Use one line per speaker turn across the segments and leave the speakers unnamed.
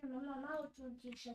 Mama ututisha.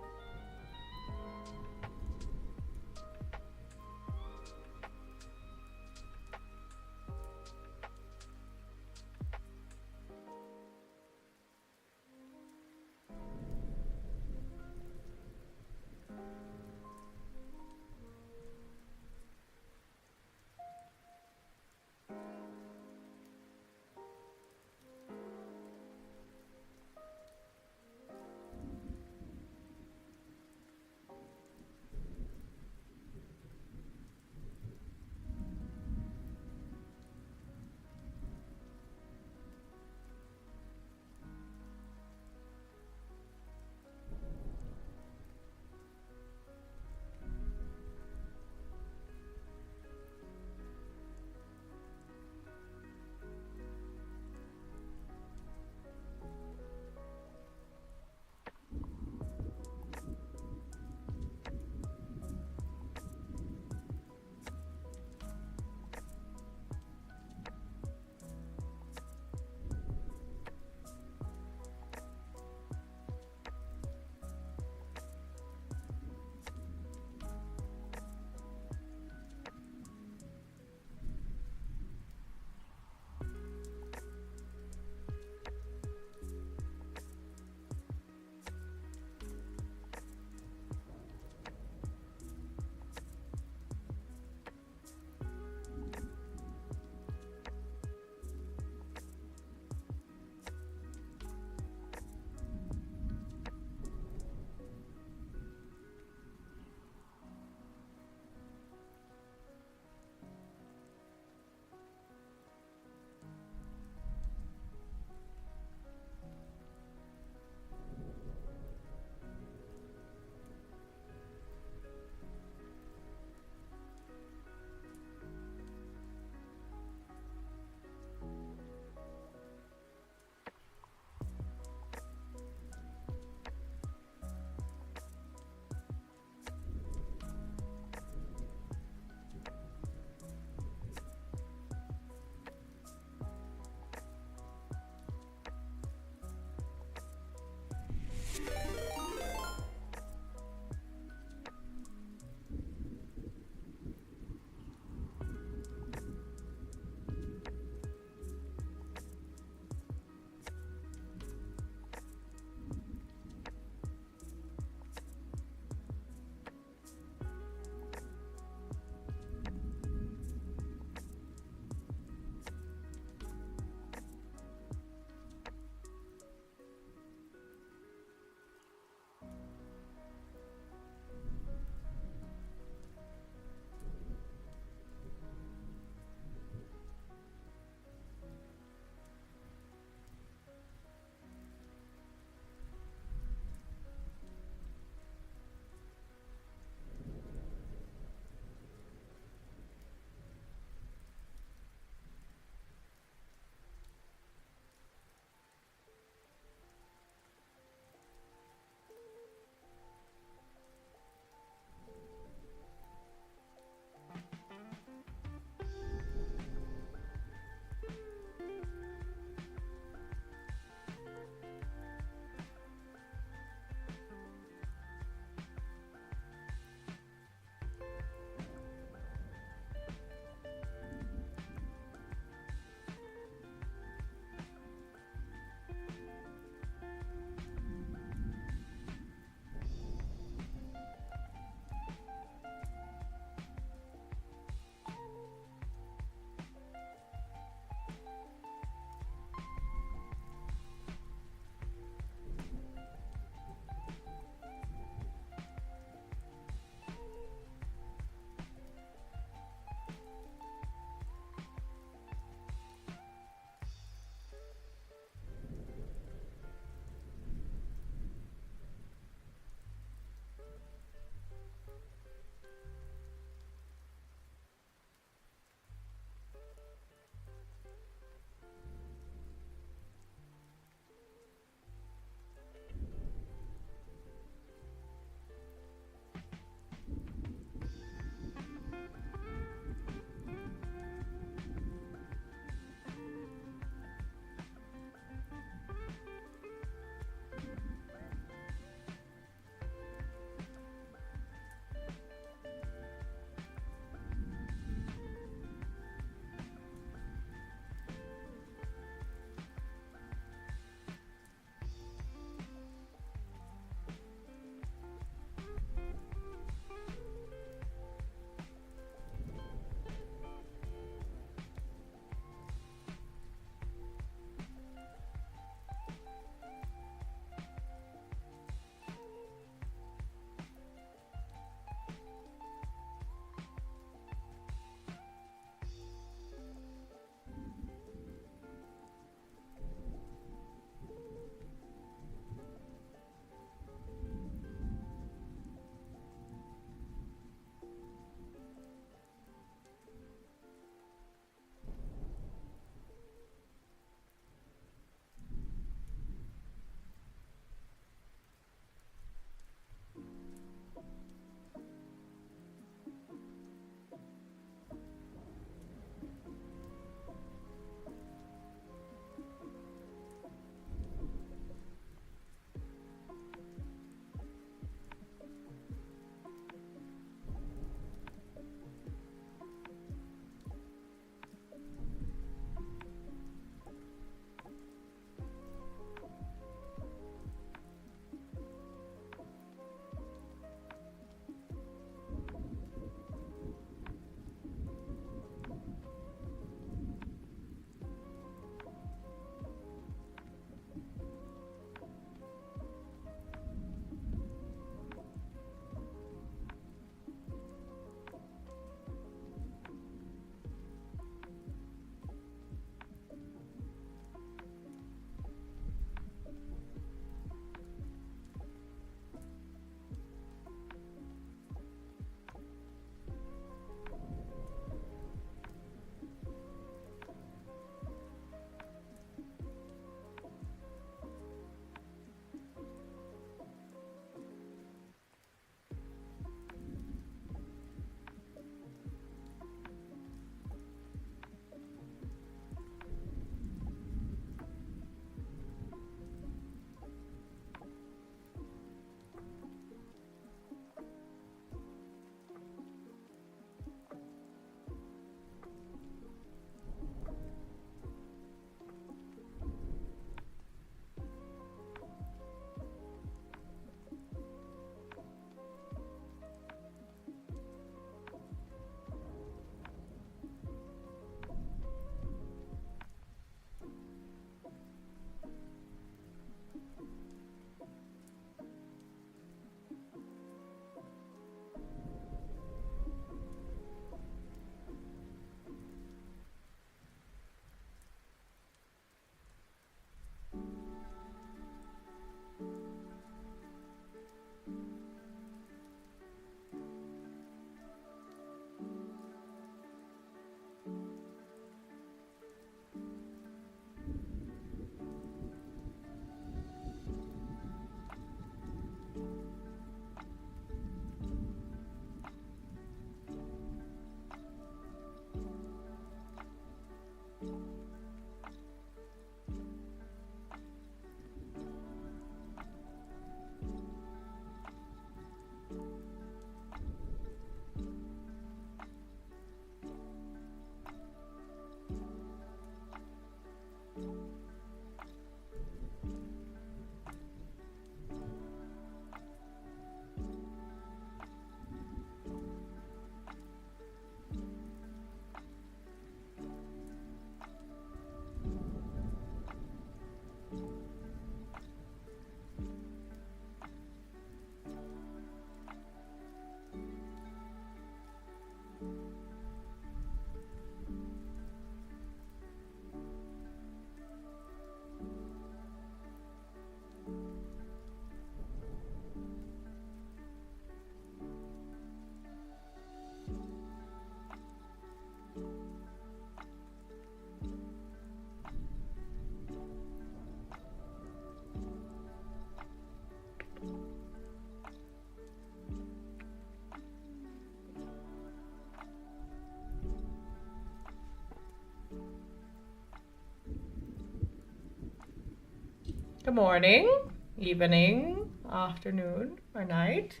Good morning, evening, afternoon, or night,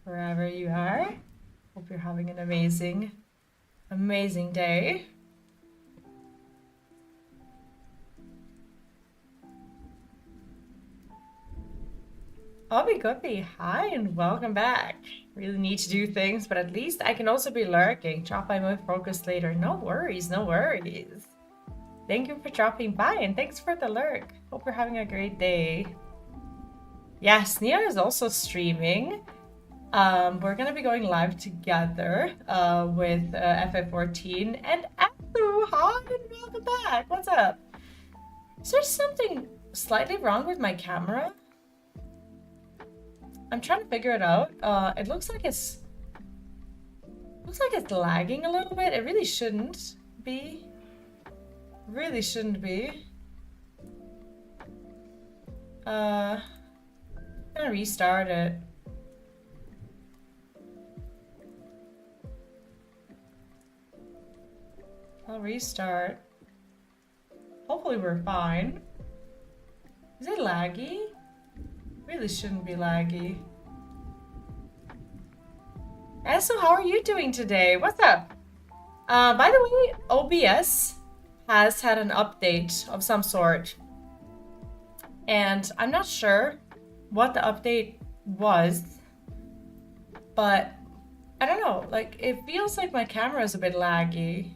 wherever you are. Hope you're having an amazing, amazing day. Obby Guppy, hi and welcome back. Really need to do things, but at least I can also be lurking. Drop by my focus later. No worries, no worries. Thank you for dropping by and thanks for the lurk. Hope you're having a great day. Yes, Neon is also streaming. We're gonna be going live together with FF14 and Asu. Hi and welcome back. What's up? Is there something slightly wrong with my camera? I'm trying to figure it out. It looks like it's lagging a little bit. It really shouldn't be. Really shouldn't be. I'm gonna restart it. I'll restart. Hopefully we're fine. Is it laggy? Really shouldn't be laggy. And so how are you doing today? What's up? By the way, OBS has had an update of some sort. And I'm not sure what the update was, but I don't know, like it feels like my camera is a bit laggy.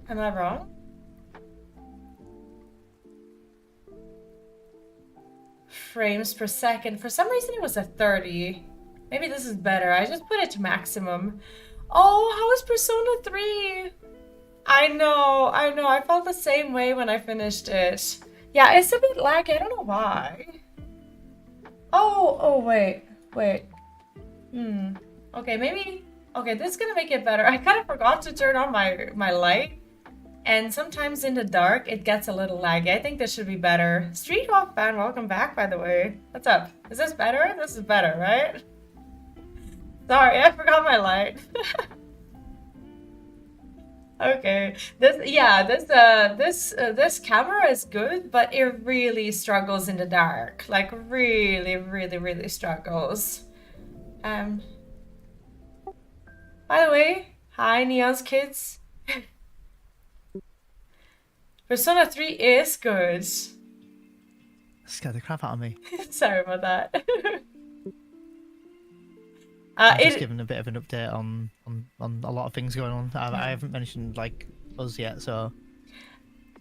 Am I wrong? Frames per second. For some reason it was at 30. Maybe this is better. I just put it to maximum. Oh, how is Persona 3? I know. I felt the same way when I finished it. Yeah, it's a bit laggy. I don't know why. Oh, wait. Okay, maybe. Okay, this is gonna make it better. I kind of forgot to turn on my light. And sometimes in the dark, it gets a little laggy. I think this should be better. Street Hawk fan, welcome back, by the way. What's up? Is this better? This is better, right? Sorry, I forgot my light. Okay. This camera is good, but it really struggles in the dark. Like really struggles. By the way, hi Neon's kids. Persona 3 is good.
Scared the crap out of me.
Sorry about that.
I'm just giving a bit of an update on a lot of things going on. I haven't mentioned like us yet, so.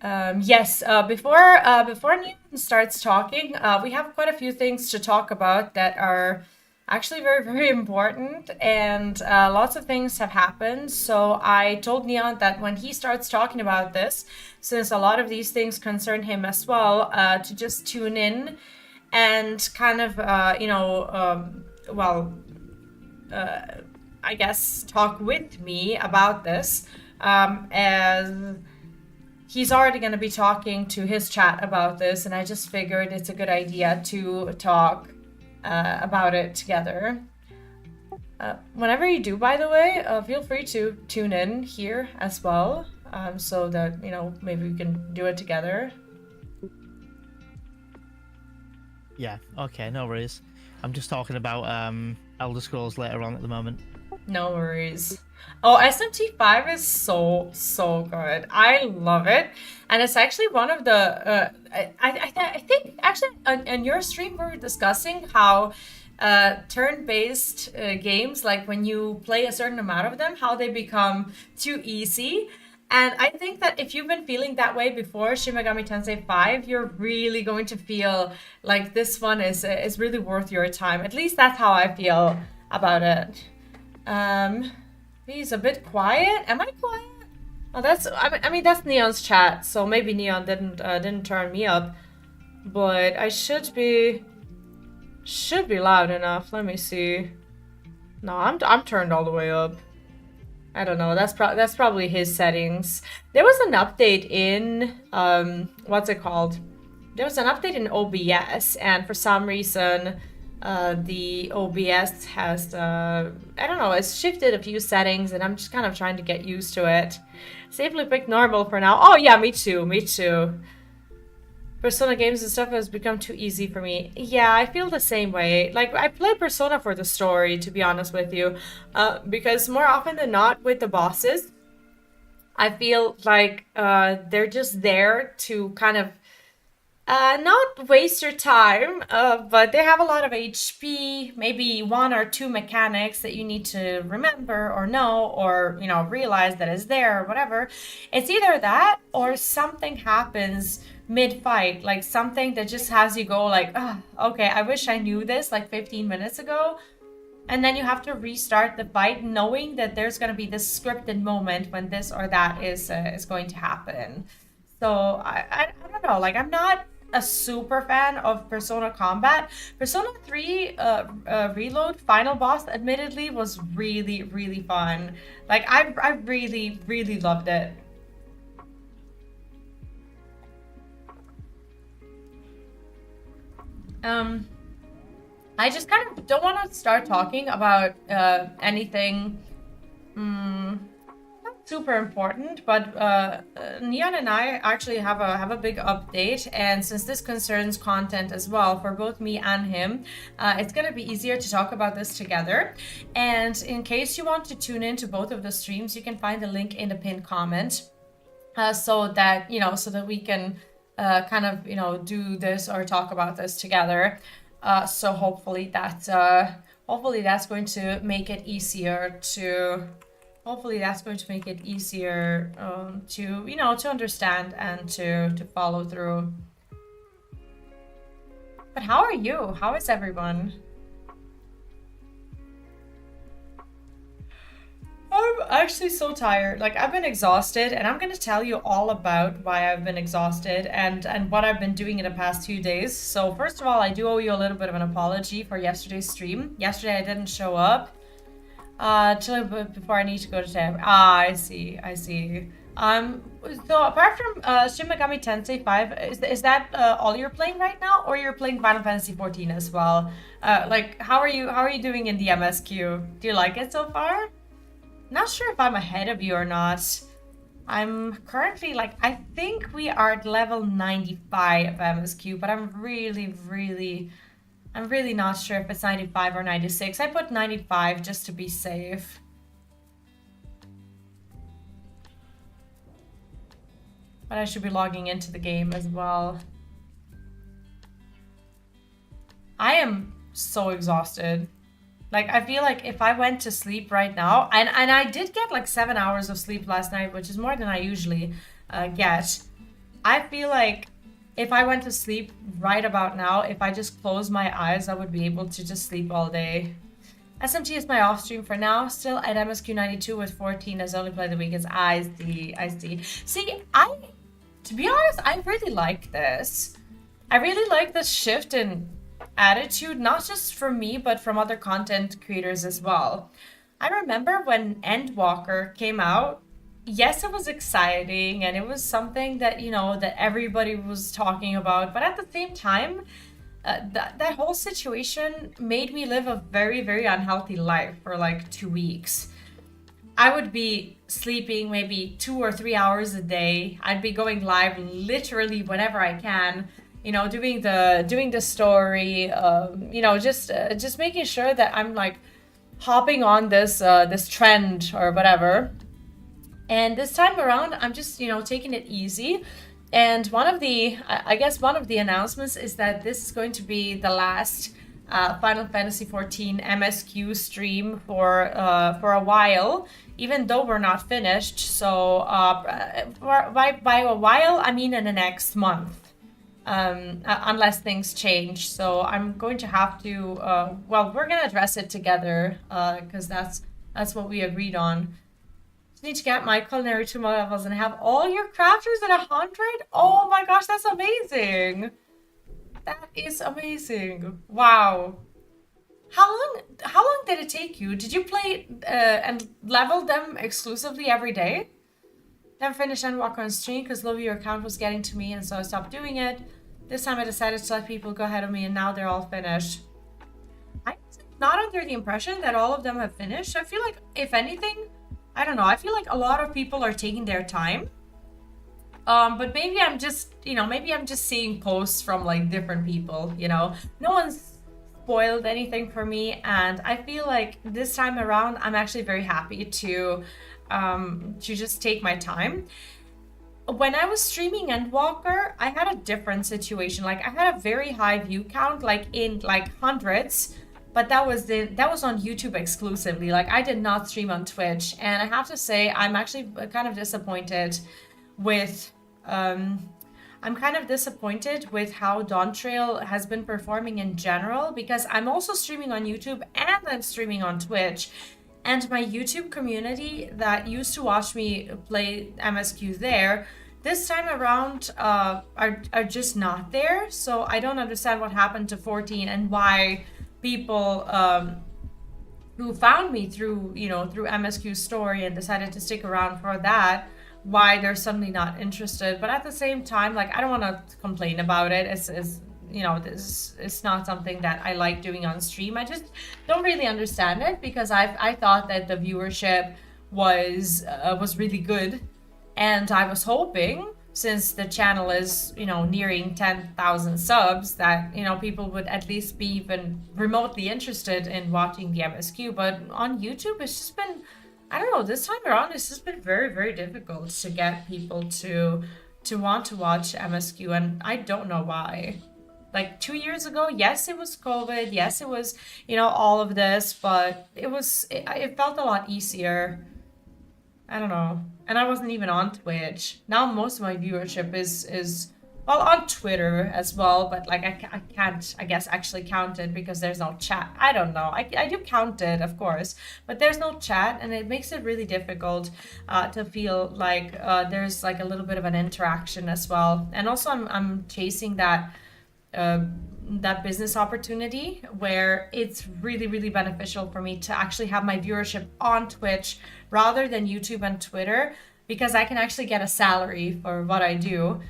Yes. Before Newton starts talking, we have quite a few things to talk about that are actually very important, and lots of things have happened. So I told Neon that when he starts talking about this, since a lot of these things concern him as well, to just tune in and kind of I guess talk with me about this, as he's already going to be talking to his chat about this, and I just figured it's a good idea to talk about it together. Whenever you do, by the way, feel free to tune in here as well, so that, you know, maybe we can do it together.
Yeah, okay, no worries. I'm just talking about Elder Scrolls later on at the moment.
No worries. Oh, SMT5 is so good. I love it, and it's actually one of the. I think actually on your stream we were discussing how turn-based games, like when you play a certain amount of them, how they become too easy. And I think that if you've been feeling that way before Shin Megami Tensei 5, you're really going to feel like this one is really worth your time. At least that's how I feel about it. He's a bit quiet. Am I quiet? Oh, I mean that's Neon's chat, so maybe Neon didn't turn me up, but I should be loud enough. Let me see. No, I'm turned all the way up. I don't know. That's probably his settings. There was an update in what's it called? There was an update in OBS, and for some reason, the OBS has I don't know. It's shifted a few settings, and I'm just kind of trying to get used to it. Safely pick normal for now. Oh yeah, me too. Persona games and stuff has become too easy for me. Yeah, I feel the same way. Like, I play Persona for the story, to be honest with you. Because more often than not, with the bosses, I feel like they're just there to kind of not waste your time, but they have a lot of HP, maybe one or two mechanics that you need to remember or know or, you know, realize that is there or whatever. It's either that or something happens mid-fight, like something that just has you go like, oh, okay, I wish I knew this like 15 minutes ago. And then you have to restart the fight knowing that there's going to be this scripted moment when this or that is going to happen. So I don't know, like I'm not a super fan of Persona combat. Persona 3 Reload final boss admittedly was really, really fun. Like I really, really loved it. I just kind of don't want to start talking about anything not super important, but Neon and I actually have a big update, and since this concerns content as well for both me and him, it's gonna be easier to talk about this together. And in case you want to tune into both of the streams, you can find the link in the pinned comment, so that so that we can kind of do this or talk about this together. So hopefully that's going to make it easier to to understand and to follow through. But how are you? How is everyone? I'm actually so tired. Like, I've been exhausted, and I'm gonna tell you all about why I've been exhausted and what I've been doing in the past 2 days. So first of all, I do owe you a little bit of an apology for yesterday's stream. Yesterday I didn't show up before I need to go to town. I see. So apart from Shin Megami Tensei 5, is that all you're playing right now, or you're playing Final Fantasy XIV as well? Like, how are you doing in the MSQ? Do you like it so far? Not sure if I'm ahead of you or not. I'm currently I think we are at level 95 of MSQ, but I'm really not sure if it's 95 or 96. I put 95 just to be safe. But I should be logging into the game as well. I am so exhausted. Like, I feel like if I went to sleep right now, and I did get like 7 hours of sleep last night, which is more than I usually get. I feel like if I went to sleep right about now, if I just closed my eyes, I would be able to just sleep all day. SMT is my off stream for now, still at MSQ 92 with 14 as only play the weekends. I see. See, to be honest, I really like this. I really like this shift in attitude, not just from me, but from other content creators as well. I remember when Endwalker came out, yes, it was exciting and it was something that, that everybody was talking about, but at the same time, that whole situation made me live a very, very unhealthy life for like 2 weeks. I would be sleeping maybe 2 or 3 hours a day. I'd be going live literally whenever I can, doing the story, just making sure that I'm like hopping on this trend or whatever. And this time around, I'm just taking it easy. And one of the announcements is that this is going to be the last Final Fantasy XIV MSQ stream for a while, even though we're not finished. So by a while, I mean in the next month. Unless things change. So I'm going to have to, we're going to address it together, because that's what we agreed on. Just need to get my culinary 2 levels and have all your crafters at 100? Oh my gosh, that's amazing. That is amazing. Wow. How long did it take you? Did you play and level them exclusively every day? Then finish Endwalker on stream because low viewer count was getting to me, and so I stopped doing it. This time I decided to let people go ahead of me, and now they're all finished. I'm not under the impression that all of them have finished. I feel like, if anything, I don't know, I feel like a lot of people are taking their time. But maybe I'm just, maybe I'm just seeing posts from like different people, No one's spoiled anything for me, and I feel like this time around I'm actually very happy to just take my time. When I was streaming Endwalker, I had a different situation. Like I had a very high view count, like in like hundreds, but that was on YouTube exclusively. Like I did not stream on Twitch, and I have to say I'm actually kind of disappointed with I'm kind of disappointed with how Dawntrail has been performing in general, because I'm also streaming on YouTube and I'm streaming on Twitch. And my YouTube community that used to watch me play MSQ there, this time around are just not there. So I don't understand what happened to 14 and why people who found me through, through MSQ's story and decided to stick around for that, why they're suddenly not interested. But at the same time, like, I don't want to complain about it. It's not something that I like doing on stream. I just don't really understand it, because I thought that the viewership was really good, and I was hoping, since the channel is nearing 10,000 subs, that people would at least be even remotely interested in watching the MSQ. But on YouTube, it's just been, I don't know, this time around it's just been very, very difficult to get people to want to watch MSQ, and I don't know why. Like 2 years ago, yes, it was COVID, yes, it was, all of this, but it felt a lot easier. I don't know. And I wasn't even on Twitch. Now most of my viewership is well, on Twitter as well, but like I can't, I guess, actually count it because there's no chat. I don't know. I do count it, of course, but there's no chat, and it makes it really difficult to feel like there's like a little bit of an interaction as well. And also I'm chasing that business opportunity where it's really, really beneficial for me to actually have my viewership on Twitch rather than YouTube and Twitter, because I can actually get a salary for what I do,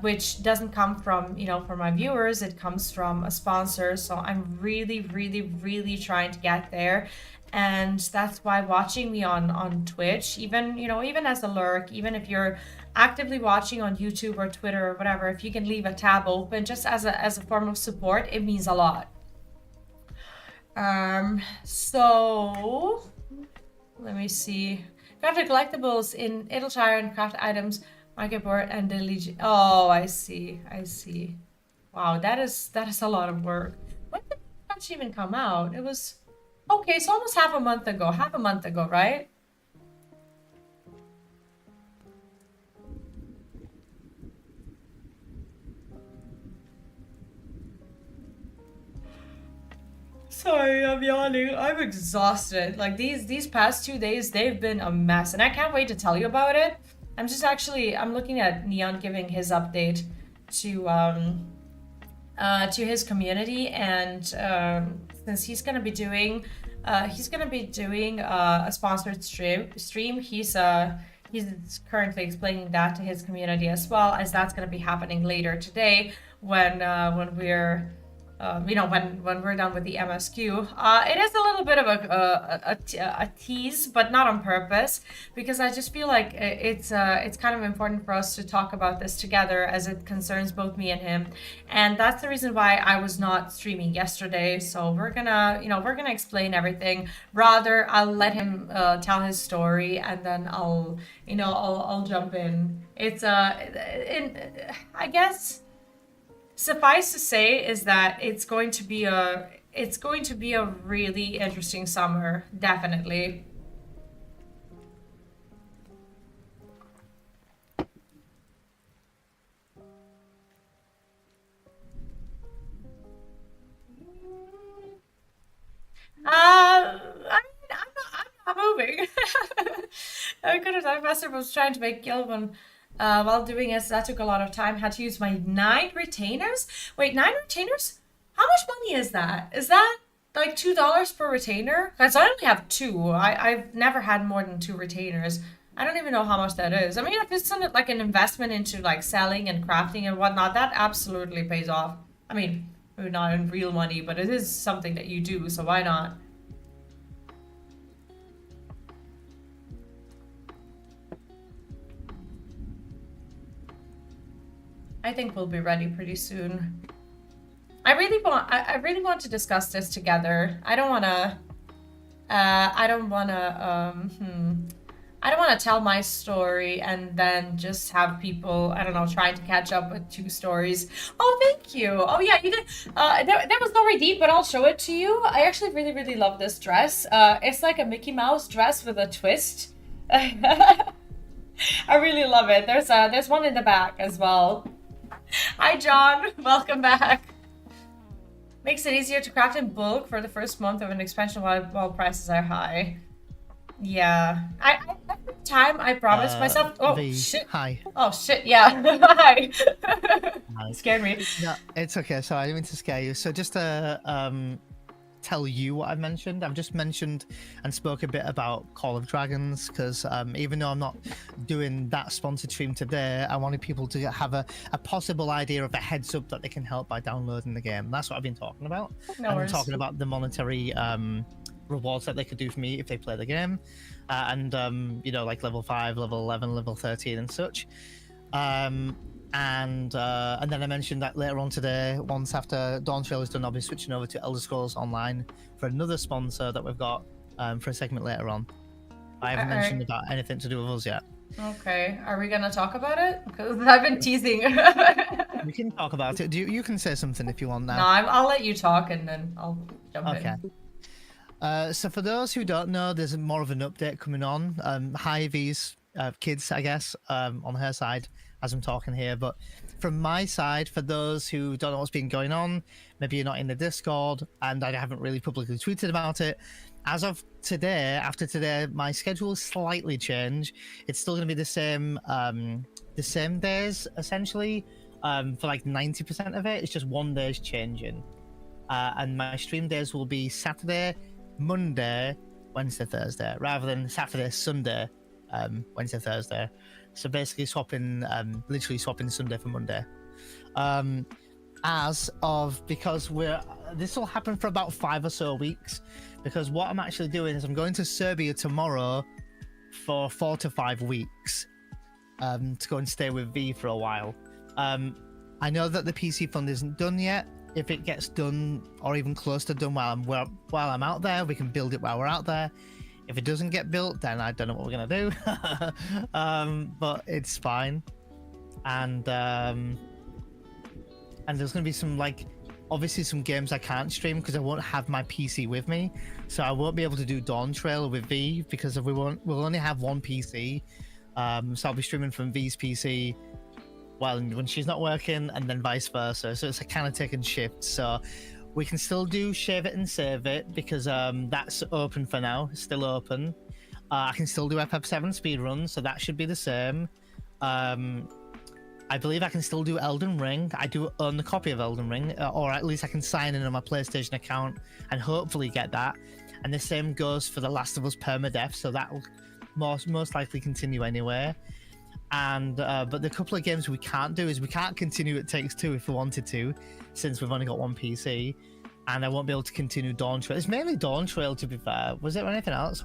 which doesn't come from, from my viewers. It comes from a sponsor. So I'm really, really, really trying to get there. And that's why watching me on Twitch, even, even as a lurk, even if you're actively watching on YouTube or Twitter or whatever, if you can leave a tab open just as a form of support, it means a lot. So let me see. Crafted collectibles in Eorzea and craft items, market board, and the Legion. Oh, I see. Wow, that is a lot of work. When did the patch even come out? It was okay, so almost half a month ago, right? Sorry, I'm yawning. I'm exhausted. Like these past 2 days, they've been a mess, and I can't wait to tell you about it. I'm looking at Neon giving his update to his community, and since he's gonna be doing a sponsored stream, he's currently explaining that to his community, as well as that's gonna be happening later today when we're when we're done with the MSQ. It is a little bit of a tease, but not on purpose, because I just feel like it's kind of important for us to talk about this together, as it concerns both me and him, and that's the reason why I was not streaming yesterday. So we're gonna explain everything. Rather, I'll let him tell his story, and then I'll jump in. I guess. Suffice to say is that it's going to be a really interesting summer, definitely. I'm not moving. I could have done faster. Was trying to make Gilbon. While doing it, that took a lot of time. Had to use my 9 retainers. Wait, 9 retainers? How much money is that? Is that like $2 per retainer? Because I only have 2. I've never had more than 2 retainers. I don't even know how much that is. I mean, if it's like an investment into like selling and crafting and whatnot, that absolutely pays off. I mean, maybe not in real money, but it is something that you do, so why not? I think we'll be ready pretty soon. I really want to discuss this together. I don't want to tell my story and then just have people, I don't know, trying to catch up with 2 stories. Oh, thank you. Oh yeah, you did. There was no redeem, but I'll show it to you. I actually really, really love this dress. It's like a Mickey Mouse dress with a twist. I really love it. There's one in the back as well. Hi, John. Welcome back. Makes it easier to craft in bulk for the first month of an expansion while prices are high. Yeah. Every time I promise myself. Oh,
Vee,
shit.
Hi.
Oh, shit. Yeah. Hi.
Hi.
Scared me.
No, it's okay. Sorry, I didn't mean to scare you. So just to tell you what I've mentioned, I've just mentioned and spoke a bit about Call of Dragons because even though I'm not doing that sponsored stream today, I wanted people to have a possible idea of a heads up that they can help by downloading the game. That's what I've been talking about.
No
I'm
worries.
talking about the monetary rewards that they could do for me if they play the game, and you know, like level 5, level 11, level 13 and such. And then I mentioned that later on today, once after Dawntrail is done, I'll be switching over to Elder Scrolls Online for another sponsor that we've got for a segment later on. I haven't mentioned about anything to do with us yet.
Okay, are we gonna talk about it? Because I've been teasing.
We can talk about it. You can say something if you want now.
No, I'll let you talk and then I'll jump in.
Okay. So for those who don't know, there's more of an update coming on. Hi, Vee's kids, I guess, on her side, as I'm talking here. But from my side, for those who don't know what's been going on, maybe you're not in the Discord, and I haven't really publicly tweeted about it. As of today, after today, my schedule has slightly changed. It's still going to be the same days, essentially, for like 90% of it. It's just one day's changing. And my stream days will be Saturday, Monday, Wednesday, Thursday, rather than Saturday, Sunday, Wednesday, Thursday. So basically literally swapping Sunday for Monday. Because this will happen for about 5 or so weeks, because what I'm actually doing is I'm going to Serbia tomorrow for 4 to 5 weeks to go and stay with Vee for a while. I know that the PC fund isn't done yet. If it gets done or even close to done while I'm out there, we can build it while we're out there. If it doesn't get built, then I don't know what we're gonna do. But it's fine. And there's gonna be some, obviously some games I can't stream because I won't have my PC with me, so I won't be able to do Dawntrail with Vee because we'll only have one PC. So I'll be streaming from Vee's PC when she's not working, and then vice versa. So it's a kind of taking shift. So we can still do Shave It and Save It because that's open for now. It's still open. I can still do FF7 speedrun, so that should be the same. I believe I can still do Elden Ring. I do own the copy of Elden Ring, or at least I can sign in on my PlayStation account and hopefully get that. And the same goes for The Last of Us Permadeath, so that will most likely continue anyway. And but the couple of games we can't do is we can't continue It Takes Two if we wanted to, since we've only got one PC, and I won't be able to continue Dawntrail. It's mainly Dawntrail, to be fair. Was there anything else?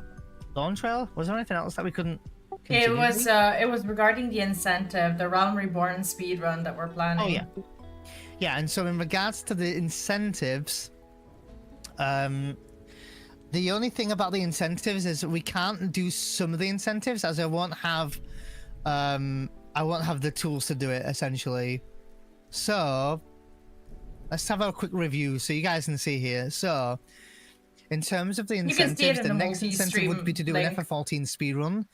Dawntrail? Was there anything else that we couldn't continue?
It was regarding the incentive, the Realm Reborn speedrun that we're planning.
Oh yeah, yeah. And so in regards to the incentives, the only thing about the incentives is we can't do some of the incentives, as I won't have the tools to do it, essentially. So let's have a quick review so you guys can see here. So in terms of the incentives, the next incentive would be to do an FF14 speedrun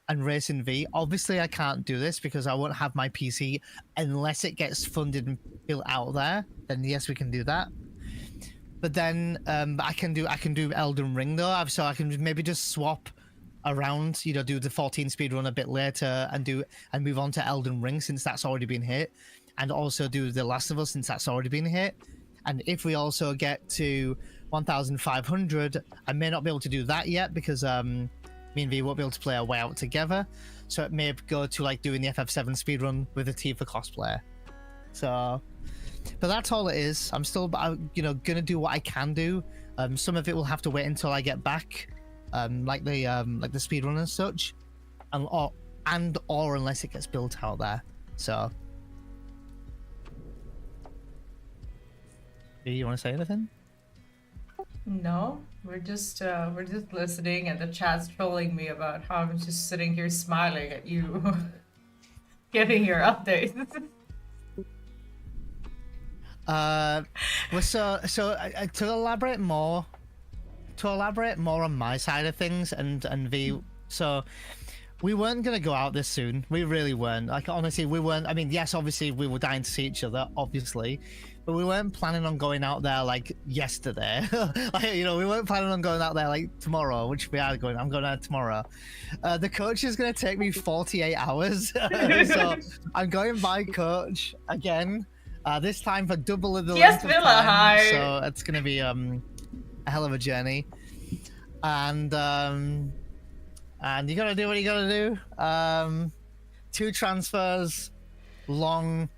and race in Vee. Obviously I can't do this because I won't have my PC unless it gets funded and built out there. Then yes, we can do that. But then I can do Elden Ring though, so I can maybe just swap around, do the 14 speedrun a bit later and move on to Elden Ring since that's already been hit, and also do The Last of Us since that's already been hit. And if we also get to 1,500, I may not be able to do that yet because me and Vee won't be able to play our way out together. So it may go to doing the FF7 speedrun with a Tifa cosplayer. So, but that's all it is. I'm still, gonna do what I can do. Some of it will have to wait until I get back. Like the speedrun and such, or unless it gets built out there. So Vee, you want to say anything?
No, we're just listening, and the chat's trolling me about how I'm just sitting here smiling at you, giving your updates.
Well, so to elaborate more on my side of things, and Vee, so we weren't gonna go out this soon. We really weren't. Like, honestly, we weren't. I mean, yes, obviously we were dying to see each other, obviously, but we weren't planning on going out there like yesterday. Like, you know, we weren't planning on going out there like tomorrow, which we are going. I'm going out tomorrow. The coach is gonna take me 48 hours, so I'm going by coach again. This time for double of the length of time, so it's gonna be a hell of a journey, and you gotta do what you gotta do. 2 transfers, long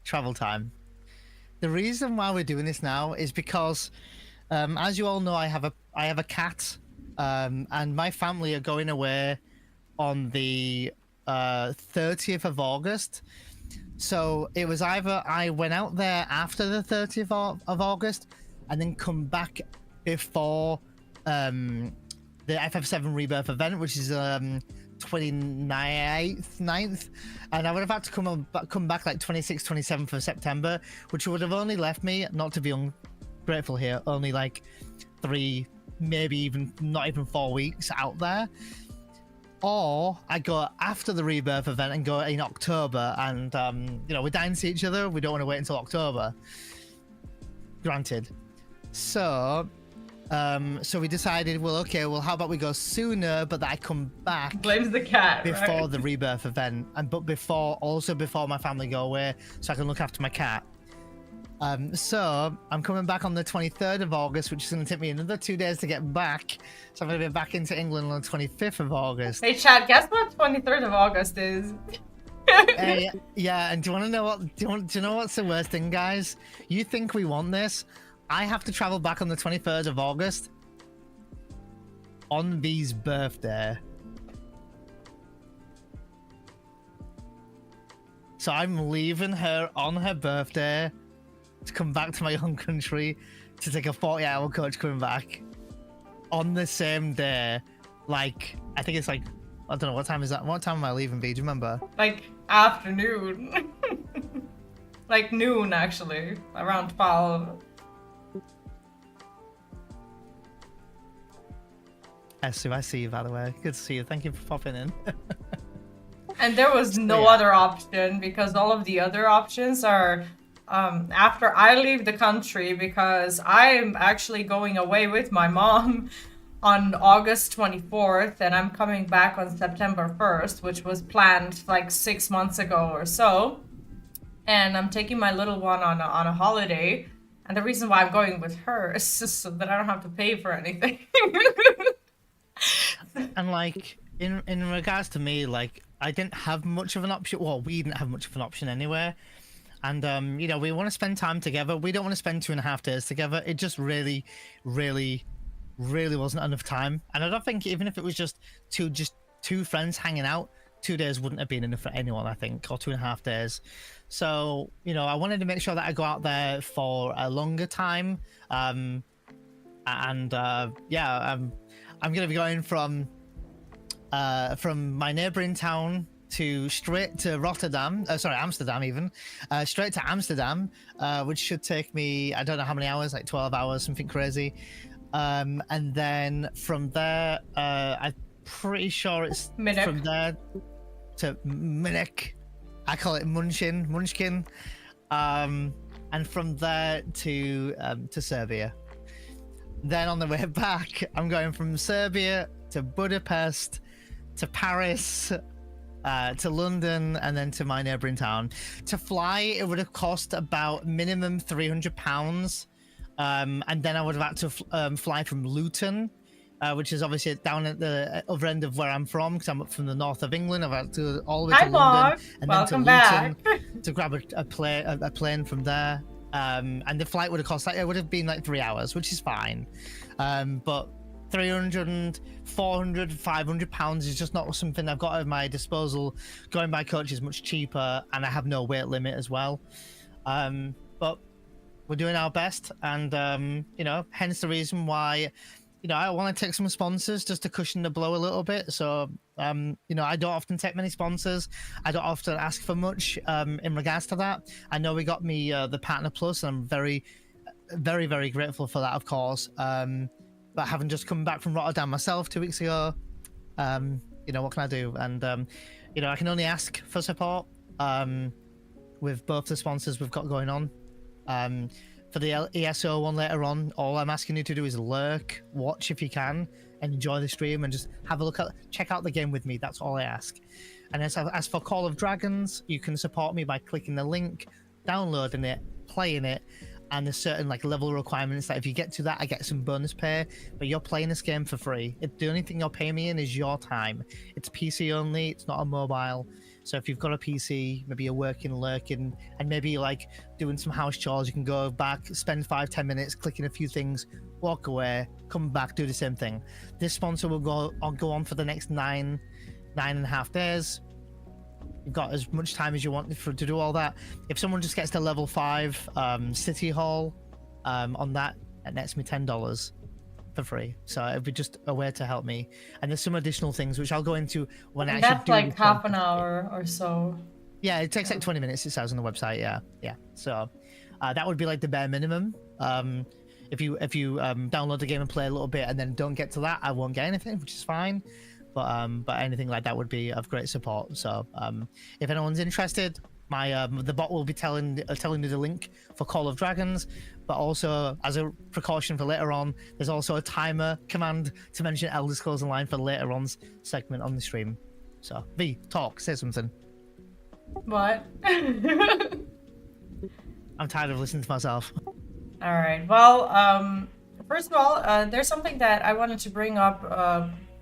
travel time. The reason why we're doing this now is because, as you all know, I have a cat, and my family are going away on the 30th of August. So it was either I went out there after the 30th of August and then come back before the FF7 Rebirth event, which is 29th, and I would have had to come back like 26th, 27th of September, which would have only left me, not to be ungrateful here, only like 3, maybe even not even 4 weeks out there. Or I go after the Rebirth event and go in October, and you know, we're dying to see each other. We don't want to wait until October. Granted. So we decided, well, okay, well, how about we go sooner, but that I come back.
Blames the cat,
before
right?
The Rebirth event, but before my family go away, so I can look after my cat. So I'm coming back on the 23rd of August, which is going to take me another 2 days to get back. So I'm going to be back into England on the 25th of August.
Hey, chat, guess what 23rd of August is?
Yeah, and do you want to know what? Do you know what's the worst thing, guys? You think we want this? I have to travel back on the 23rd of August on Vee's birthday. So I'm leaving her on her birthday to come back to my own country to take a 40-hour coach coming back on the same day. Like, I think it's like, I don't know, what time is that? What time am I leaving, Vee? Do you remember?
Like afternoon. Like noon, actually. Around 12.
Esu, I see you, by the way. Good to see you. Thank you for popping in.
And there was no other option, because all of the other options are after I leave the country, because I'm actually going away with my mom on August 24th, and I'm coming back on September 1st, which was planned like 6 months ago or so. And I'm taking my little one on a holiday, and the reason why I'm going with her is just so that I don't have to pay for anything.
And like, in regards to me, like, I didn't have much of an option. Well, we didn't have much of an option anyway. And, you know, we want to spend time together. We don't want to spend 2.5 days together. It just really wasn't enough time. And I don't think even if it was just two friends hanging out, 2 days wouldn't have been enough for anyone, I think, or 2.5 days. So, you know, I wanted to make sure that I go out there for a longer time. Yeah, I'm going to be going from my neighboring town straight to Rotterdam, Amsterdam even, straight to Amsterdam, which should take me, I don't know how many hours, like 12 hours, something crazy. And then from there, I'm pretty sure it's
Munich.
From there to Munich. I call it Munchkin. And from there to Serbia. Then on the way back, I'm going from Serbia to Budapest, to Paris, to London, and then to my neighbouring town. To fly, it would have cost about minimum £300. And then I would have had to fly from Luton, which is obviously down at the other end of where I'm from, because I'm up from the north of England. I've had to all the way to London and
Welcome
then to
back.
Luton to grab a plane from there. And the flight would have cost, like, it would have been like 3 hours, which is fine. But 300, 400, 500 pounds is just not something I've got at my disposal. Going by coach is much cheaper, and I have no weight limit as well. But we're doing our best, and you know, hence the reason why, you know, I want to take some sponsors just to cushion the blow a little bit. So you know, I don't often take many sponsors. I don't often ask for much in regards to that. I know we got me the Partner Plus, and I'm very, very grateful for that, of course. But having just come back from Rotterdam myself 2 weeks ago, you know, what can I do? And you know, I can only ask for support with both the sponsors we've got going on. For the ESO one later on, all I'm asking you to do is lurk, watch if you can, and enjoy the stream, and just have a look at, check out the game with me. That's all I ask. And as for Call of Dragons, you can support me by clicking the link, downloading it, playing it, and there's certain like level requirements that if you get to that, I get some bonus pay. But you're playing this game for free. The only thing you're paying me in is your time. It's PC only. It's not a mobile. So if you've got a PC, maybe you're working, lurking, and maybe you're like doing some house chores, you can go back, spend 5-10 minutes clicking a few things, walk away, come back, do the same thing. This sponsor will go on for the next 9.5 days. You've got as much time as you want to do all that. If someone just gets to level 5 City Hall on that, it nets me $10 for free. So it'd be just a way to help me. And there's some additional things which I'll go into when I actually
that's
do
like half an hour or so.
Yeah, it takes like 20 minutes, it says on the website. Yeah. So that would be like the bare minimum. If you download the game and play a little bit and then don't get to that, I won't get anything, which is fine. But anything like that would be of great support. So if anyone's interested, my the bot will be telling you the link for Call of Dragons. But also, as a precaution for later on, there's also a timer command to mention Elder Scrolls Online for later on's segment on the stream. So Vee, talk, say something.
What?
I'm tired of listening to myself.
All right. Well, first of all, there's something that I wanted to bring up.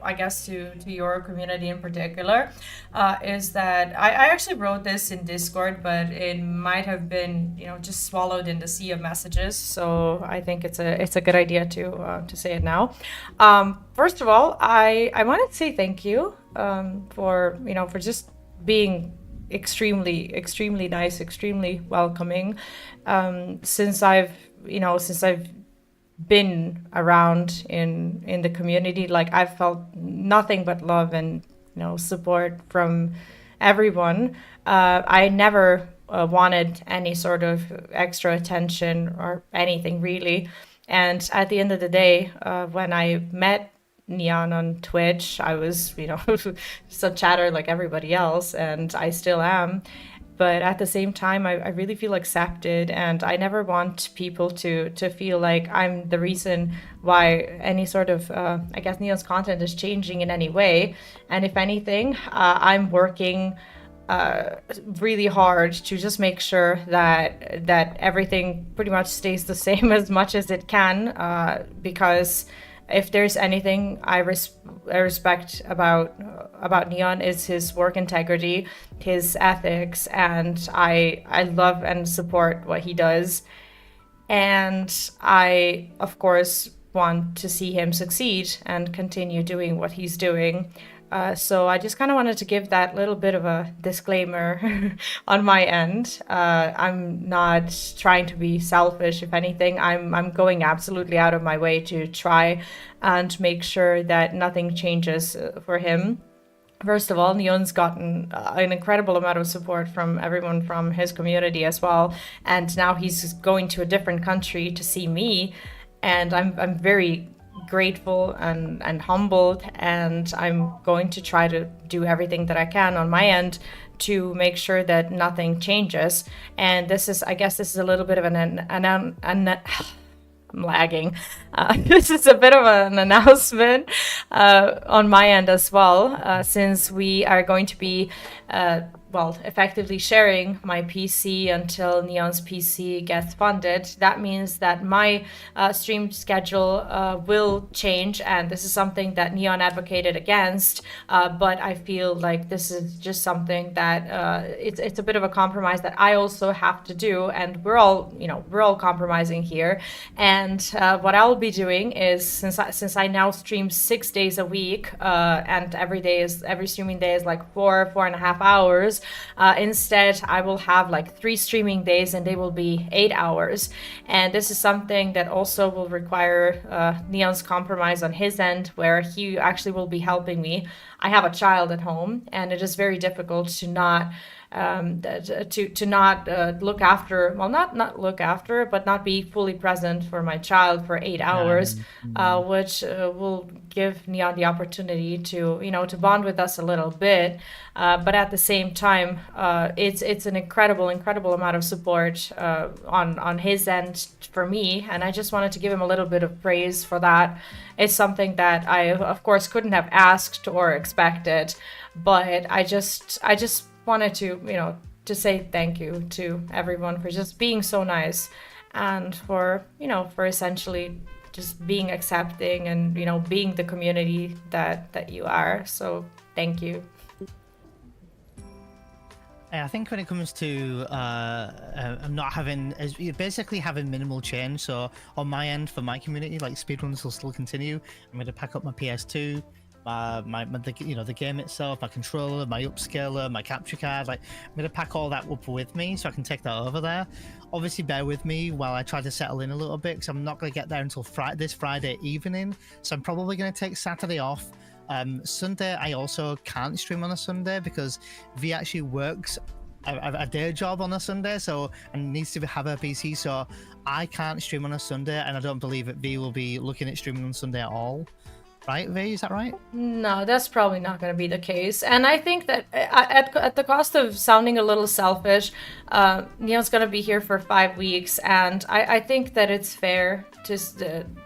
I guess to your community in particular, is that I actually wrote this in Discord, but it might have been, you know, just swallowed in the sea of messages. So I think it's a good idea to say it now. First of all, I wanted to say thank you for just being extremely nice, extremely welcoming. Since I've been around in the community, like I've felt nothing but love and support from everyone. I never wanted any sort of extra attention or anything really. And at the end of the day, when I met Neon on Twitch, I was just a chatter like everybody else, and I still am. But at the same time, I really feel accepted, and I never want people to feel like I'm the reason why any sort of, I guess, Neon's content is changing in any way. And if anything, I'm working really hard to just make sure that everything pretty much stays the same as much as it can, because if there's anything I respect about Neon, is his work integrity, his ethics, and I love and support what he does. And I, of course, want to see him succeed and continue doing what he's doing. So I just kind of wanted to give that little bit of a disclaimer on my end. I'm not trying to be selfish. If anything, I'm going absolutely out of my way to try and make sure that nothing changes for him. First of all, Neon's gotten an incredible amount of support from everyone from his community as well. And now he's going to a different country to see me. And I'm very grateful and humbled, and I'm going to try to do everything that I can on my end to make sure that nothing changes. And I guess this is a little bit of I'm lagging. This is a bit of an announcement on my end as well, since we are going to be effectively sharing my PC until Neon's PC gets funded. That means that my stream schedule will change, and this is something that Neon advocated against, but I feel like this is just something that it's a bit of a compromise that I also have to do, and we're all compromising here. And what I'll be doing is, since I now stream 6 days a week, and every streaming day is like 4.5 hours, Instead, I will have like 3 streaming days and they will be 8 hours. And this is something that also will require Neon's compromise on his end, where he actually will be helping me. I have a child at home, and it is very difficult to not look after, well, not look after, but not be fully present for my child for 8 hours, which will give Neon the opportunity to, to bond with us a little bit. But at the same time, it's an incredible amount of support on his end for me, and I just wanted to give him a little bit of praise for that. It's something that I, of course, couldn't have asked or expected, but I just wanted to, to say thank you to everyone for just being so nice, and for essentially just being accepting and, being the community that you are. So thank you.
I think when it comes to not having, basically having minimal change. So on my end, for my community, like speedruns will still continue. I'm going to pack up my PS2, the game itself, my controller, my upscaler, my capture card. Like, I'm going to pack all that up with me so I can take that over there. Obviously, bear with me while I try to settle in a little bit, because I'm not going to get there until this Friday evening. So I'm probably going to take Saturday off. Sunday, I also can't stream on a Sunday because Vee actually works a day job on a Sunday, and needs to have her PC, so I can't stream on a Sunday, and I don't believe that Vee will be looking at streaming on Sunday at all. Right, Vee? Is that right?
No, that's probably not going to be the case. And I think that at the cost of sounding a little selfish, Neon's going to be here for 5 weeks, and I think that it's fair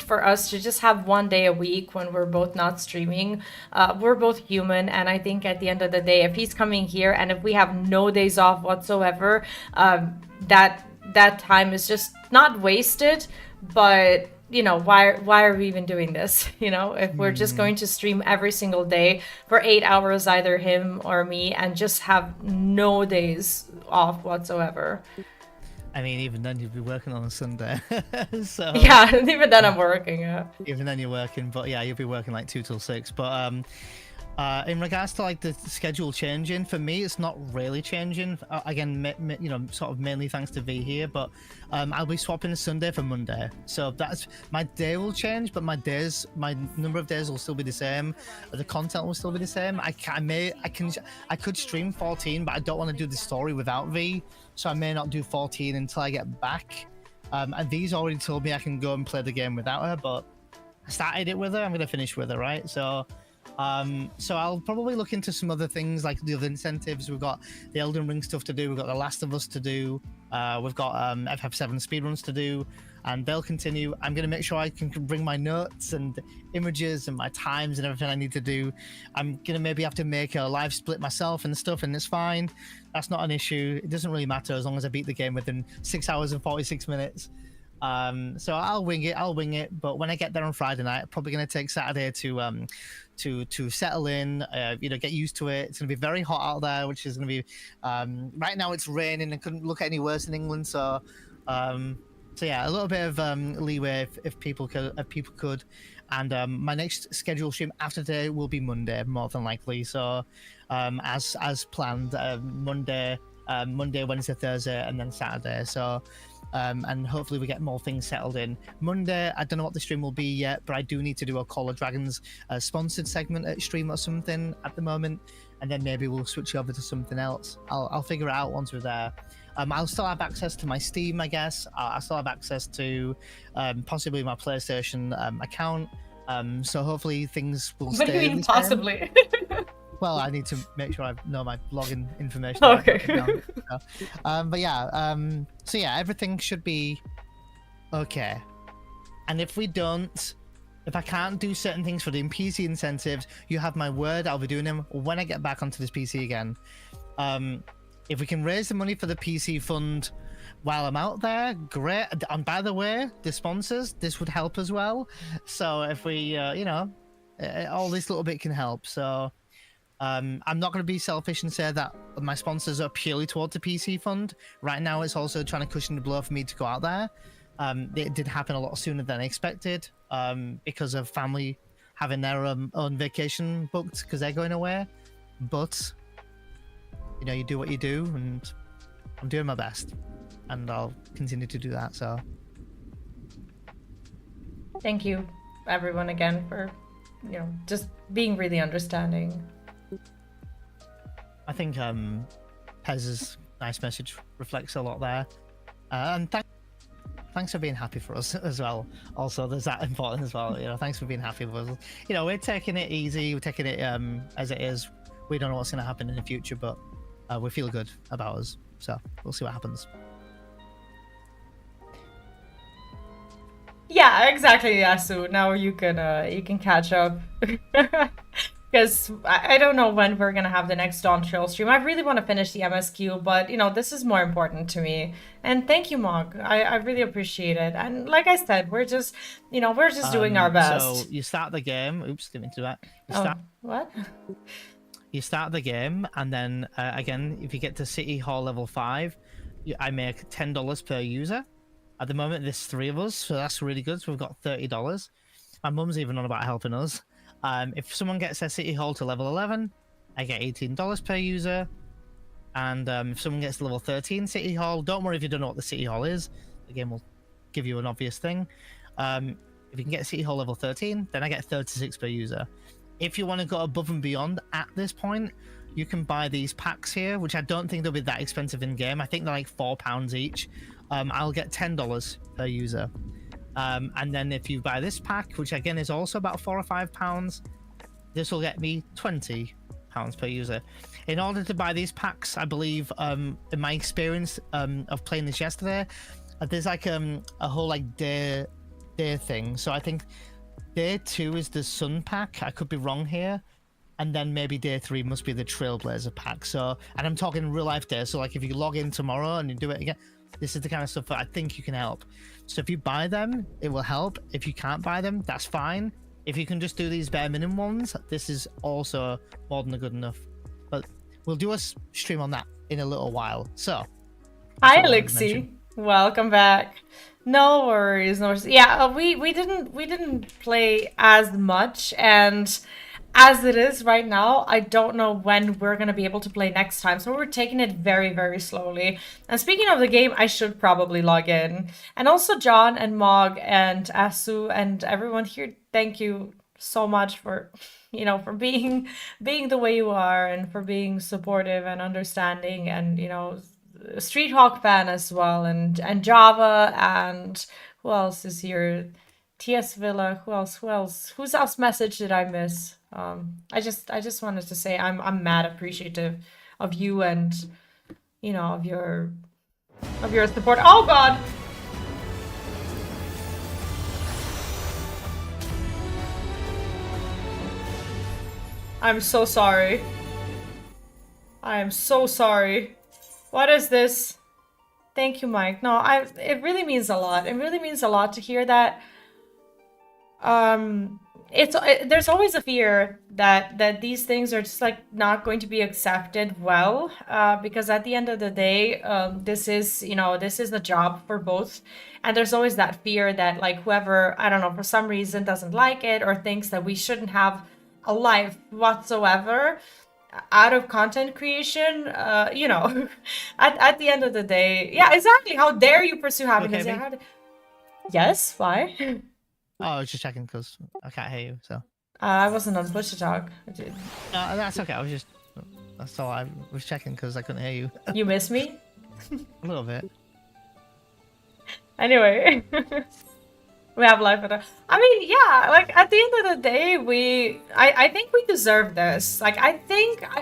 for us to just have 1 day a week when we're both not streaming. We're both human, and I think at the end of the day, if he's coming here and if we have no days off whatsoever, that time is just not wasted, but why are we even doing this? If we're just going to stream every single day for 8 hours, either him or me, and just have no days off whatsoever.
I mean, even then you'd be working on a Sunday. So
yeah, even then I'm working. Yeah.
Even then you're working, but yeah, you'll be working like 2 till 6. But in regards to like the schedule changing, for me, it's not really changing. Again, sort of mainly thanks to Vee here, but I'll be swapping Sunday for Monday. So that's, my day will change, but my number of days will still be the same. The content will still be the same. I could stream 14, but I don't want to do the story without Vee, so I may not do 14 until I get back. And Vee's already told me I can go and play the game without her, but I started it with her. I'm going to finish with her, right? So I'll probably look into some other things, like the other incentives. We've got the Elden Ring stuff to do. We've got The Last of Us to do. We've got FF7 speedruns to do, and they'll continue. I'm going to make sure I can bring my notes and images and my times and everything I need to do. I'm going to maybe have to make a live split myself and stuff, and it's fine. That's not an issue. It doesn't really matter as long as I beat the game within 6 hours and 46 minutes. So I'll wing it. But when I get there on Friday night, I'm probably going to take Saturday to settle in, get used to it. It's going to be very hot out there, which is going to be, right now it's raining. It couldn't look any worse in England. So yeah, a little bit of leeway if people could. And my next scheduled stream after today will be Monday, more than likely. So as planned, Monday, Wednesday, Thursday, and then Saturday. So and hopefully we get more things settled in. Monday, I don't know what the stream will be yet, but I do need to do a Call of Dragons sponsored segment at stream or something at the moment, and then maybe we'll switch over to something else. I'll figure it out once we're there. I'll still have access to my Steam, I guess. I still have access to possibly my PlayStation account. So hopefully things will stay.
What do you mean possibly?
Well, I need to make sure I know my login information.
Okay.
But yeah, so yeah, everything should be okay. And if I can't do certain things for the PC incentives, you have my word, I'll be doing them when I get back onto this PC again. If we can raise the money for the PC fund while I'm out there, great. And by the way, the sponsors, this would help as well. So if we, all this little bit can help. So I'm not going to be selfish and say that my sponsors are purely towards the PC fund. Right now, it's also trying to cushion the blow for me to go out there. It did happen a lot sooner than I expected because of family having their own vacation booked because they're going away. But you know, you do what you do, and I'm doing my best, and I'll continue to do that. So,
thank you, everyone, again for, you know, just being really understanding.
I think Pez's nice message reflects a lot there, and thanks for being happy for us as well. Also, there's that important as well. You know, thanks for being happy with us. You know, we're taking it easy. We're taking it as it is. We don't know what's going to happen in the future, but we feel good about us. So we'll see what happens.
Yeah, exactly, Yasu. Now you can catch up. Because I don't know when we're gonna have the next Dawntrail stream. I really want to finish the MSQ, but you know, this is more important to me. And thank you, Mog. I really appreciate it. And like I said, we're just, you know, we're just doing our best.
So you start the game. Oops, didn't mean to do that.
What?
You start the game, and then again, if you get to City Hall level 5, I make $10 per user. At the moment, there's 3 of us, so that's really good. So we've got $30. My mum's even on about helping us. If someone gets their City Hall to level 11, I get $18 per user. And if someone gets to level 13 City Hall, don't worry if you don't know what the City Hall is. The game will give you an obvious thing. If you can get City Hall level 13, then I get 36 per user. If you want to go above and beyond at this point, you can buy these packs here, which I don't think they'll be that expensive in game. I think they're like £4 each. I'll get $10 per user. And then if you buy this pack, which again is also about £4 or £5, this will get me £20 per user. In order to buy these packs, I believe, in my experience of playing this yesterday, there's like a whole like day thing. So I think day 2 is the Sun pack. I could be wrong here. And then maybe day 3 must be the Trailblazer pack. So, and I'm talking real life day. So like if you log in tomorrow and you do it again, this is the kind of stuff that I think you can help. So if you buy them, it will help. If you can't buy them, that's fine. If you can just do these bare minimum ones, this is also more than good enough. But we'll do a stream on that in a little while. So,
hi, Elixir. Welcome back. No worries, no worries. Yeah, we didn't play as much, and as it is right now, I don't know when we're going to be able to play next time. So we're taking it very, very slowly. And speaking of the game, I should probably log in. And also John and Mog and Asu and everyone here, thank you so much for, you know, for being the way you are and for being supportive and understanding and, you know, Street Hawk fan as well. And Java and who else is here? TS Villa, who else? Whose else message did I miss? I just wanted to say I'm mad appreciative of you and, you know, of your support. Oh God! I'm so sorry. I am so sorry. What is this? Thank you, Mike. No, it really means a lot. It really means a lot to hear that. There's always a fear that these things are just like not going to be accepted well, because at the end of the day, this is the job for both, and there's always that fear that like whoever, I don't know, for some reason doesn't like it or thinks that we shouldn't have a life whatsoever out of content creation, you know, at the end of the day, yeah, exactly. How dare you pursue happiness?
Okay,
yes, why?
Oh, I was just checking because I can't hear you, so.
I wasn't on push to talk.
No, that's okay. That's all. I was checking because I couldn't hear you.
You miss me?
A little bit.
Anyway, we have life at all. I mean, yeah, like at the end of the day, I think we deserve this. Like, I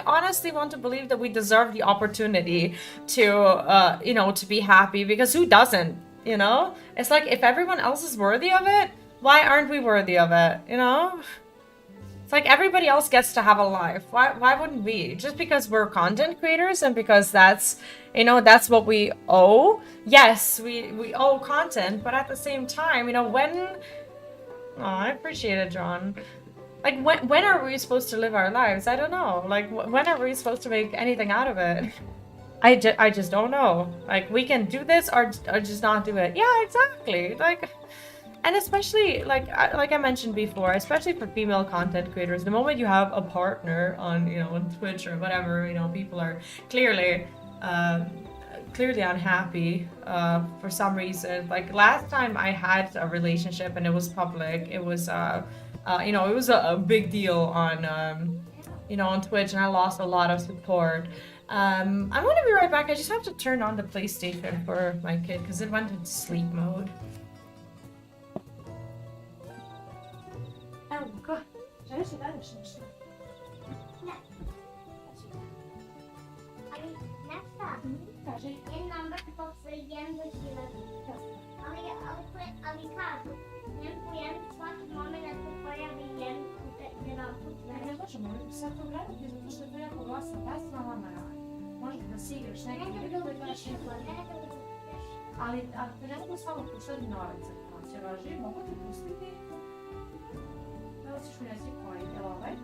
honestly want to believe that we deserve the opportunity to, you know, to be happy, because who doesn't, you know? It's like, if everyone else is worthy of it, why aren't we worthy of it, you know? It's like everybody else gets to have a life. Why wouldn't we? Just because we're content creators and because that's, you know, that's what we owe. Yes, we owe content, but at the same time, you know, when... Oh, I appreciate it, John. Like, when are we supposed to live our lives? I don't know. Like, when are we supposed to make anything out of it? I just don't know. Like, we can do this or just not do it. Yeah, exactly. Like... And especially like I mentioned before, especially for female content creators, the moment you have a partner on, you know, on Twitch or whatever, you know, people are clearly clearly unhappy for some reason. Like last time I had a relationship and it was public, it was you know, it was a big deal on you know, on Twitch, and I lost a lot of support. I'm gonna be right back. I just have to turn on the PlayStation for my kid because it went into sleep mode. Oh god.
Én nem bekapok ilyen, hogy ali kárt. Nem pojem, svaki moment ako pojavi jedan put.
Ne možemo, sad to gledati zato što je to jako glasno, da se vama radi. Možda da si igraš neki video koji gledaš ali te ne mogu samo puštati na ovaj crk. Će važi, mogu ti pustiti. Da li ćeš mi reći koji, je li ovaj?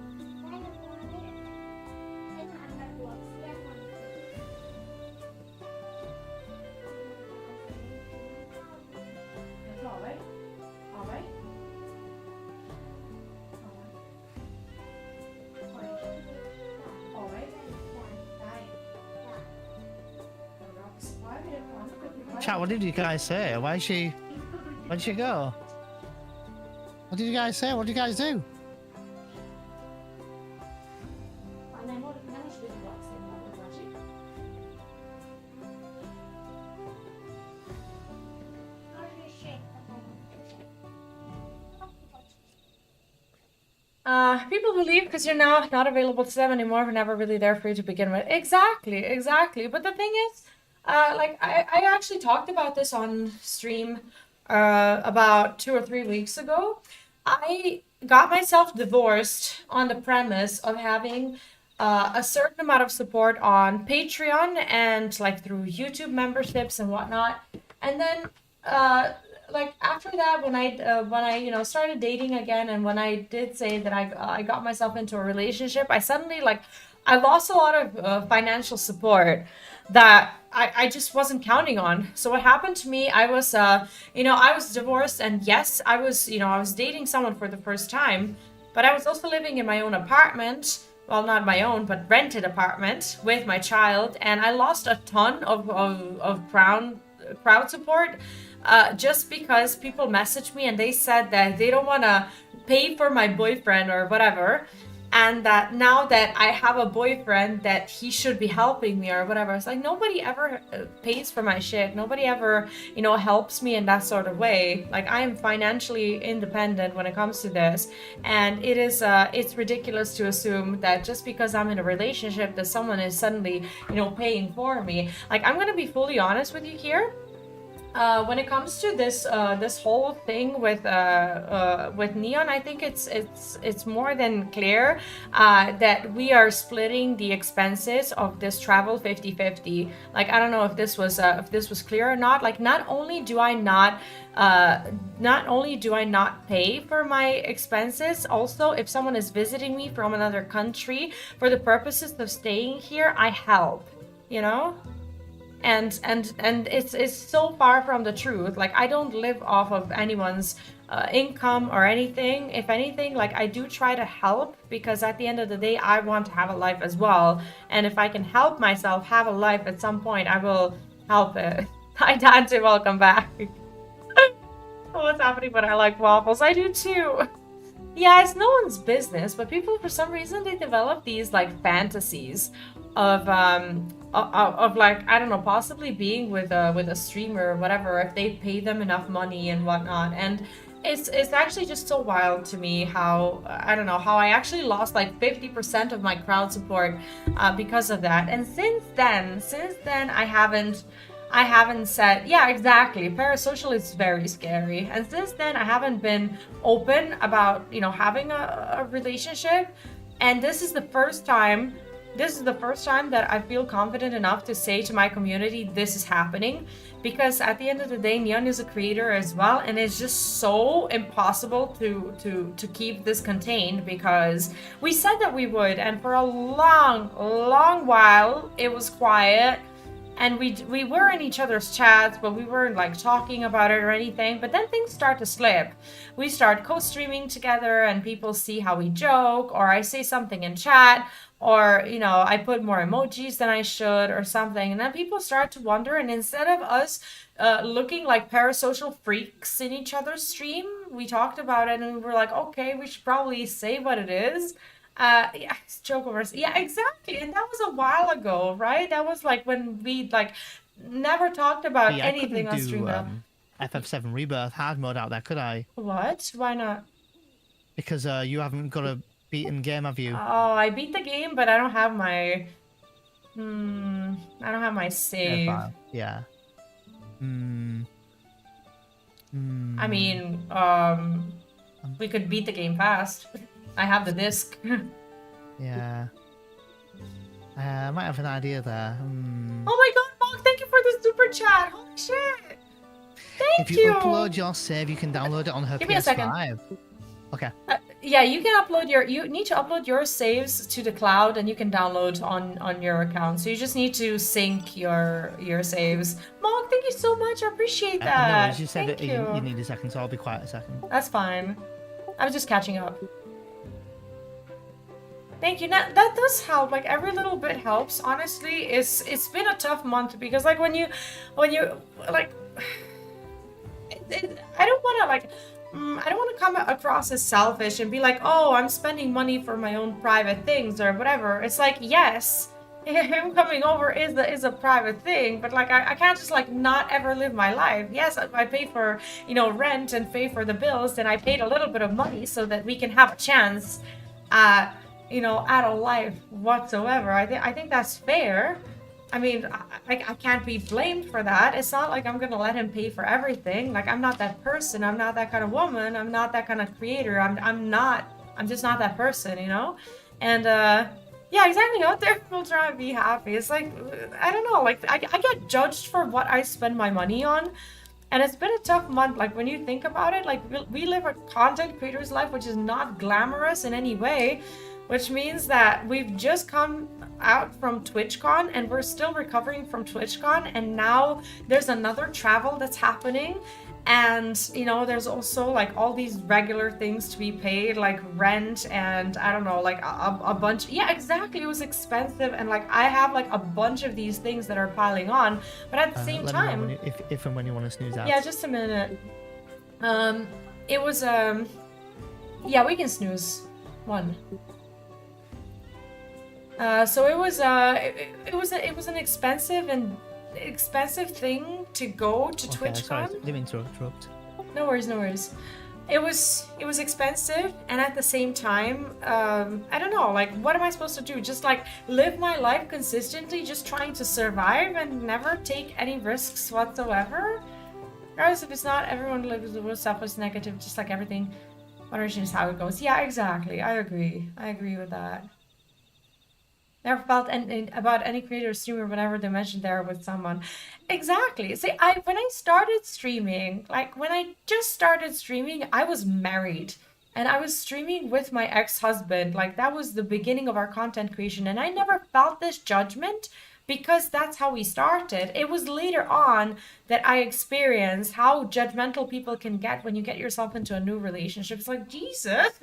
Chat, what did you guys say? Where'd she go? What did you guys say? What did you guys do?
People believe because you're now not available to them anymore, we're never really there for you to begin with. Exactly. But the thing is, like I actually talked about this on stream about 2 or 3 weeks ago. I got myself divorced on the premise of having a certain amount of support on Patreon and like through YouTube memberships and whatnot. And then like after that, when I you know started dating again, and when I did say that I got myself into a relationship, I suddenly I lost a lot of financial support that I just wasn't counting on. So what happened to me, I was you know, I was divorced, and yes, I was, you know, I was dating someone for the first time, but I was also living in my own apartment. Well, not my own, but rented apartment with my child, and I lost a ton of crowd support just because people messaged me and they said that they don't want to pay for my boyfriend or whatever, and that now that I have a boyfriend that he should be helping me or whatever. It's like nobody ever pays for my shit. Nobody ever, you know, helps me in that sort of way. Like I am financially independent when it comes to this, and it is it's ridiculous to assume that just because I'm in a relationship that someone is suddenly, you know, paying for me. Like I'm gonna be fully honest with you here. When it comes to this this whole thing with Neon, I think it's more than clear that we are splitting the expenses of this travel 50-50. Like I don't know if this was clear or not. Like not only do I not pay for my expenses, also if someone is visiting me from another country for the purposes of staying here, I help. You know. And it's so far from the truth. Like I don't live off of anyone's income or anything. If anything, like I do try to help, because at the end of the day I want to have a life as well, and if I can help myself have a life at some point, I will help it. Hi Dante, welcome back. What's happening when I like waffles? I do too. Yeah, it's no one's business, but people for some reason they develop these like fantasies of like, I don't know, possibly being with a streamer or whatever if they pay them enough money and whatnot. And it's actually just so wild to me how, I don't know, how I actually lost like 50% of my crowd support because of that. And since then I haven't said, yeah, exactly, parasocial is very scary. And since then I haven't been open about, you know, having a relationship. And this is the first time that I feel confident enough to say to my community, this is happening. Because at the end of the day, Neon is a creator as well, and it's just so impossible to keep this contained, because we said that we would, and for a long while it was quiet. and we were in each other's chats, but we weren't like talking about it or anything. But then things start to slip. We start co-streaming together, and people see how we joke, or I say something in chat, or you know, I put more emojis than I should or something, and then people start to wonder, and instead of us looking like parasocial freaks in each other's stream, we talked about it and we were like, okay, we should probably say what it is. Yeah, it's joke over. Yeah, exactly. And that was a while ago, right? That was like when we like never talked about anything on stream.
FF7 Rebirth hard mode out there, could I?
What? Why not?
Because you haven't got a beaten game, have you?
Oh, I beat the game, but I don't have my I don't have my save.
Yeah.
I mean, we could beat the game fast. I have the disc.
Yeah. I might have an idea there.
Oh my god, Mark, thank you for the super chat. Holy shit. Thank you.
If you upload your save, you can download it on her PS5.
Give me a second.
Okay.
Yeah, you can upload you need to upload your saves to the cloud, and you can download on your account. So you just need to sync your saves. Mark, thank you so much. I appreciate that.
No, you said that you need a second, so I'll be quiet a second.
That's fine. I was just catching up. Thank you. Now, that does help. Like every little bit helps. Honestly, it's been a tough month because like when you like, I don't want to like. I don't want to come across as selfish and be like, oh, I'm spending money for my own private things or whatever. It's like, yes, him coming over is a private thing, but like I can't just like not ever live my life. Yes, I pay for, you know, rent and pay for the bills, and I paid a little bit of money so that we can have a chance at, you know, at a life whatsoever. I think that's fair. I mean, I can't be blamed for that. It's not like I'm gonna let him pay for everything. Like, I'm not that person. I'm not that kind of woman. I'm not that kind of creator. I'm just not that person, you know? And, yeah, exactly. Out there, people try to be happy. It's like, I don't know, like, I get judged for what I spend my money on. And it's been a tough month. Like, when you think about it, like, we live a content creator's life, which is not glamorous in any way. Which means that we've just come out from TwitchCon and we're still recovering from TwitchCon, and now there's another travel that's happening, and you know, there's also like all these regular things to be paid, like rent and I don't know, like a bunch. Yeah, exactly. It was expensive, and like I have like a bunch of these things that are piling on, but at the same time,
if and when you want to snooze out.
Yeah, just a minute. It was yeah, we can snooze one. So it was an expensive thing to go to TwitchCon.
Sorry, didn't mean to interrupt.
No worries, no worries. It was expensive, and at the same time, I don't know, like, what am I supposed to do? Just like live my life consistently, just trying to survive and never take any risks whatsoever? Regardless if it's not, everyone lives with selfless negative, just like everything. Moderation is how it goes. Yeah, exactly. I agree with that. Never felt about any creator or streamer whenever they mentioned they're with someone. Exactly. See, when I started streaming, like when I just started streaming, I was married. And I was streaming with my ex-husband. Like that was the beginning of our content creation. And I never felt this judgment because that's how we started. It was later on that I experienced how judgmental people can get when you get yourself into a new relationship. It's like, Jesus,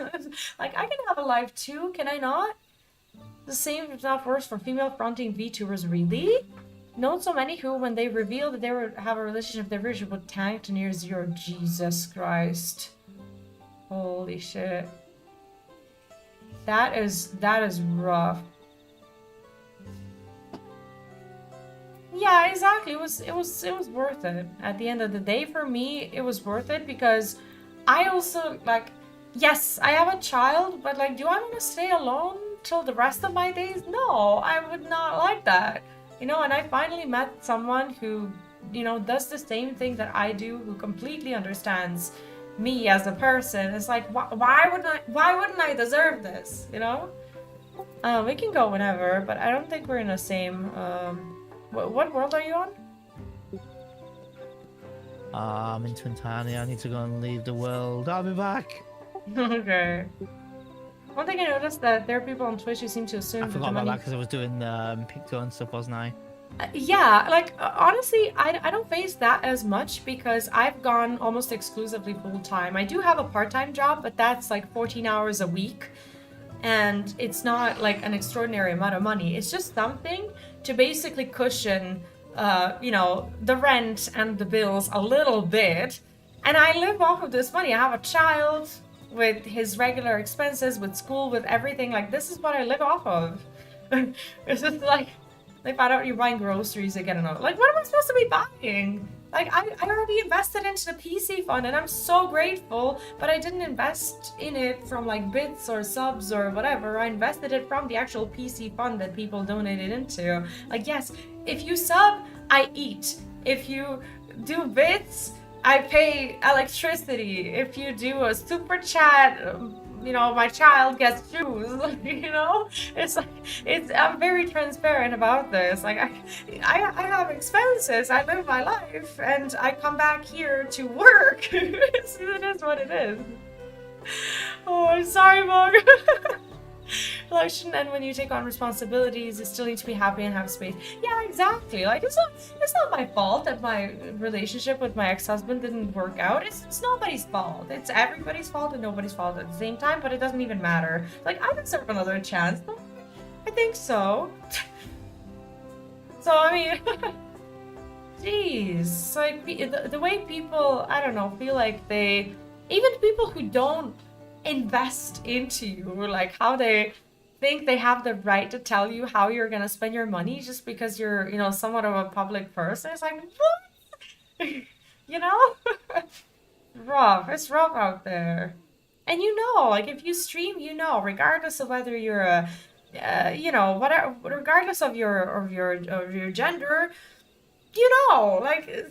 like I can have a life too, can I not? The same, if not worse, for female fronting VTubers, really? Known so many who, when they reveal that they have a relationship, their version would tank to near zero. Jesus Christ. Holy shit. That is rough. Yeah, exactly. It was worth it. At the end of the day, for me, it was worth it because I also, like, yes, I have a child, but like, do I want to stay alone till the rest of my days? No, I would not like that. You know, and I finally met someone who, you know, does the same thing that I do, who completely understands me as a person. It's like, why wouldn't I deserve this, you know? We can go whenever, but I don't think we're in the same, what world are you on?
I'm in Twintania. I need to go and leave the world. I'll be back.
Okay. One thing I noticed that there are people on Twitch who seem to assume
I forgot about that because I was doing Picto and stuff, wasn't I?
Yeah, like honestly, I don't face that as much because I've gone almost exclusively full time. I do have a part-time job, but that's like 14 hours a week, and it's not like an extraordinary amount of money. It's just something to basically cushion, you know, the rent and the bills a little bit. And I live off of this money. I have a child with his regular expenses, with school, with everything. Like, this is what I live off of. It's just like, they found out you're buying groceries again and all. Like, what am I supposed to be buying? Like, I already invested into the PC fund and I'm so grateful, but I didn't invest in it from like bits or subs or whatever. I invested it from the actual PC fund that people donated into. Like, yes, if you sub, I eat. If you do bits, I pay electricity. If you do a super chat, you know, my child gets shoes, you know? It's like, I'm very transparent about this. Like, I have expenses, I live my life, and I come back here to work. It is what it is. Oh, I'm sorry, Mog. Life shouldn't end when you take on responsibilities. You still need to be happy and have space. Yeah, exactly. Like, it's not my fault that my relationship with my ex-husband didn't work out. It's nobody's fault. It's everybody's fault and nobody's fault at the same time, but it doesn't even matter. Like, I deserve another chance. I think so. So, I mean, jeez. Like, the way people, I don't know, feel like they, even people who don't invest into you, like how they think they have the right to tell you how you're gonna spend your money just because you're, you know, somewhat of a public person. It's like, what? You know? Rough. It's rough out there. And you know, like if you stream, you know, regardless of whether you're a, you know, whatever, regardless of your gender, you know, like.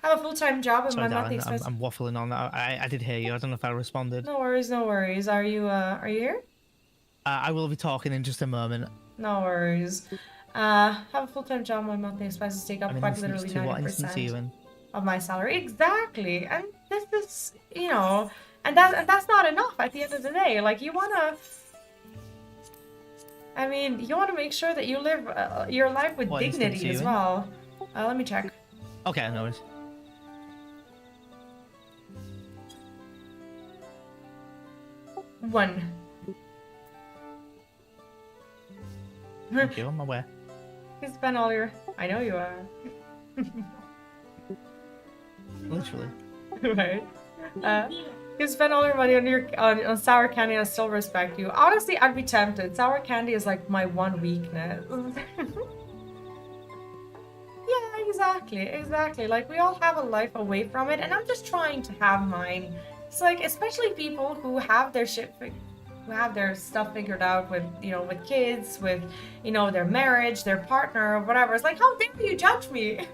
Have a full-time job and my monthly expenses.
I'm waffling on that. I did hear you. I don't know if I responded.
No worries, no worries. Are you here?
I will be talking in just a moment.
No worries. Have a full-time job. My monthly expenses take up quite literally 90% of my salary. Exactly, and this is, you know, and that's not enough at the end of the day. Like you wanna, I mean, you wanna make sure that you live your life with dignity as well. Let me check.
Okay, no worries.
One.
Thank you, I'm aware.
You spend all your... I know you are.
Literally.
Right. You spend all your money on sour candy and I still respect you. Honestly, I'd be tempted. Sour candy is like my one weakness. Yeah, exactly. Like, we all have a life away from it, and I'm just trying to have mine. It's like, especially people who have their stuff figured out with, you know, with kids, with, you know, their marriage, their partner, or whatever. It's like, how dare you judge me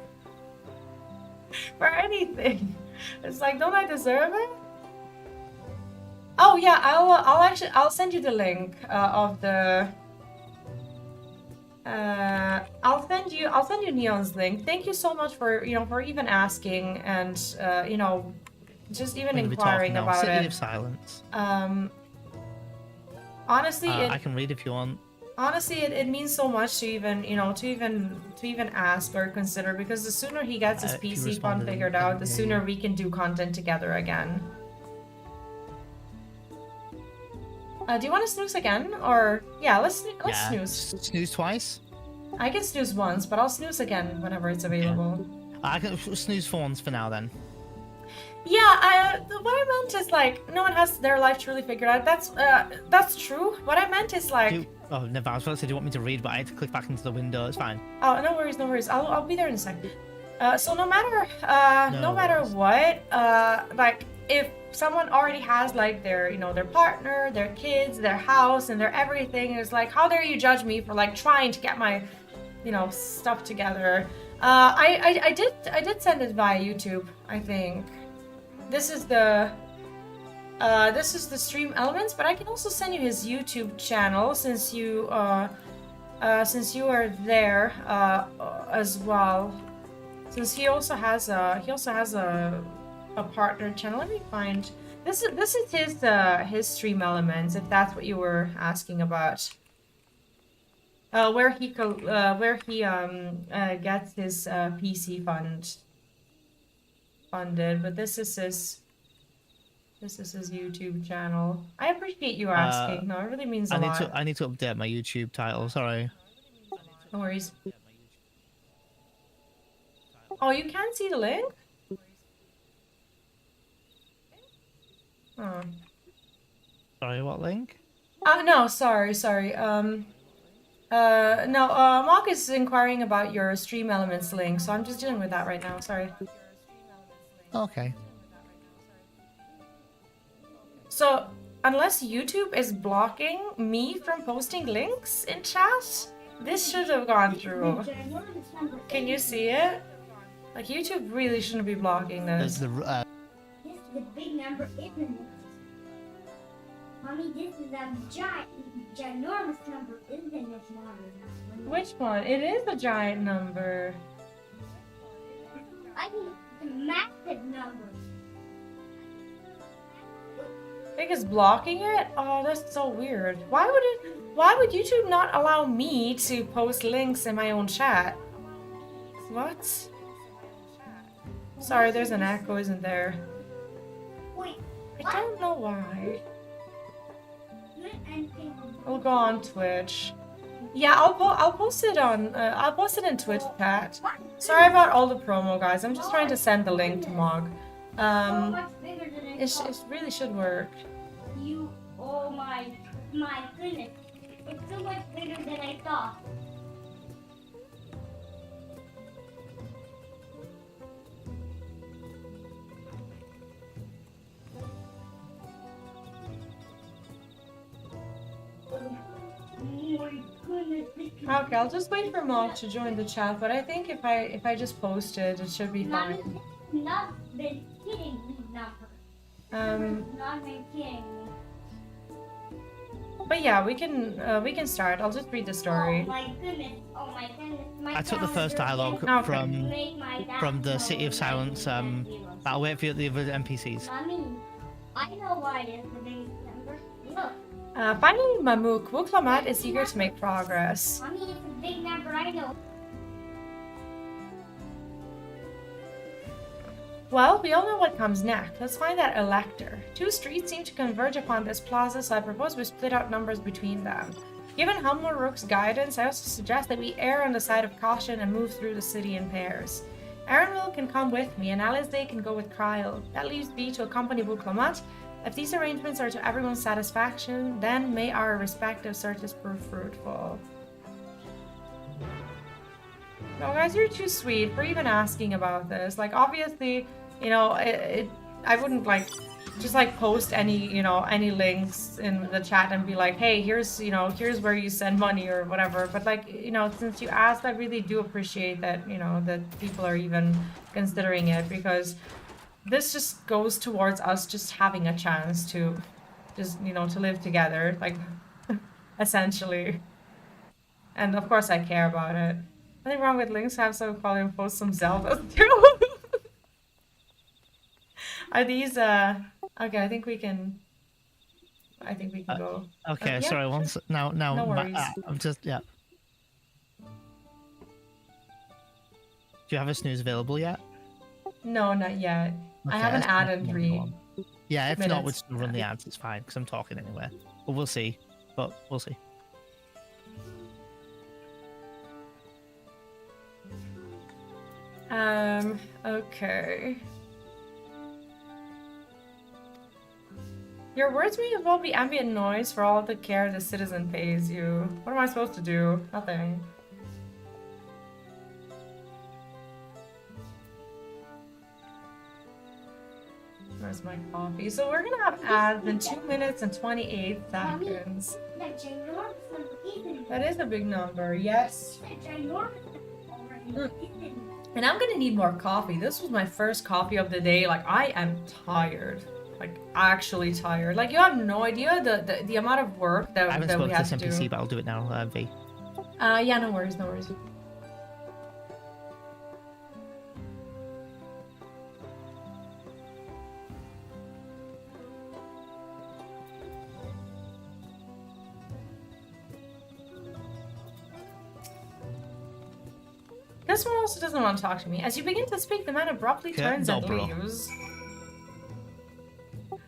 for anything? It's like, don't I deserve it? Oh yeah, I'll send you the link of the. I'll send you Neon's link. Thank you so much for, you know, for even asking and you know, just even inquiring about it.
Of silence.
Honestly,
I can read if you want.
Honestly, it means so much to even, you know, to even ask or consider, because the sooner he gets his PC fund figured out, the sooner we can do content together again. Do you want to snooze again, or yeah, let's snooze.
Snooze twice.
I can snooze once, but I'll snooze again whenever it's available.
Yeah. I can snooze for once for now then.
Yeah, what I meant is like no one has their life truly figured out. That's true. What I meant is like.
Oh, never. I was about to say, do you want me to read? But I had to click back into the window. It's fine.
Oh, no worries. I'll be there in a second. So no matter what, like if someone already has like their, you know, their partner, their kids, their house, and their everything, it's like, how dare you judge me for like trying to get my, you know, stuff together. I did send it via YouTube, I think. This is the stream elements, but I can also send you his YouTube channel since you are there as well. Since he also has a partner channel. Let me find this is his stream elements, if that's what you were asking about. where he gets his PC funded, but this is his YouTube channel. I appreciate you asking. No, it really means a lot.
I need to update my YouTube title. Sorry.
No worries. Oh, you can't see the link? Oh.
Sorry, what link?
No, sorry. Mark is inquiring about your Stream Elements link, so I'm just dealing with that right now. Sorry.
Okay.
So, unless YouTube is blocking me from posting links in chat, this should have gone through. Can you see it? Like, YouTube really shouldn't be blocking this.
This is a big number, isn't it? Mommy, this is a ginormous number, isn't it, Mommy?
Which one? It is a giant number.
I mean, it's a massive number.
I think it's blocking it? Oh, that's so weird. Why would YouTube not allow me to post links in my own chat? What? Sorry, there's an echo, isn't there?
Wait,
I don't know why. We'll go on Twitch. Yeah, I'll post it on I'll post it in Twitch chat. Sorry about all the promo, guys. I'm just trying to send the link to Mog. It really should work.
Oh my goodness. It's so much bigger than I thought.
Okay, I'll just wait for Mog to join the chat, but I think if I just post it, it should be fine.
Not been kidding me, not been kidding me.
But yeah, we can start. I'll just read the story.
Oh my goodness.
I took the first dialogue from the City of Silence. But I'll wait for the other NPCs.
Mommy, I know why it's the biggest number. Look.
Finally, Mamouk Wuklamat is eager to make progress.
Mommy, it's a big number, I know.
Well, we all know what comes next. Let's find that elector. Two streets seem to converge upon this plaza, so I propose we split out numbers between them. Given Humble Rook's guidance, I also suggest that we err on the side of caution and move through the city in pairs. Arenville can come with me, and Alizé can go with Kryl. That leaves Vee to accompany Wuklamat. If these arrangements are to everyone's satisfaction, then may our respective searches prove fruitful. No, guys, you're too sweet for even asking about this. Like, obviously, you know, I wouldn't, like, just, like, post any, you know, any links in the chat and be like, hey, here's, you know, here's where you send money or whatever. But, like, you know, since you asked, I really do appreciate that, you know, that people are even considering it, because this just goes towards us just having a chance to just, you know, to live together, like, essentially. And of course I care about it. Nothing wrong with links, have some quality and post some Zelda too. Are these, okay, I think we can go.
Okay,
yeah,
sorry, once, now,
no worries.
I'm just, yeah. Do you have a snooze available yet?
No, not yet.
Okay,
I have an ad in 3
Yeah, if
minutes.
not, we'll still run the ads, it's fine, because I'm talking anyway. But we'll see, we'll see.
Okay. Your words may as well be ambient noise for all the care the citizen pays you. What am I supposed to do? Nothing. Where's my coffee? So we're gonna have ads in 2 minutes and 28 seconds. That is a big number, yes. And I'm gonna need more coffee. This was my first coffee of the day. Like, I am tired. Like, actually tired. Like, you have no idea the amount of work that,
I haven't
that we
spoken
have
to
to
this NPC,
do.
but I'll do it now, Vee.
Yeah, no worries, no worries. this one also doesn't want to talk to me. As you begin to speak, the man abruptly turns and
Dobro.
leaves.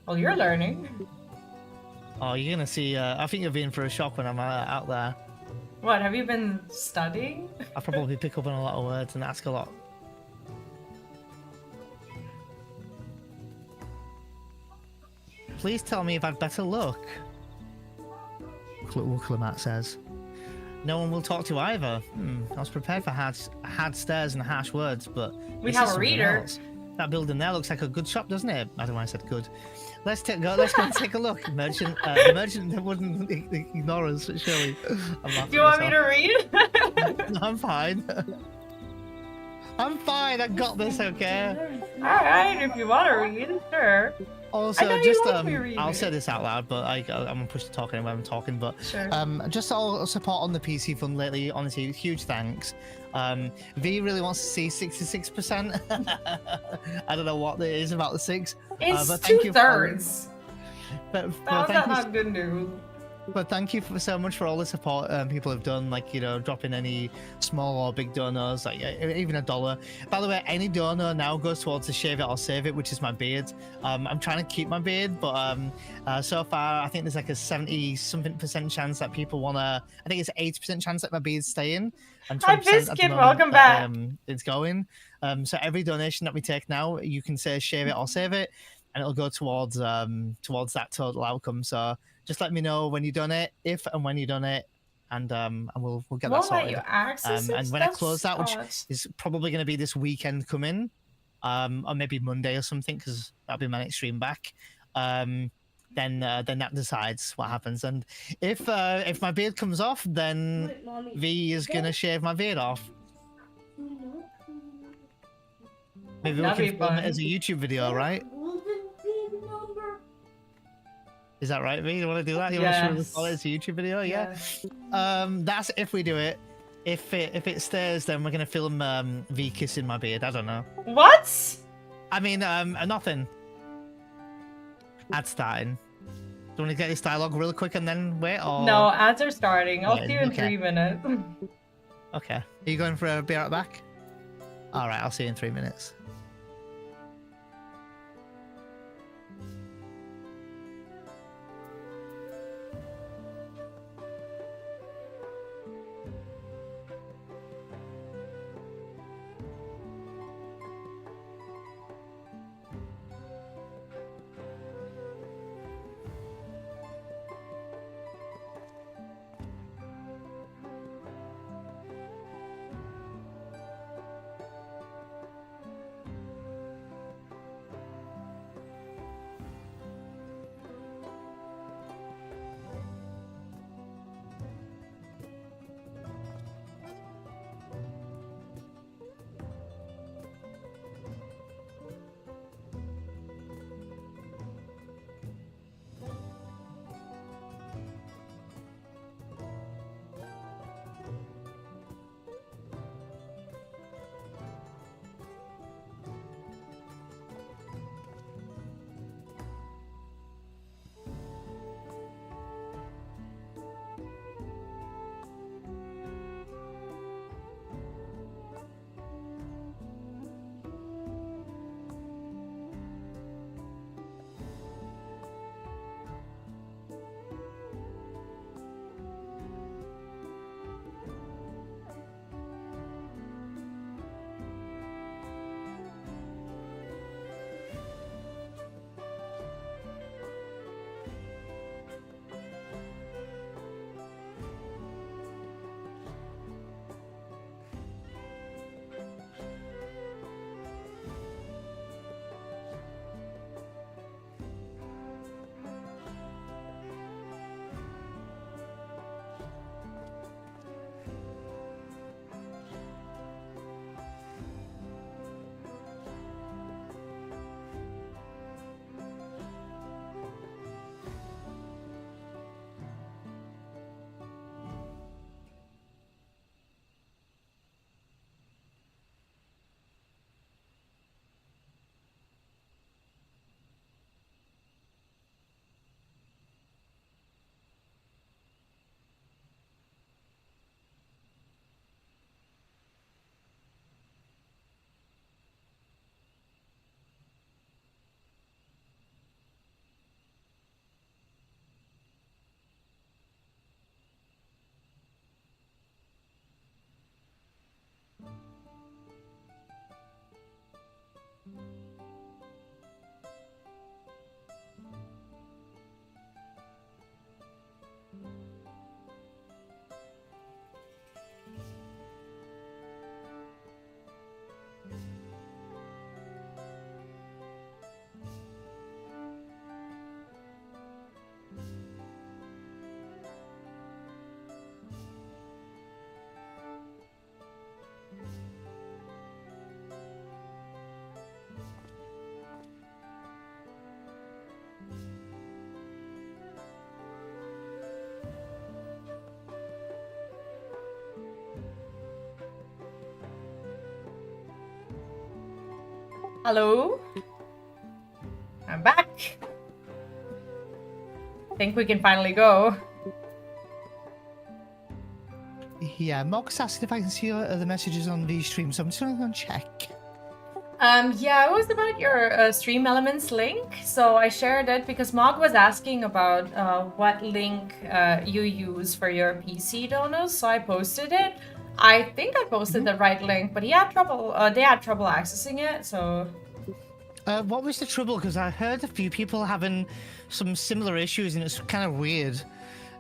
Well, you're learning.
Oh, you're gonna see. I think you'll be in for a shock when I'm out there.
What, have you been studying?
I'll probably pick up on a lot of words and ask a lot. Please tell me if I've better luck. Matt says. No one will talk to either. I was prepared for hard stares and harsh words, but
We
this
have
is
a
something
reader.
else. That building there looks like a good shop, doesn't it? I don't know why I said good. Let's go and take a look. Merchant wouldn't ignore us, surely.
Do you want me to read?
No, I'm fine. I'm fine. I got this, okay?
Alright, if you want to read, sure.
Also,
know you
just
want me reading.
I'll say this out loud, but I'm gonna push the talk anyway I'm talking. But
Sure.
just all support on the PC fund lately. Honestly, huge thanks. V really wants to see 66%. I don't know what it is about the 6.
It's
but thank you
2/3.
But
How's
thank
that
you.
not good news?
But thank you so much for all the support people have done, like, you know, dropping any small or big donors, like even $1. By the way, any donor now goes towards the shave it or save it, which is my beard. I'm trying to keep my beard, but so far I think there's like a 70-something% chance that people wanna. I think it's 80% chance that my beard's staying, and 20%
Hi,
at the
Biscuit,
moment
welcome
that,
back.
it's going. So every donation that we take now, you can say shave it or save it, and it'll go towards that total outcome. So just let me know when you donate, if and when you donate, and we'll get that
Won't let
sorted.
you access it?
And when I
That's
close that, which
odd.
is probably going to be this weekend coming, or maybe Monday or something, because that'll be my next stream back. Then that decides what happens. And if my beard comes off, then
Wait, Mommy.
V is gonna shave my beard off. Maybe
That'd
we
be
can film it
fun.
as a YouTube video, right?
Golden pin number.
Is that right, V? You want to do that? You want to show it as a YouTube video? Yeah. That's if we do it. If it stays, then we're gonna film V kissing my beard. I don't know.
What?
I mean, nothing. Ad starting. Do you want to get this dialogue real quick and then wait? Or...
No, ads are starting. I'll
Yeah,
see you in
okay.
3 minutes.
Okay. Are you going for a beer out back? All right. I'll see you in 3 minutes.
Hello? I'm back. Think we can finally go.
Yeah, Mox asked if I can see the messages on the stream, so I'm just gonna go and check.
Yeah, it was about your Stream Elements link. So I shared it because Mog was asking about what link you use for your PC donos. So I posted it. I think I posted the right link, but he had trouble. They had trouble accessing it. So
What was the trouble? Because I heard a few people having some similar issues, and it's kind of weird.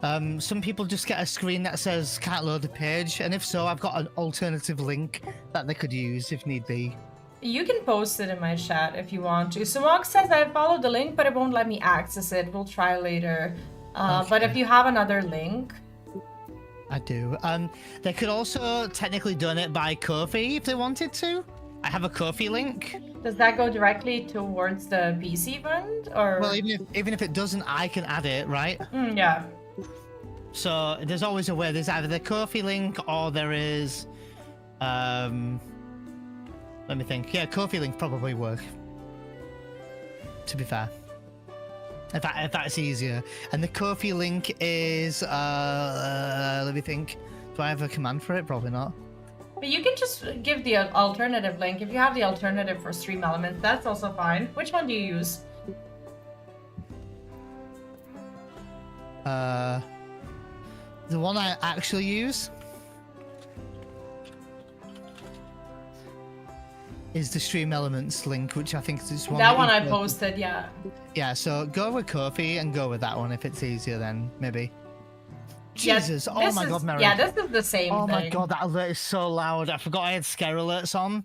Some people just get a screen that says can't load the page, and if so, I've got an alternative link that they could use if need be.
you can post it in my chat if you want to. So Mog says I followed the link, but it won't let me access it. We'll try later. But if you have another link.
I do. They could also technically donate by Ko-fi if they wanted to. I have a Ko-fi link.
Does that go directly towards the PC fund, or?
Well, even if it doesn't, I can add it, right?
Yeah.
So there's always a way. There's either the Ko-fi link or there is, let me think. Yeah, Ko-fi link probably work. To be fair, if that's easier. And the Ko-fi link is, let me think. Do I have a command for it? Probably not.
But you can just give the alternative link. If you have the alternative for Stream Elements, that's also fine. Which one do you use?
The one I actually use is the Stream Elements link, which I think is one.
That one I posted, yeah.
Yeah, so go with Ko-fi and go with that one if it's easier then, maybe. Jesus,
yeah,
oh my god, Mary.
Yeah, this is the same thing.
Oh my god, that alert is so loud. I forgot I had scare alerts on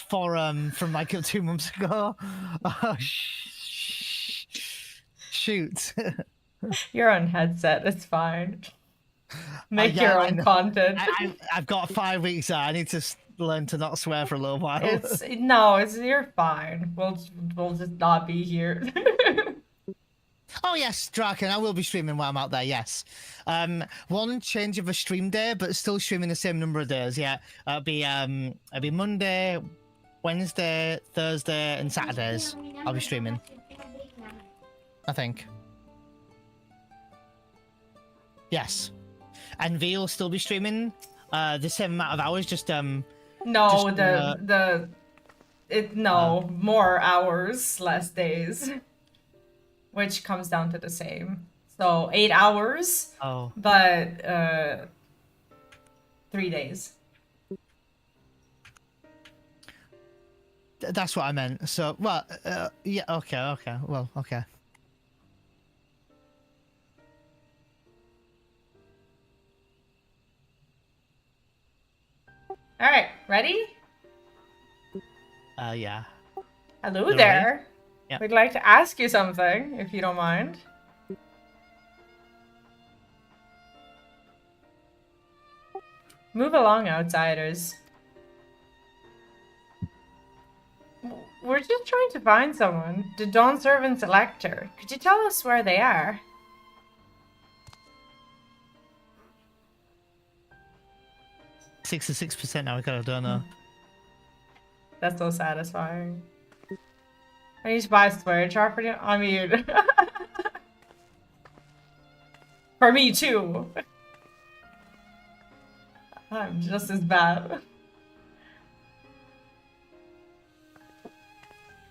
for from like 2 months ago. Oh, shoot.
You're on headset, it's fine. Make your own content.
I've got 5 weeks there. I need to learn to not swear for a little while.
You're fine. We'll just not be here.
Oh yes, Draken, I will be streaming while I'm out there, yes. One change of a stream day, but still streaming the same number of days, yeah. It'll be Monday, Wednesday, Thursday, and Saturdays. I'll be streaming. I think. Yes. And Vee will still be streaming the same amount of hours, just
more hours, less days. Which comes down to the same. So 8 hours.
Oh.
But 3 days.
That's what I meant. So, well, yeah, okay. Well, okay.
All right, ready?
Yeah.
Hello there.
Ready? Yeah.
We'd like to ask you something, if you don't mind. Move along, outsiders. We're just trying to find someone. The Dawn Servant's Elector. Could you tell us where they are?
– 66% now. I don't know.
That's so satisfying. I need to buy a swear jar for you. I mean, for me too. I'm just as bad.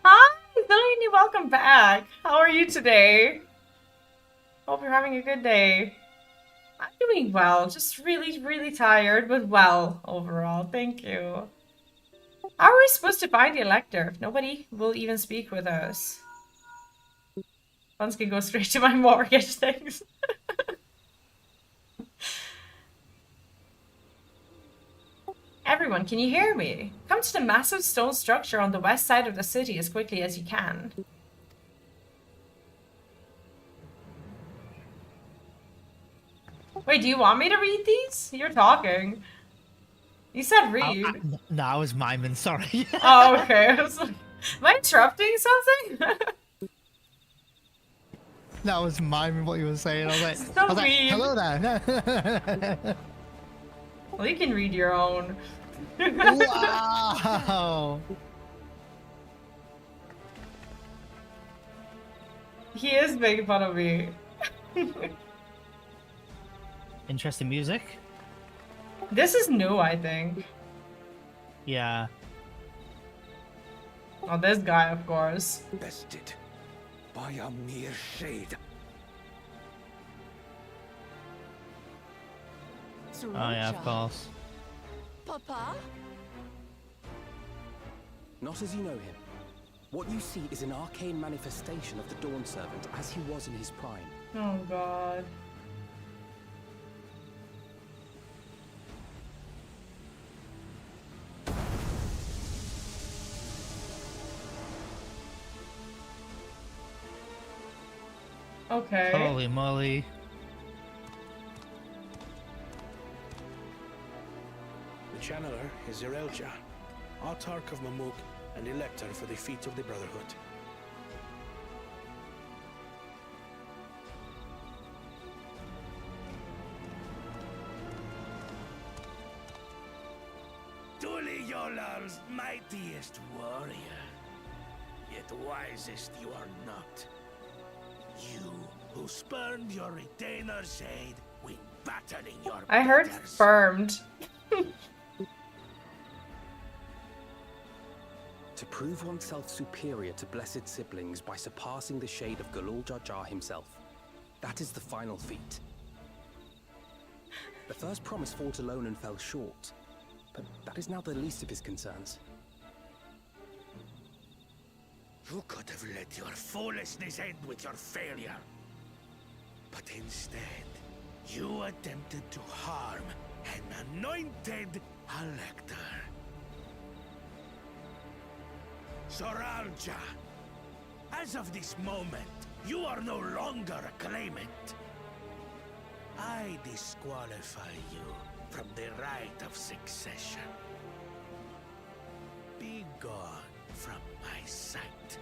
Hi, Delaney, welcome back. How are you today? Hope you're having a good day. I'm doing well, just really, really tired, but well overall. Thank you. How are we supposed to find the Elector if nobody will even speak with us? Funds can go straight to my mortgage things. Everyone, can you hear me? Come to the massive stone structure on the west side of the city as quickly as you can. Wait, do you want me to read these? You're talking. You said read.
No, I was miming, sorry.
Oh, okay. I was like, am I interrupting something?
No, I was miming what you were saying. I was like,
So mean.
hello there.
Well, you can read your own.
Wow.
He is making fun of me.
Interesting music.
This is new, I think.
Yeah.
Oh, this guy, of course.
Bested by a mere shade.
Oh yeah, of course.
Papa?
Not as you know him. What you see is an arcane manifestation of the Dawn Servant as he was in his prime.
Oh god. Okay.
Holy moly.
The channeler is Eorzea, Autarch of Mamuk and Elector for the feet of the Brotherhood. Truly Yolar's mightiest warrior, yet wisest you are not. You who spurned your retainer's aid when battling your
I heard
betters.
firmed.
To prove oneself superior to blessed siblings by surpassing the shade of Galul Jar Jar himself. That is the final feat. The first promise fought alone and fell short, but that is now the least of his concerns.
You could have let your foolishness end with your failure. But instead, you attempted to harm an anointed Elector. Soralja, as of this moment, you are no longer a claimant. I disqualify you from the right of succession. Be gone from my sight.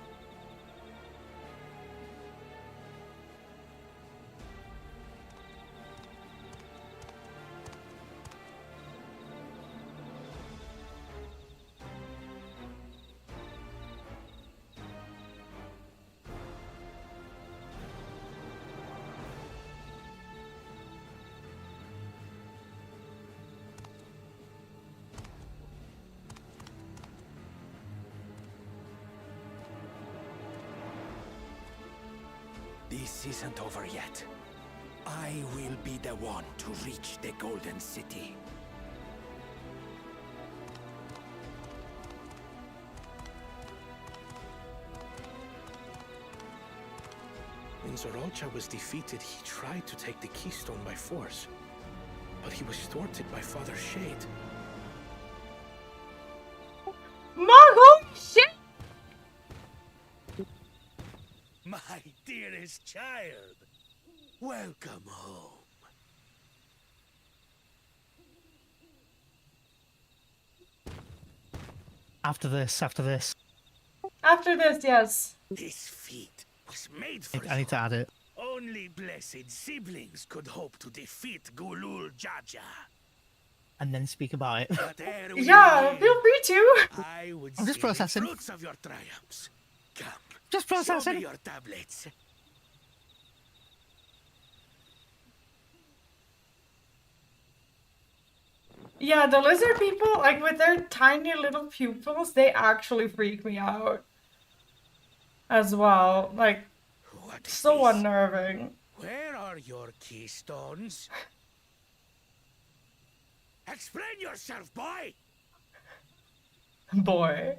This isn't over yet. I will be the one to reach the Golden City. When Soralja was defeated, he tried to take the Keystone by force. But he was thwarted by Father Shade.
Holy shit!
My dearest child, welcome home.
After this.
After this, yes.
This feat was made for
I need to add it.
Only blessed siblings could hope to defeat Galul Jar Jar.
And then speak about it.
But ere we
Yeah,
begin,
feel free to.
I would
I'm just
see
processing.
the fruits of your triumphs. Come,
Just
show
processing.
me your tablets.
Yeah, the lizard people, like with their tiny little pupils, they actually freak me out. As well. Like,
What is
so
this?
unnerving.
Where are your keystones? Explain yourself, boy!
Boy.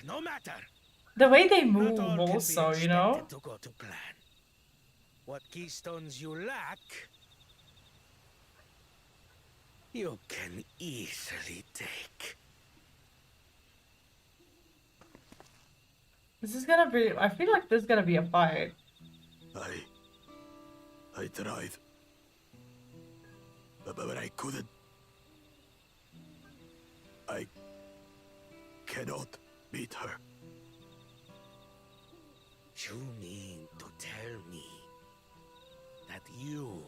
No matter.
The way they
Not
move
all can be
also, you
expected
know?
to go to plan. What keystones you lack, you can easily take.
This is gonna be... I feel like this is gonna be a fight.
I tried. But I couldn't. I cannot beat her. You mean to tell me that you,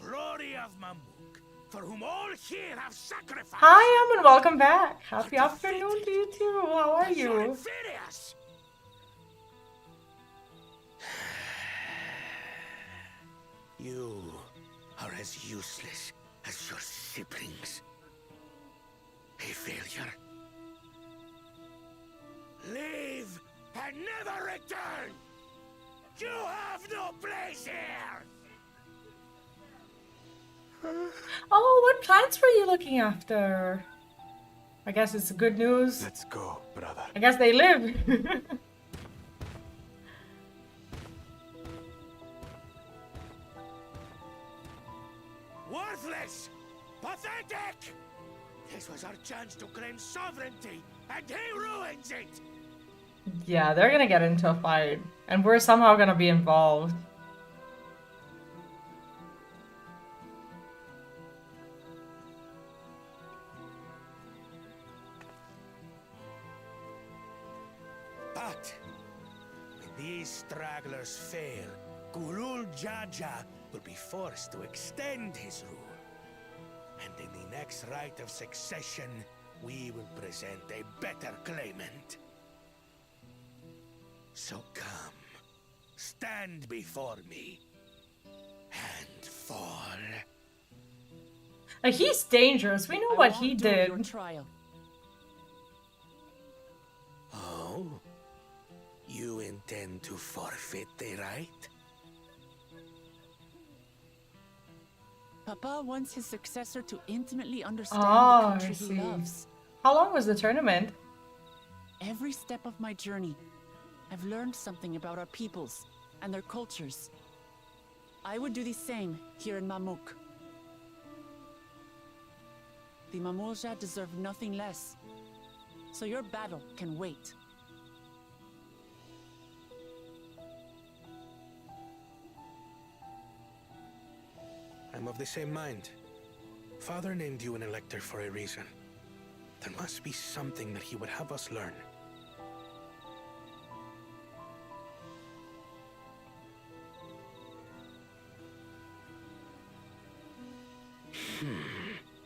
glory of Mamuk, for whom all here have sacrificed...
Hi, Em, and welcome back. Happy afternoon to you too. How are
You're
you?
inferiors! You are as useless as your siblings. A failure. Leave and never return! You have no place here!
Oh, what plants were you looking after? I guess it's good news.
Let's go, brother.
I guess they live.
Worthless! Pathetic! This was our chance to claim sovereignty, and he ruins it!
Yeah, they're gonna get into a fight. And we're somehow gonna be involved.
But when these stragglers fail, Gulul Jaja will be forced to extend his rule. And in the next rite of succession, we will present a better claimant. So come, stand before me, and fall.
He's dangerous. We know what he did.
Your trial.
Oh? You intend to forfeit the right?
Papa wants his successor to intimately understand
Oh,
the
I
country he
see.
loves.
How long was the tournament?
Every step of my journey, I've learned something about our peoples and their cultures. I would do the same here in Mamuk. The Mamulja deserve nothing less, so your battle can wait.
I'm of the same mind. Father named you an elector for a reason. There must be something that he would have us learn.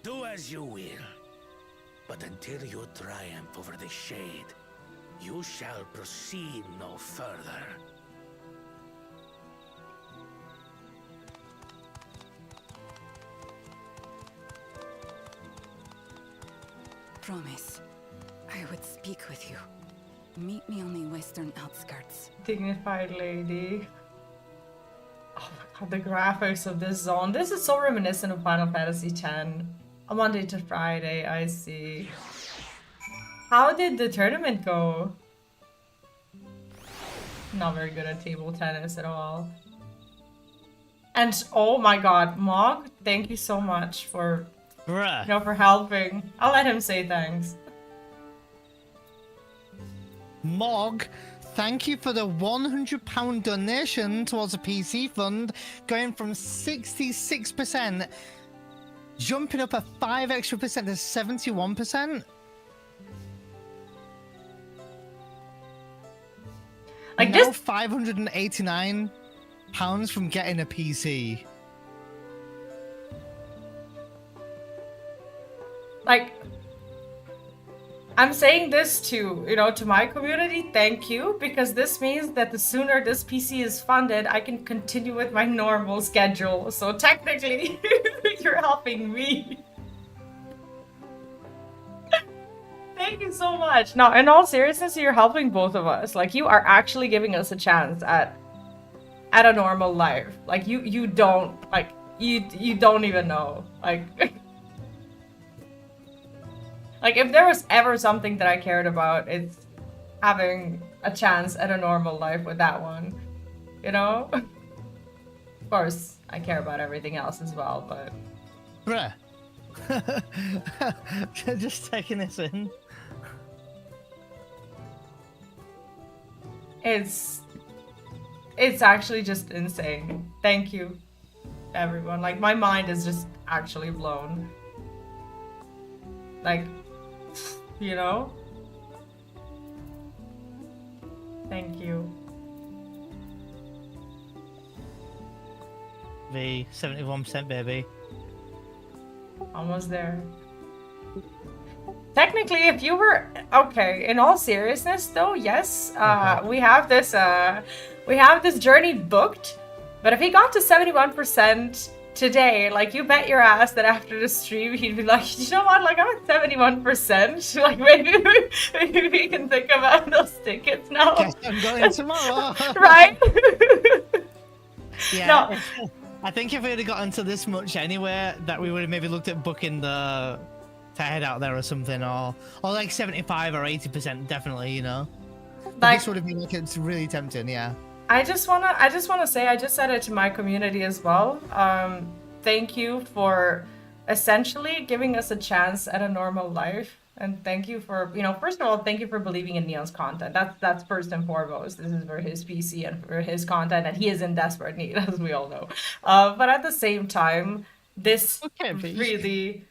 Do as you will. But until you triumph over the shade, you shall proceed no further.
Promise, I would speak with you. Meet me on the western outskirts.
Dignified lady. Oh my god, the graphics of this zone. This is so reminiscent of Final Fantasy X. A Monday to Friday, I see. How did the tournament go? Not very good at table tennis at all. And oh my god, Mog, thank you so much for,
Bruh.
you know, for helping. I'll let him say thanks.
Mog, thank you for the £100 donation towards a PC fund, going from 66%, jumping up a 5% extra to 71%.
Like
now
this,
£589 from getting a PC.
like, I'm saying this to, you know, to my community, thank you, because this means that the sooner this PC is funded, I can continue with my normal schedule. So technically, you're helping me. Thank you so much. No, in all seriousness, you're helping both of us. Like, you are actually giving us a chance at a normal life. Like, you don't, like, you don't even know. Like, like, if there was ever something that I cared about, it's having a chance at a normal life with that one. You know? Of course, I care about everything else as well, but...
Bruh. Just taking this in.
It's actually just insane. Thank you, everyone. Like, my mind is just actually blown. Like, you know? Thank you.
The 71% baby.
Almost there. Technically, if you were okay, in all seriousness, though, yes, we have this journey booked. But if he got to 71% today, like, you bet your ass that after the stream he'd be like, you know what? Like, I'm at 71%. Like, maybe we can think about those tickets now.
Guess I'm going tomorrow.
Right?
Yeah.
No.
I think if we had gotten to this much anywhere, that we would have maybe looked at booking to head out there or something, or like 75 or 80%, definitely, you know. Like, this would have been like, it's really tempting, yeah.
I just wanna say, I just said it to my community as well. Thank you for essentially giving us a chance at a normal life. And thank you for, you know, first of all, thank you for believing in Neon's content. That's first and foremost. This is for his PC and for his content, and he is in desperate need, as we all know. But at the same time, this really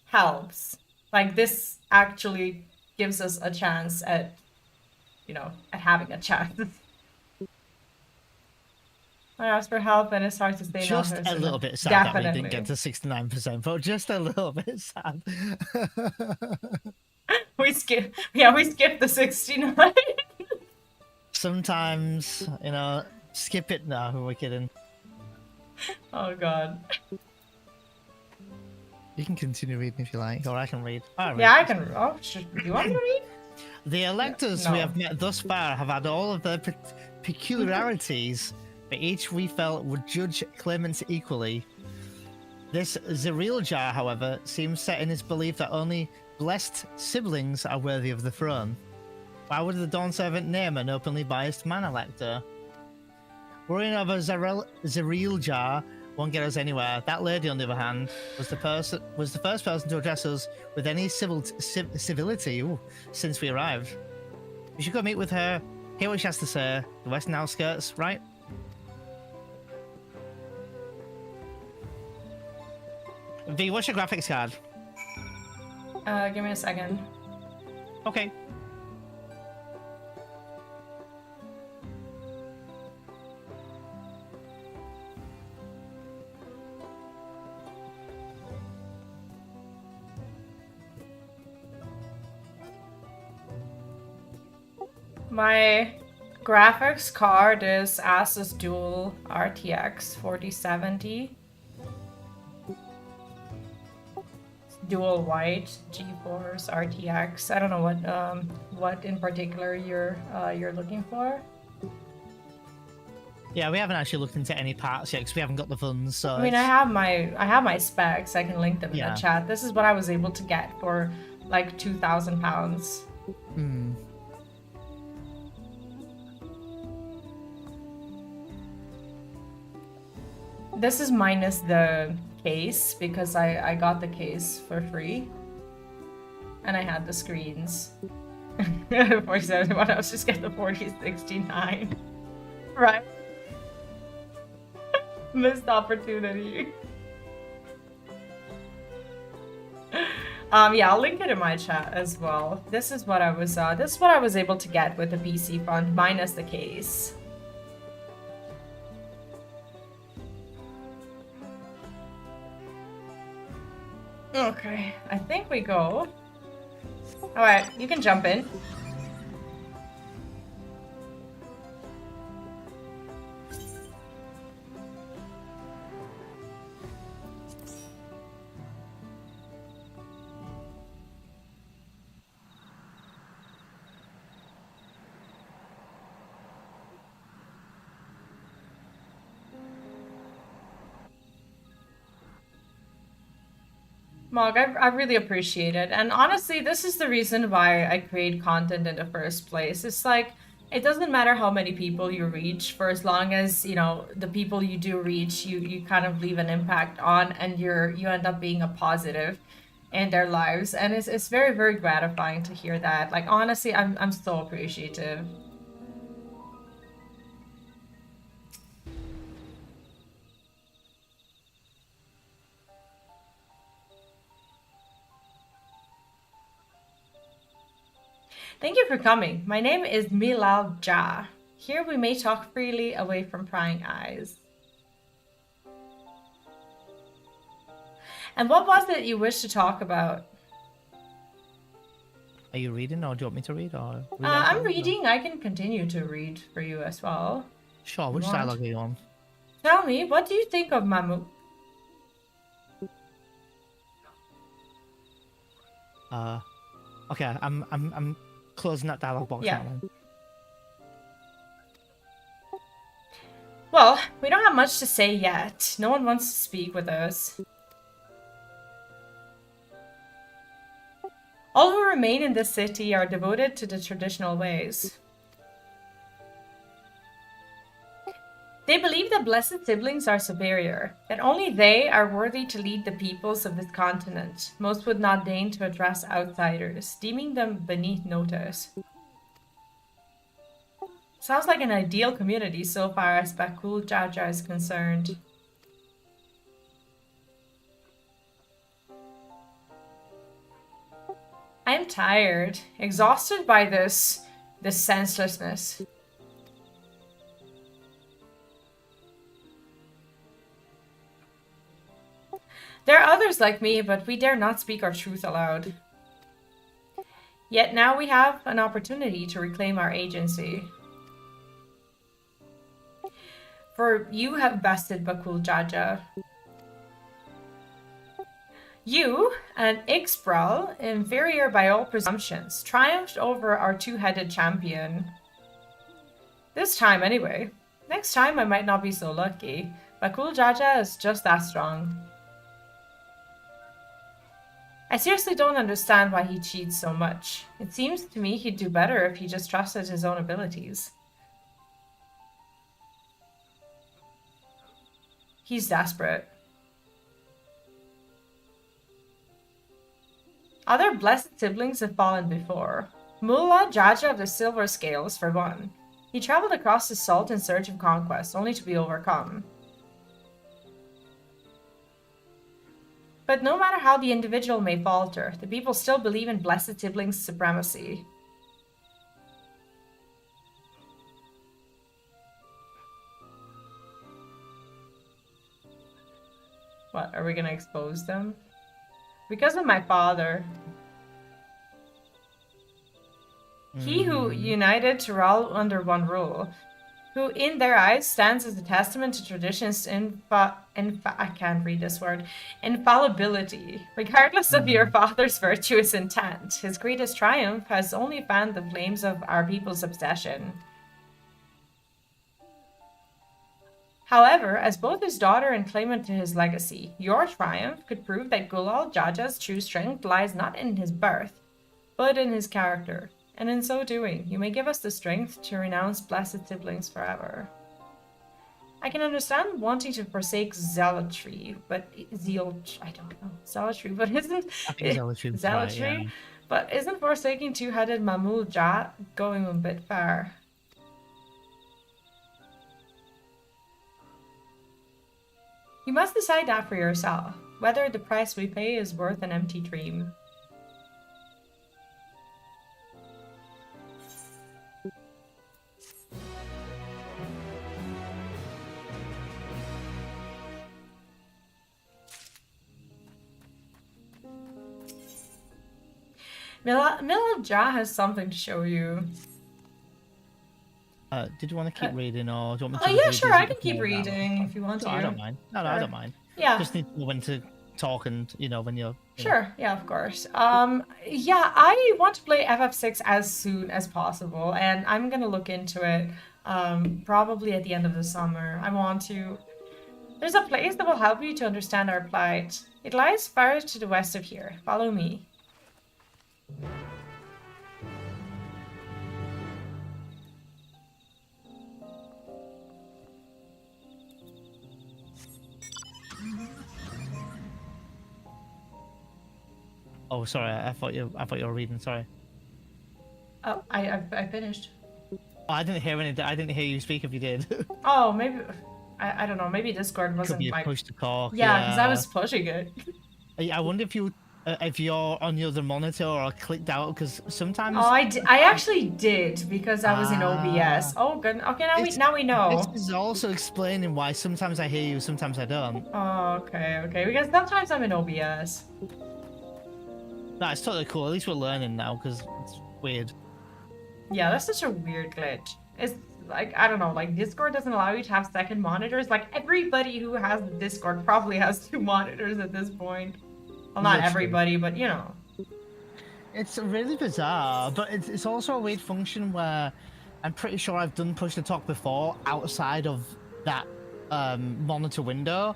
helps. Like, this actually gives us a chance at, you know, at having a chance. I asked for help, and it's hard to stay.
Just a little bit sad that we didn't get to 69%, but just a little bit sad.
we skipped the 69.
Sometimes, you know, skip it now. Who are we kidding?
Oh god.
You can continue reading if you like, or I can read.
Yeah, I can. Oh, do you want me to read?
The electors we have met thus far have had all of their peculiarities, but each we felt would judge claimants equally. This Zerial jar, however, seems set in his belief that only blessed siblings are worthy of the throne. Why would the Dawn Servant name an openly biased man elector? Worrying over Zerial jar won't get us anywhere. That lady, on the other hand, was the first person to address us with any civility since we arrived. We should go meet with her, hear what she has to say. The western outskirts, right? V, what's your graphics card?
Give me a second.
Okay.
My graphics card is Asus Dual RTX 4070. Dual white GeForce RTX. I don't know what in particular you're looking for.
Yeah, we haven't actually looked into any parts yet because we haven't got the funds. So
I mean, I have my specs. I can link them in the chat. This is what I was able to get for like £2,000.
Hmm.
This is minus the case because I got the case for free. And I had the screens. 4071, I was just get the 4069. Right. Missed opportunity. Yeah, I'll link it in my chat as well. This is what I was able to get with the PC fund minus the case. Okay, I think we go. Alright, you can jump in. Mog, I really appreciate it. And honestly, this is the reason why I create content in the first place. It's like, it doesn't matter how many people you reach, for as long as, you know, the people you do reach, you kind of leave an impact on, and you end up being a positive in their lives. And it's very, very gratifying to hear that. Like, honestly, I'm so appreciative. Thank you for coming. My name is Milal Ja. Here we may talk freely away from prying eyes. And what was it you wish to talk about?
Are you reading, or do you want me to read? Or
I'm reading. I can continue to read for you as well.
Sure, which dialogue are you on?
Tell me, what do you think of Mamu?
Okay, I'm closing that dialogue box
Yeah.
now then.
Well, we don't have much to say yet. No one wants to speak with us. All who remain in this city are devoted to the traditional ways. They believe that blessed siblings are superior, that only they are worthy to lead the peoples of this continent. Most would not deign to address outsiders, deeming them beneath notice. Sounds like an ideal community so far as Bakul Jaja is concerned. I am tired, exhausted by this senselessness. There are others like me, but we dare not speak our truth aloud. Yet now we have an opportunity to reclaim our agency. For you have bested Bakul Jaja. You, an Ixbral, inferior by all presumptions, triumphed over our two-headed champion. This time, anyway. Next time, I might not be so lucky. Bakul Jaja is just that strong. I seriously don't understand why he cheats so much. It seems to me he'd do better if he just trusted his own abilities. He's desperate. Other blessed siblings have fallen before. Mullah Jaja of the Silver Scales, for one. He traveled across the salt in search of conquest, only to be overcome. But no matter how the individual may falter, the people still believe in blessed siblings' supremacy. What, are we gonna expose them? Because of my father. He who united Tural under one rule, who in their eyes stands as a testament to tradition's I can't read this word, infallibility. Regardless of your father's virtuous intent, his greatest triumph has only fanned the flames of our people's obsession. However, as both his daughter and claimant to his legacy, your triumph could prove that Gulal Jaja's true strength lies not in his birth, but in his character. And in so doing, you may give us the strength to renounce blessed siblings forever. I can understand wanting to forsake zealotry, but I don't know, zealotry, but isn't zealotry,
right, yeah.
But isn't forsaking two-headed Mamul Ja going a bit far? You must decide that for yourself, whether the price we pay is worth an empty dream. Milal Ja has something to show you.
Did you want to keep reading, or do you want me to?
Oh yeah, sure. I can keep reading if you want to.
I don't mind. No, I don't mind.
Yeah.
Just need to know when to talk, and when you're.
Sure. Yeah, of course. Yeah, I want to play FF6 as soon as possible, and I'm gonna look into it. Probably at the end of the summer. I want to. There's a place that will help you to understand our plight. It lies far to the west of here. Follow me.
Oh, sorry. I thought you were reading. Sorry.
Oh, I finished.
Oh, I didn't hear any. I didn't hear you speak. If you did.
Oh, maybe I don't know. Maybe Discord wasn't
Could be a
like
push to talk.
yeah, because I was pushing it.
I wonder if you're on the other monitor or clicked out, because sometimes.
Oh, I actually did because I was in OBS. Oh, good. Okay, now we know.
This is also explaining why sometimes I hear you, sometimes I don't.
Oh, okay. Because sometimes I'm in OBS.
No, it's totally cool. At least we're learning now, because it's weird.
Yeah, that's such a weird glitch. It's like, I don't know, like Discord doesn't allow you to have second monitors. Like everybody who has Discord probably has 2 monitors at this point. Well, not everybody, but you know.
It's really bizarre, but it's also a weird function where I'm pretty sure I've done push to talk before outside of that monitor window,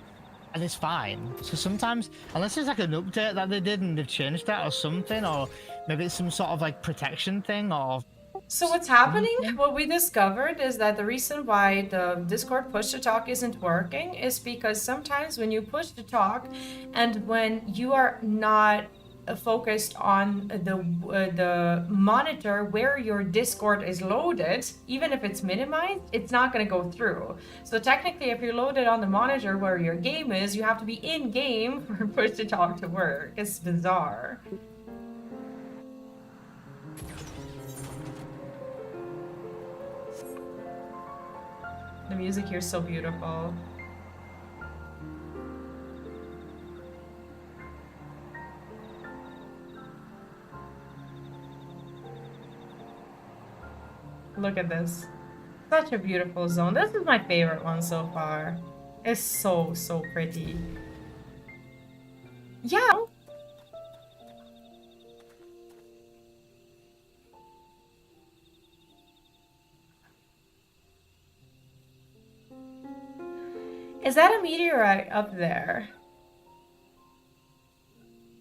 and it's fine. So sometimes, unless there's like an update that they did and they've changed that or something, or maybe it's some sort of like protection thing or...
So what's happening, what we discovered is that the reason why the Discord push to talk isn't working is because sometimes when you push to talk and when you are not focused on the monitor where your Discord is loaded, even if it's minimized, it's not going to go through. So technically, if you're loaded on the monitor where your game is, you have to be in game for push to talk to work. It's bizarre. The music here is so beautiful. Look at this. Such a beautiful zone. This is my favorite one so far. It's so pretty. Yeah. Is that a meteorite up there?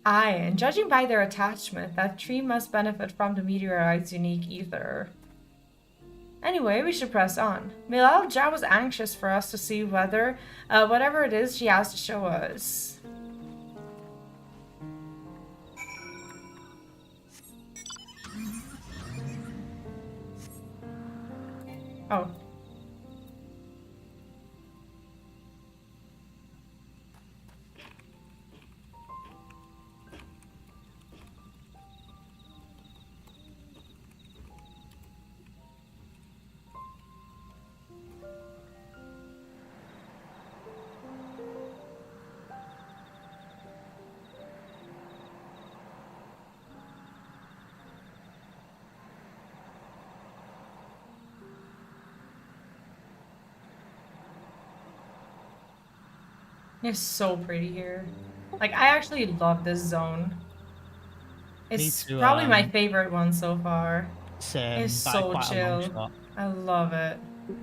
Aye, and judging by their attachment, that tree must benefit from the meteorite's unique ether. Anyway, we should press on. Milal Ja was anxious for us to see whether, whatever it is she has to show us. Oh. It's so pretty here. Like, I actually love this zone. It's
too,
probably my favorite one so far.
Same.
It's
by
so
quite a long
chill.
shot.
I love it.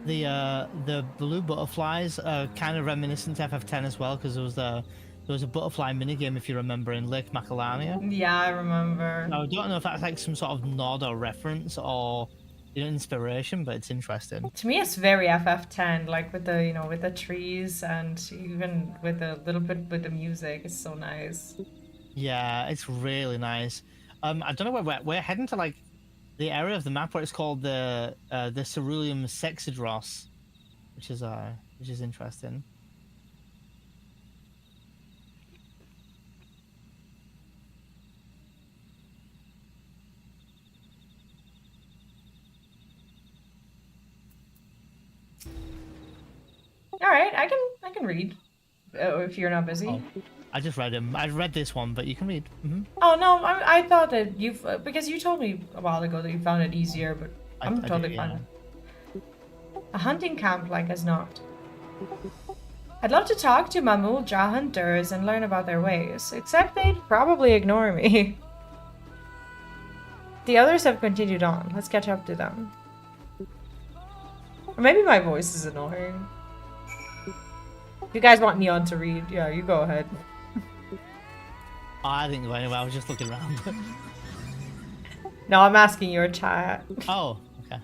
The blue butterflies are kind of reminiscent to FF10 as well, because there was a butterfly minigame, if you remember, in Lake Macalania.
Yeah, I remember.
Now, I don't know if that's like some sort of nod or reference or inspiration, but it's interesting.
To me, it's very FF10, like with the, with the trees and even with a little bit with the music. It's so nice.
Yeah, it's really nice. I don't know where we're heading to, like the area of the map where it's called the Ceruleum Sexidros, which is interesting.
All right, I can read if you're not busy.
Oh, I just read him. I read this one, but you can read. Mm-hmm.
Oh no, I thought that because you told me a while ago that you found it easier, but I'm totally fine. A hunting camp like as not. I'd love to talk to Mahmud Ja hunters and learn about their ways, except they'd probably ignore me. The others have continued on. Let's catch up to them. Or maybe my voice is annoying. If you guys want Neon to read, yeah, you go ahead.
Oh, I didn't go anywhere. I was just looking around.
No, I'm asking your chat.
Oh, okay.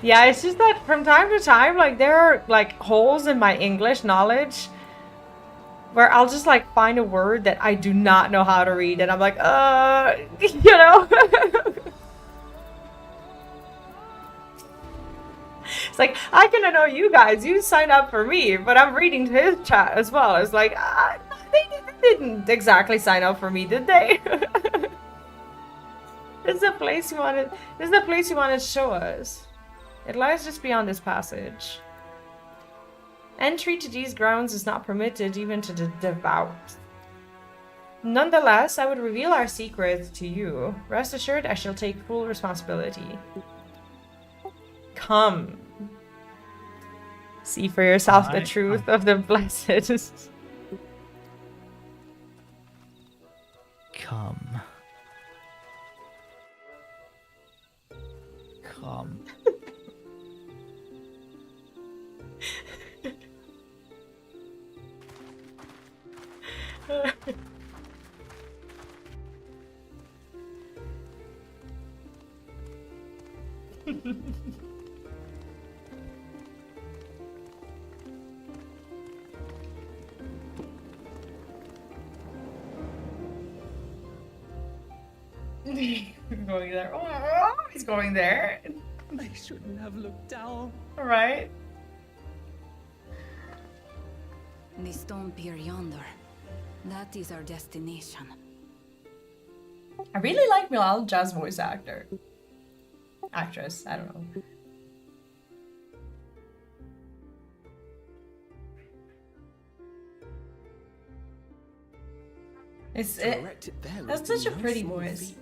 Yeah, it's just that from time to time, like, there are, like, holes in my English knowledge where I'll just, like, find a word that I do not know how to read, and I'm like, you know? It's like, I can know you guys, you signed up for me, but I'm reading his chat as well. It's like, they didn't exactly sign up for me, did they? This is the place you wanted to show us. It lies just beyond this passage. Entry to these grounds is not permitted even to the devout. Nonetheless, I would reveal our secret to you. Rest assured, I shall take full responsibility. Come. See for yourself the truth of the blessed.
Come. Come.
Going there. Oh, he's going there.
I shouldn't have looked down.
Right?
The stone pier yonder. That is our destination.
I really like Milal Jazz voice actor. Actress, I don't know. That's such a pretty voice.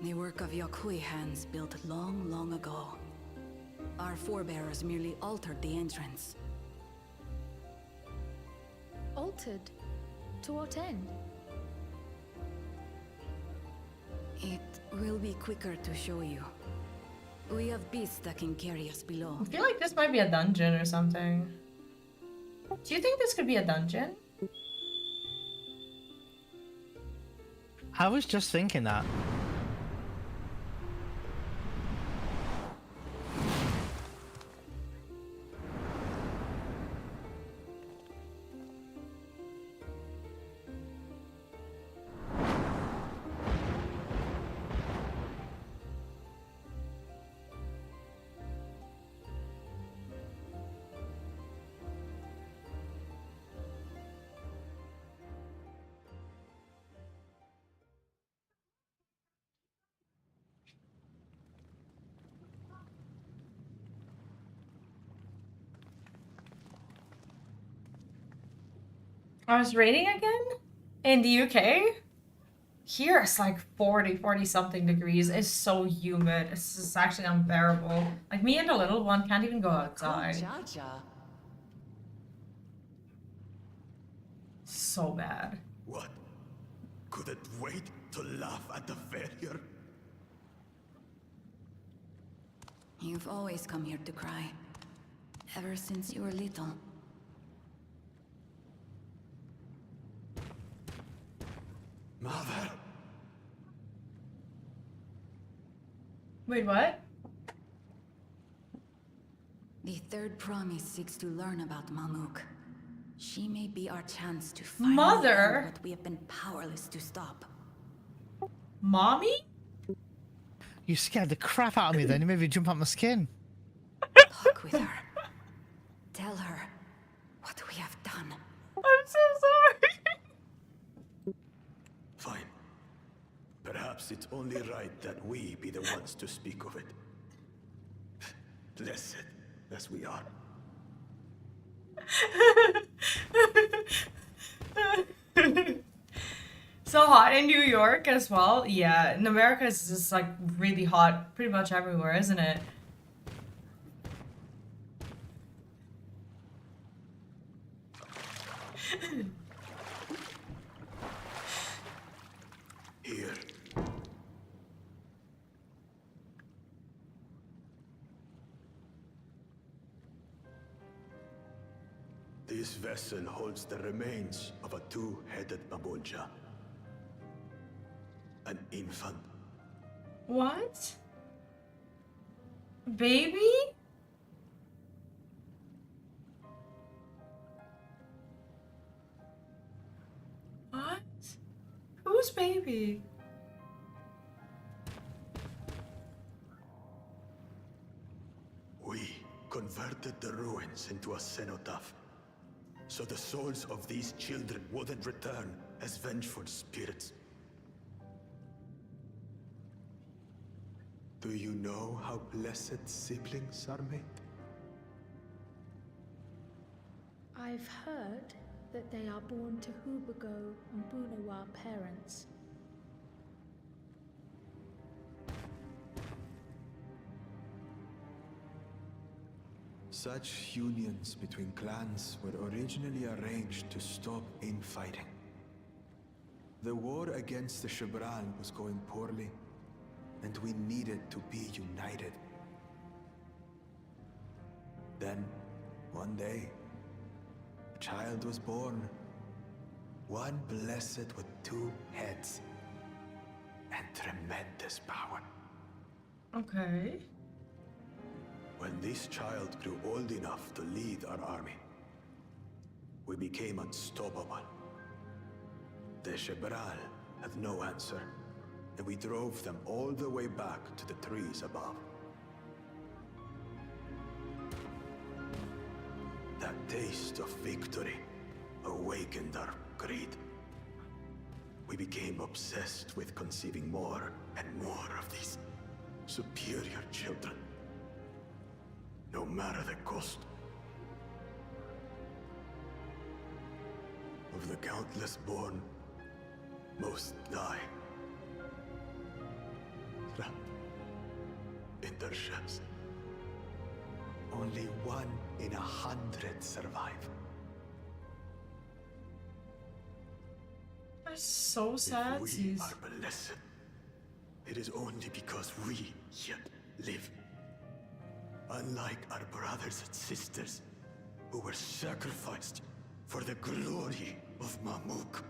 The work of Yakui hands built long, long ago. Our forebears merely altered the entrance.
Altered? To what end?
It will be quicker to show you. We have beasts that can carry us below.
I feel like this might be a dungeon or something. Do you think this could be a dungeon?
I was just thinking that.
I was rating again? In the UK? Here it's like 40 something degrees. It's so humid. It's just actually unbearable. Like me and the little one can't even go outside. So bad.
What? Couldn't wait to laugh at the failure?
You've always come here to cry. Ever since you were little.
Mother!
Wait, what?
The third promise seeks to learn about Mamuk. She may be our chance to finally
Mother?
end what we have been powerless to stop.
Mommy?
You scared the crap out of me then. You made me jump out my skin.
Talk with her. Tell her what we have done.
I'm so sorry.
Fine. Perhaps it's only right that we be the ones to speak of it. Blessed as we are.
So hot in New York as well. Yeah, in America it's just like really hot pretty much everywhere, isn't it?
Here. This vessel holds the remains of a two-headed Babonja. An infant.
What? Baby? What? Who's baby?
We converted the ruins into a cenotaph, so the souls of these children wouldn't return as vengeful spirits. Do you know how blessed siblings are made?
I've heard that they are born to Hubago and Bunawa parents.
Such unions between clans were originally arranged to stop infighting. The war against the Shibral was going poorly, and we needed to be united. Then, one day, a child was born. One blessed with two heads and tremendous power.
Okay.
When this child grew old enough to lead our army, we became unstoppable. The Shibral had no answer, and we drove them all the way back to the trees above. That taste of victory awakened our greed. We became obsessed with conceiving more and more of these superior children, no matter the cost. Of the countless born, most die. Trapped in their shells. Only 1 in 100 survive.
That's so sad.
If we are blessed, it is only because we yet live. Unlike our brothers and sisters, who were sacrificed for the glory of Mamuk.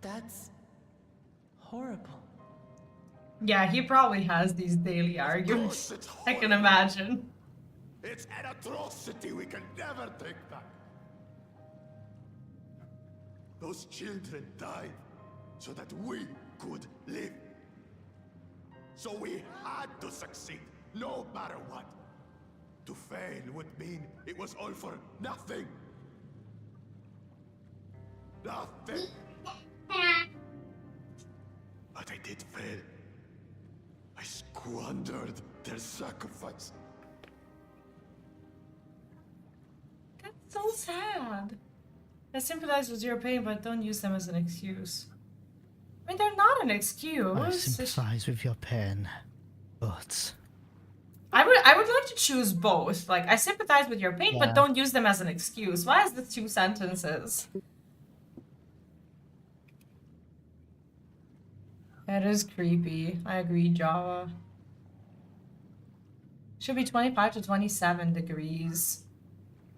That's horrible.
Yeah, he probably has these daily arguments. I can imagine.
It's an atrocity we can never take back. Those children died so that we could live. So we had to succeed, no matter what. To fail would mean it was all for nothing. Nothing. But I did fail. I squandered their sacrifice.
That's so sad. I sympathize with your pain, but don't use them as an excuse. I mean, they're not an excuse.
I sympathize with your pain, but
I would like to choose both. Like, I sympathize with your pain, but don't use them as an excuse. Why is this 2 sentences? That is creepy. I agree, Java. Should be 25 to 27 degrees.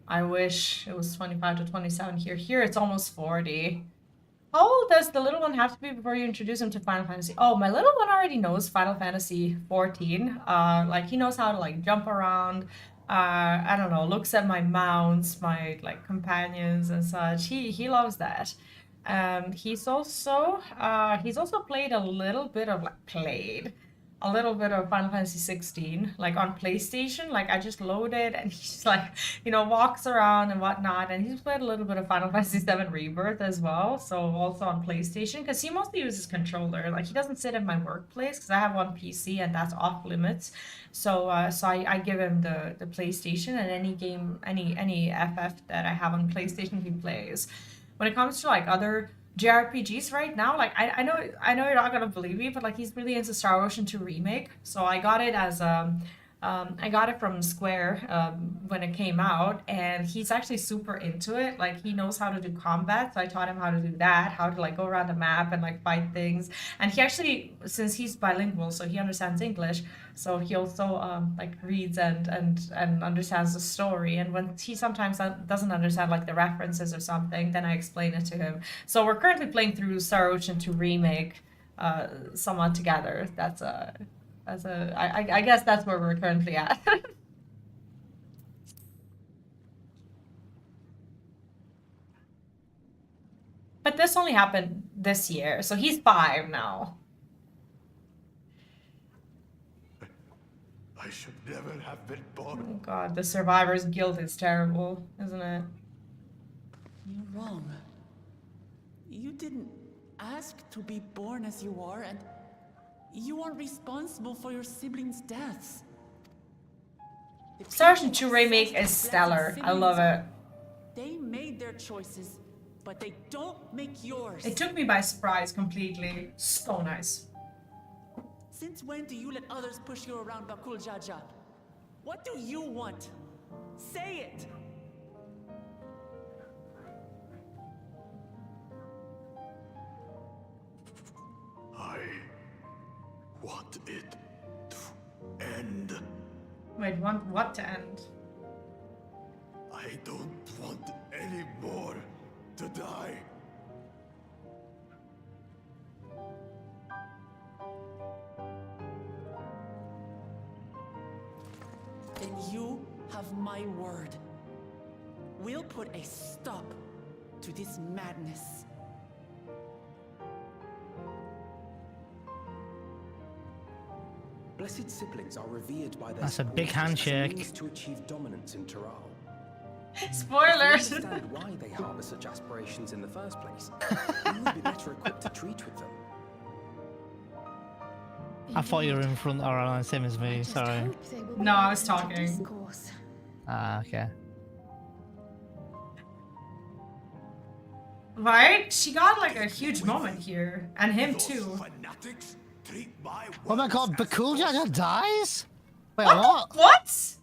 I wish it was 25 to 27 here. Here it's almost 40. How old does the little one have to be before you introduce him to Final Fantasy? Oh, my little one already knows Final Fantasy XIV. Like, he knows how to, like, jump around. I don't know, looks at my mounts, my, like, companions and such. He loves that. He's also played a little bit of Final Fantasy 16, like on PlayStation. Like, I just loaded and he's like, you know, walks around and whatnot. And he's played a little bit of Final Fantasy VII Rebirth as well. So also on PlayStation, because he mostly uses controller. Like, he doesn't sit in my workplace because I have one PC and that's off limits. So I give him the PlayStation, and any game, any FF that I have on PlayStation, he plays. When it comes to like other JRPGs right now, like I know you're not gonna believe me, but like he's really into Star Ocean 2 Remake. So I got it as I got it from Square when it came out, and he's actually super into it. Like, he knows how to do combat, so I taught him how to do that, how to like go around the map and like fight things. And he actually, since he's bilingual, so he understands English, so he also like reads and understands the story. And when he sometimes doesn't understand like the references or something, then I explain it to him. So we're currently playing through Star Ocean 2 Remake somewhat together. I guess that's where we're currently at. But this only happened this year, so he's 5 now.
I should never have been born.
Oh god, the survivor's guilt is terrible, isn't it?
You're wrong. You didn't ask to be born as you are, and you are responsible for your siblings' deaths.
Star Ocean 2 Remake is stellar. I love it.
They made their choices, but they don't make yours.
It took me by surprise completely. So nice.
Since when do you let others push you around Bakul Jaja? What do you want? Say it!
I want it to end.
Wait, want what to end?
I don't want any more to die.
Then you have my word. We'll put a stop to this madness.
Blessed siblings are revered by their
That's a big
supporters as a
handshake.
means to achieve dominance in Taral.
Spoilers!
If we understand why they harbor such aspirations in the first place, we would be better equipped to treat with them.
I thought you were in front or on the same as me, sorry.
No, I was talking.
Ah, okay.
Right? She got like a huge moment here. And him
Those
too.
fanatics treat my
Oh my
words
god,
as
Bakul Jaja dies? Wait,
What?
what?
What?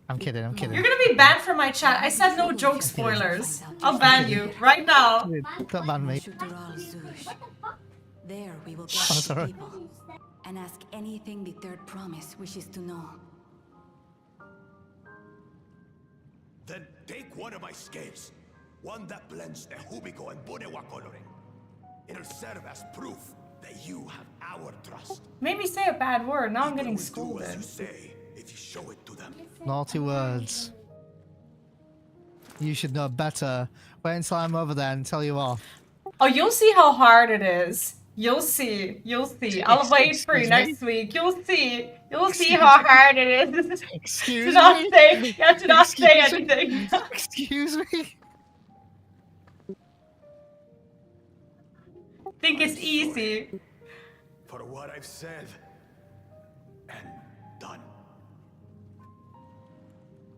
I'm kidding, I'm kidding.
You're gonna be banned from my chat. I said no joke spoilers. I'll ban you right now.
Dude, don't ban me.
Shutural Zush. There we will
Oh,
gather
sorry.
people and ask anything the third promise wishes to know.
Then take one of my scales. One that blends the Hubico and Bonewa coloring. It'll serve as proof that you have our trust.
Made me say a bad word. Now I'm
People
getting
will do as you
scolded.
say if you show it to them.
Naughty words. You should know better. Wait until I'm over there and tell you off.
Oh, you'll see how hard it is. You'll see. You'll see. I'll wait for you
Excuse me?
next week. You'll see. You'll see
Excuse
how
me?
hard it is.
Excuse
Do not
me?
say. You have to not say
Excuse me?
anything.
Excuse me?
Think it's easy.
For what I've said and done.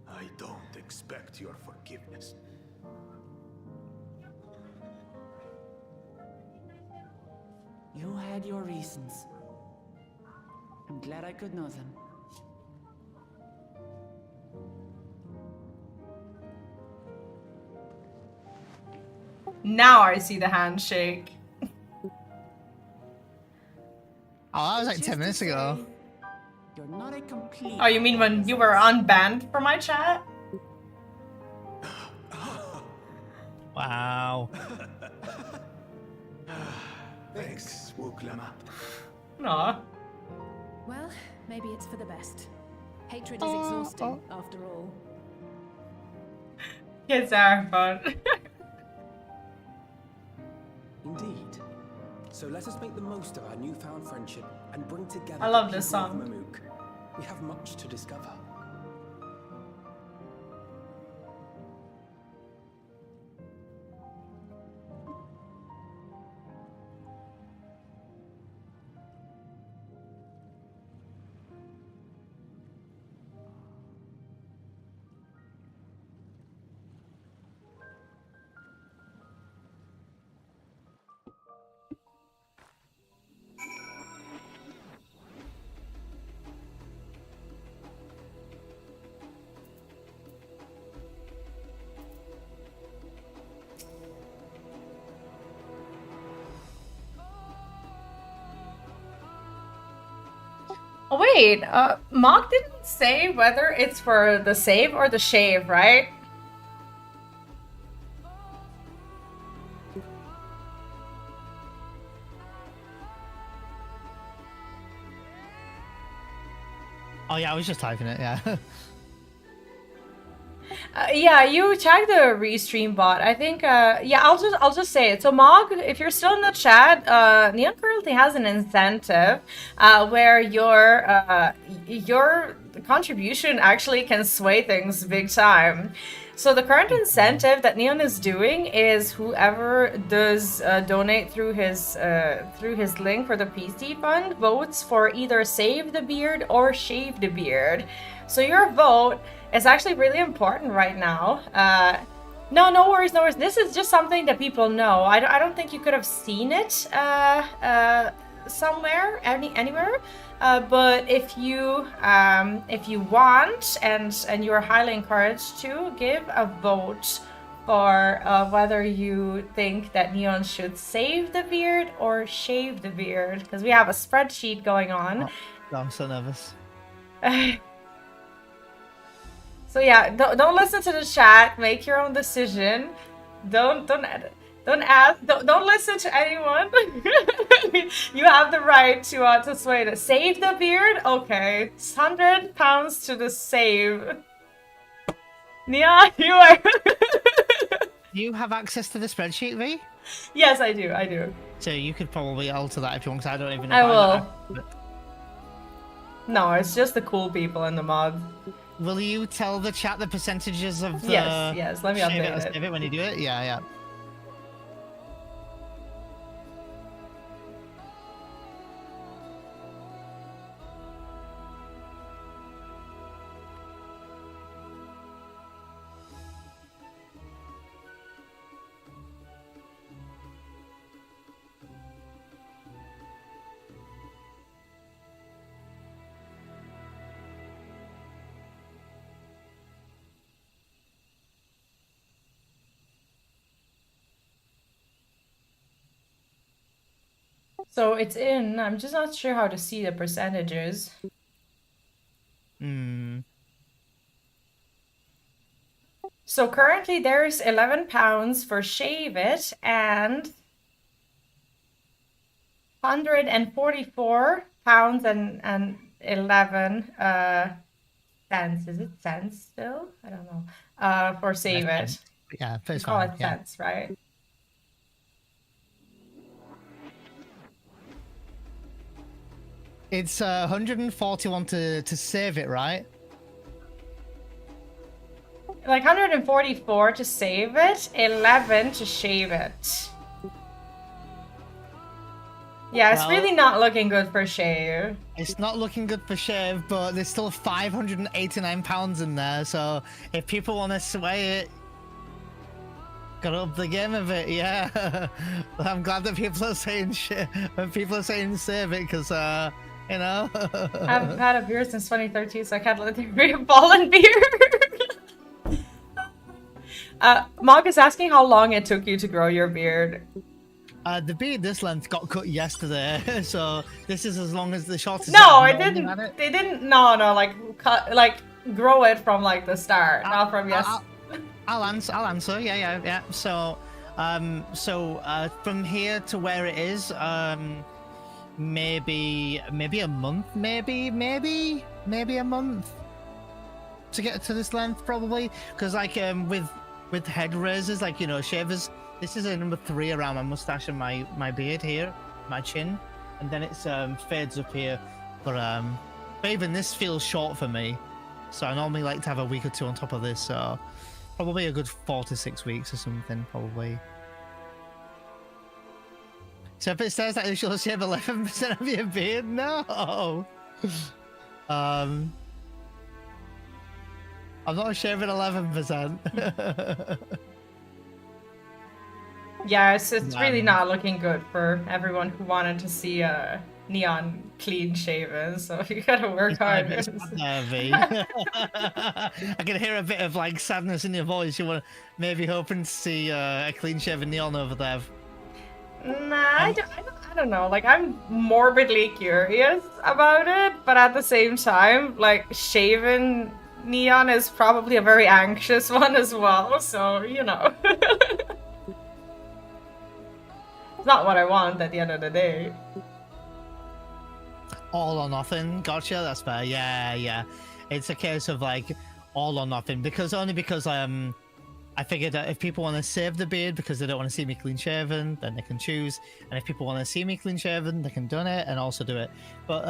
I don't expect your forgiveness.
You had your reasons. I'm glad I could know them.
Now I see the handshake.
Oh, that was like
Just
10 minutes
to
ago.
say, you're not a complete.
Oh, you mean when you were unbanned from my chat?
Wow.
Thanks, Wuklama.
No.
Well, maybe it's for the best. Hatred is exhausting, after all.
Kids are fun.
Indeed. So let us make the most of our newfound friendship and bring together
I love
the
this
people of
song.
Mamuk. We have much to discover.
Oh, wait, Mog didn't say whether it's for the save or the shave, right?
Oh yeah, I was just typing it, yeah.
Yeah, you tagged the restream bot. I think, yeah, I'll just say it. So Mog, if you're still in the chat, Neon currently has an incentive where your contribution actually can sway things big time. So the current incentive that Neon is doing is whoever does donate through his link for the PC fund votes for either save the beard or shave the beard. So your vote is actually really important right now. No worries. This is just something that people know. I don't think you could have seen it somewhere, anywhere. But if you want and you are highly encouraged to give a vote for whether you think that Neon should save the beard or shave the beard, because we have a spreadsheet going on.
Oh, I'm so nervous.
So yeah, don't listen to the chat. Make your own decision. Don't listen to anyone. You have the right to sway it. Save the beard? Okay. It's £100 to the save. Nia, you are...
Do you have access to the spreadsheet, Vee?
Yes, I do.
So you could probably alter that if you want, because I don't even know.
I will. No, it's just the cool people in the mod.
Will you tell the chat the percentages of the...
Yes, let me update it.
Save it when you do it? Yeah.
So it's in. I'm just not sure how to see the percentages. So currently there's £11 for shave it and £144 and 11 cents. Is it cents still? I don't know. For save it.
Yeah,
you call it cents, right?
It's 141 to save it, right?
Like 144 to save it, 11 to shave it. Yeah, it's really not looking good for shave.
It's not looking good for shave, but there's still £589 in there, so if people want to sway it, gotta up the game a bit, yeah. I'm glad that people are saying shit when people are saying save it, because you know.
I've had a beard since 2013, so I can't let there be a fallen beard. Mog is asking how long it took you to grow your beard.
The beard this length got cut yesterday, so this is as long as the shortest.
No, it didn't. They didn't. No, like cut, like grow it from like the start, not from yesterday.
I'll answer. Yeah. So, from here to where it is, maybe a month, maybe a month to get to this length, probably, because like with head razors, like, you know, shavers, this is a number 3 around my mustache and my beard here, my chin, and then it's fades up here, but even this feels short for me, so I normally like to have a week or 2 on top of this, so probably a good 4 to 6 weeks or something, probably. So if it says that you should shave 11% of your beard, no. I'm not shaving 11%.
Yeah, it's really not looking good for everyone who wanted to see Neon clean shaven, so you gotta work hard.
I can hear a bit of like sadness in your voice. You were maybe hoping to see a clean shaven Neon over there.
Nah, I don't know, like I'm morbidly curious about it, but at the same time, like shaven Neon is probably a very anxious one as well, so you know. It's not what I want at the end of the day.
All or nothing. Gotcha. That's fair. Yeah. It's a case of like all or nothing because I figured that if people want to save the beard because they don't want to see me clean shaven, then they can choose. And if people want to see me clean shaven, they can done it and also do it. But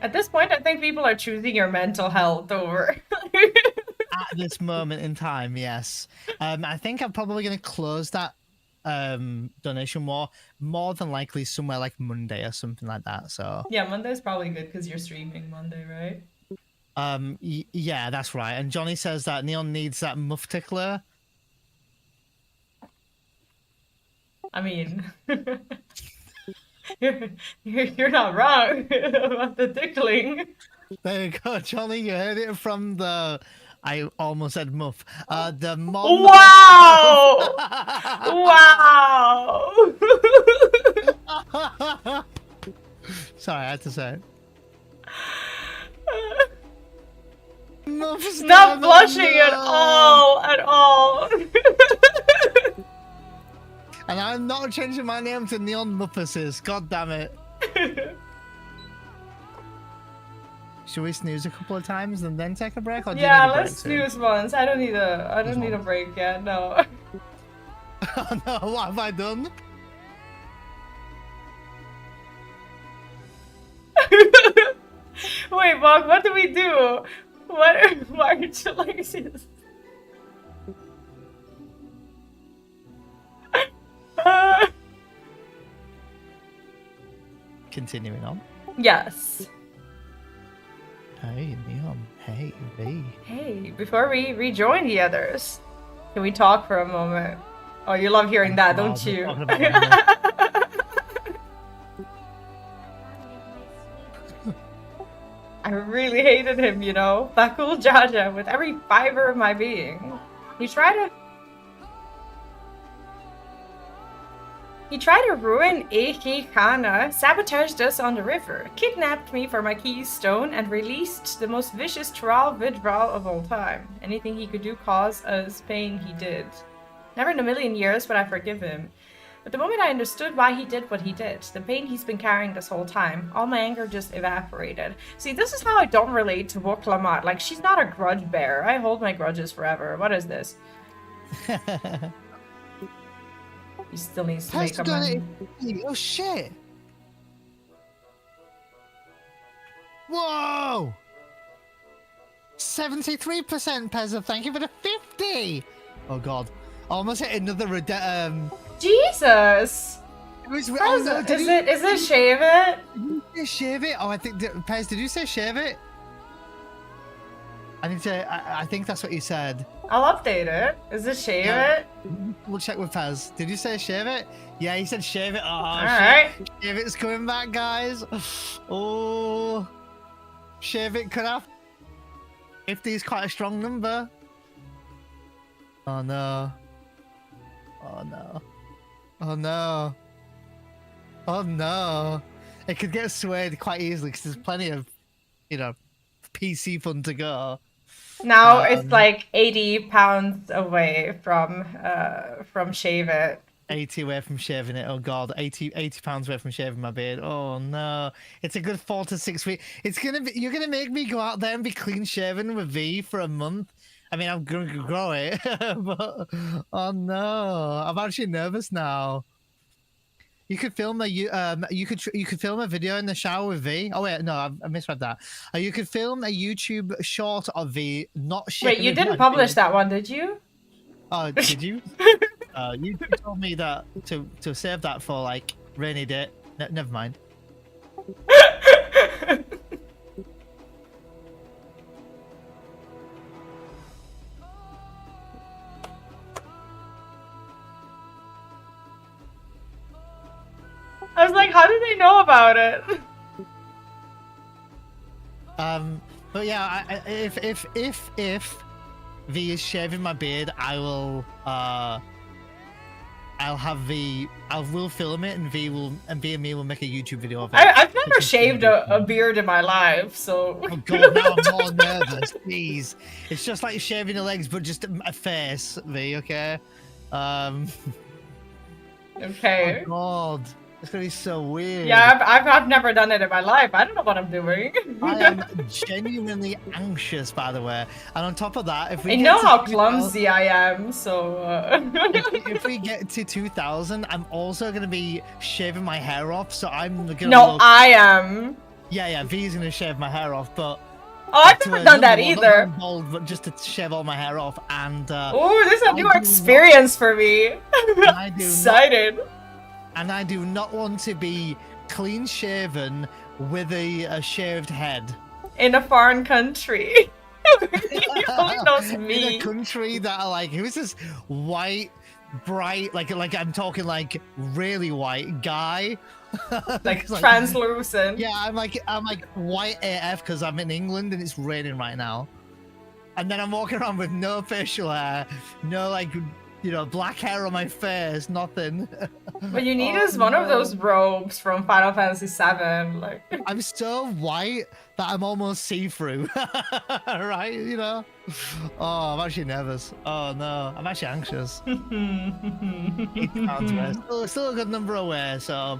at this point, I think people are choosing your mental health over.
At this moment in time, yes. I think I'm probably going to close that donation more than likely somewhere like Monday or something like that. So
yeah, Monday's probably good because you're streaming Monday, right?
Yeah, that's right. And Johnny says that Neon needs that muff tickler.
I mean, you're not wrong about the tickling.
There you go, Johnny. You heard it from the. I almost said muff. The mom.
Wow! Wow!
Sorry, I had to say it.
Not blushing at all.
And I'm not changing my name to Neon Muppuses. God damn it. Should we snooze a couple of times and then take a break? Or do
yeah,
you need a break
let's snooze once. I don't need a break yet. No.
Oh no! What have I done?
Wait, Bog, what do we do? Why aren't you like this?
Continuing on.
Yes.
Hey, Neon. Hey, Vee.
Hey, before we rejoin the others, can we talk for a moment? Oh, you love hearing that, don't you? I really hated him, you know? That cool Jaja with every fiber of my being. He tried to ruin Eki Kana, sabotaged us on the river, kidnapped me for my keystone, and released the most vicious trial withdrawal of all time. Anything he could do cause us pain, he did. Never in a million years would I forgive him. But the moment I understood why he did what he did, the pain he's been carrying this whole time, all my anger just evaporated. See, this is how I don't relate to Dalamud. Like, she's not a grudge bearer. I hold my grudges forever. What is this? He still needs to make a money.
Oh shit! Whoa! 73% Pezza, thank you for the 50! Oh god. Almost hit another
Jesus!
Is
it shave it?
Did you shave it? Oh, I think Pez, did you say shave it? I think that's what you said.
I'll update it. Is it shave it?
We'll check with Pez. Did you say shave it? Yeah, he said shave it. Oh,
alright.
Shave it's coming back, guys. Oh, shave it could have. 50 is quite a strong number. Oh no. Oh no. Oh no. Oh no. It could get swayed quite easily because there's plenty of, you know, PC fun to go.
Now it's like 80 pounds away from shave it.
80 away from shaving it. Oh god, 80 pounds away from shaving my beard. Oh no, it's a good 4 to 6 weeks. You're gonna make me go out there and be clean shaven with Vee for a month. I mean, I'm gonna grow it, but oh no, I'm actually nervous now. You could film you could film a video in the shower with Vee. Oh wait, no, I misread that. You could film a YouTube short of Vee not shaving.
Wait, you didn't publish that one, did you?
Oh, did you? You told me that to save that for like rainy day. Never mind.
I was like, how did they know about it?
But yeah, if Vee is shaving my beard, I will I'll have Vee. We'll film it, and Vee and me will make a YouTube video of it.
I've never shaved a beard in my life, so.
Oh god, now I'm more nervous. Jeez, it's just like shaving the legs, but just a face, Vee. Okay.
Okay.
Oh god, it's gonna be so weird.
Yeah, I've never done it in my life. I don't know what I'm doing.
I am genuinely anxious, by the way. And on top of that, if we
I
get
know
to
how
2000
clumsy I am, so.
if we get to 2000, I'm also gonna be shaving my hair off. So I'm gonna.
No, I am.
Yeah, V's gonna shave my hair off, but.
Oh, I've never done that either.
Not bald, but just to shave all my hair off, and.
Oh, this is a new experience for me. I'm excited.
And I do not want to be clean shaven with a shaved head.
In a foreign country. Only knows me.
In a country that are like, who's this white, bright, like I'm talking like really white guy.
like translucent.
Yeah, I'm like white AF because I'm in England and it's raining right now. And then I'm walking around with no facial hair, no like, you know, black hair on my face, nothing.
What you need is one of those robes from Final Fantasy VII. Like
I'm so white that I'm almost see-through. Right, you know? Oh, I'm actually nervous. Oh no, I'm actually anxious. Still a good number away, so.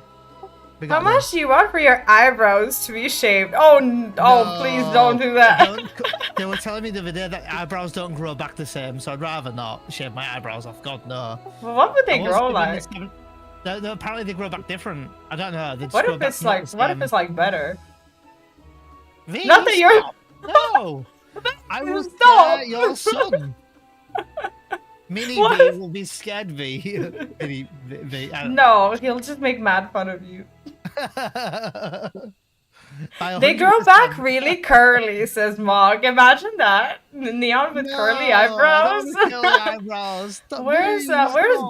How much do you want for your eyebrows to be shaved? Oh, no, please don't do that.
They were telling me the other day that eyebrows don't grow back the same, so I'd rather not shave my eyebrows off. God, no.
Well, what would they grow like?
Apparently they grow back different. I don't know. They just
what
grow
if
back
it's like? What if it's like better?
Vee,
not that you're.
No. I will
stop.
scare your son. Mini Vee will be scared Vee.
No, he'll just make mad fun of you. They grow back really curly, says Mog. Imagine that. Neon with curly eyebrows.
Eyebrows.
Where's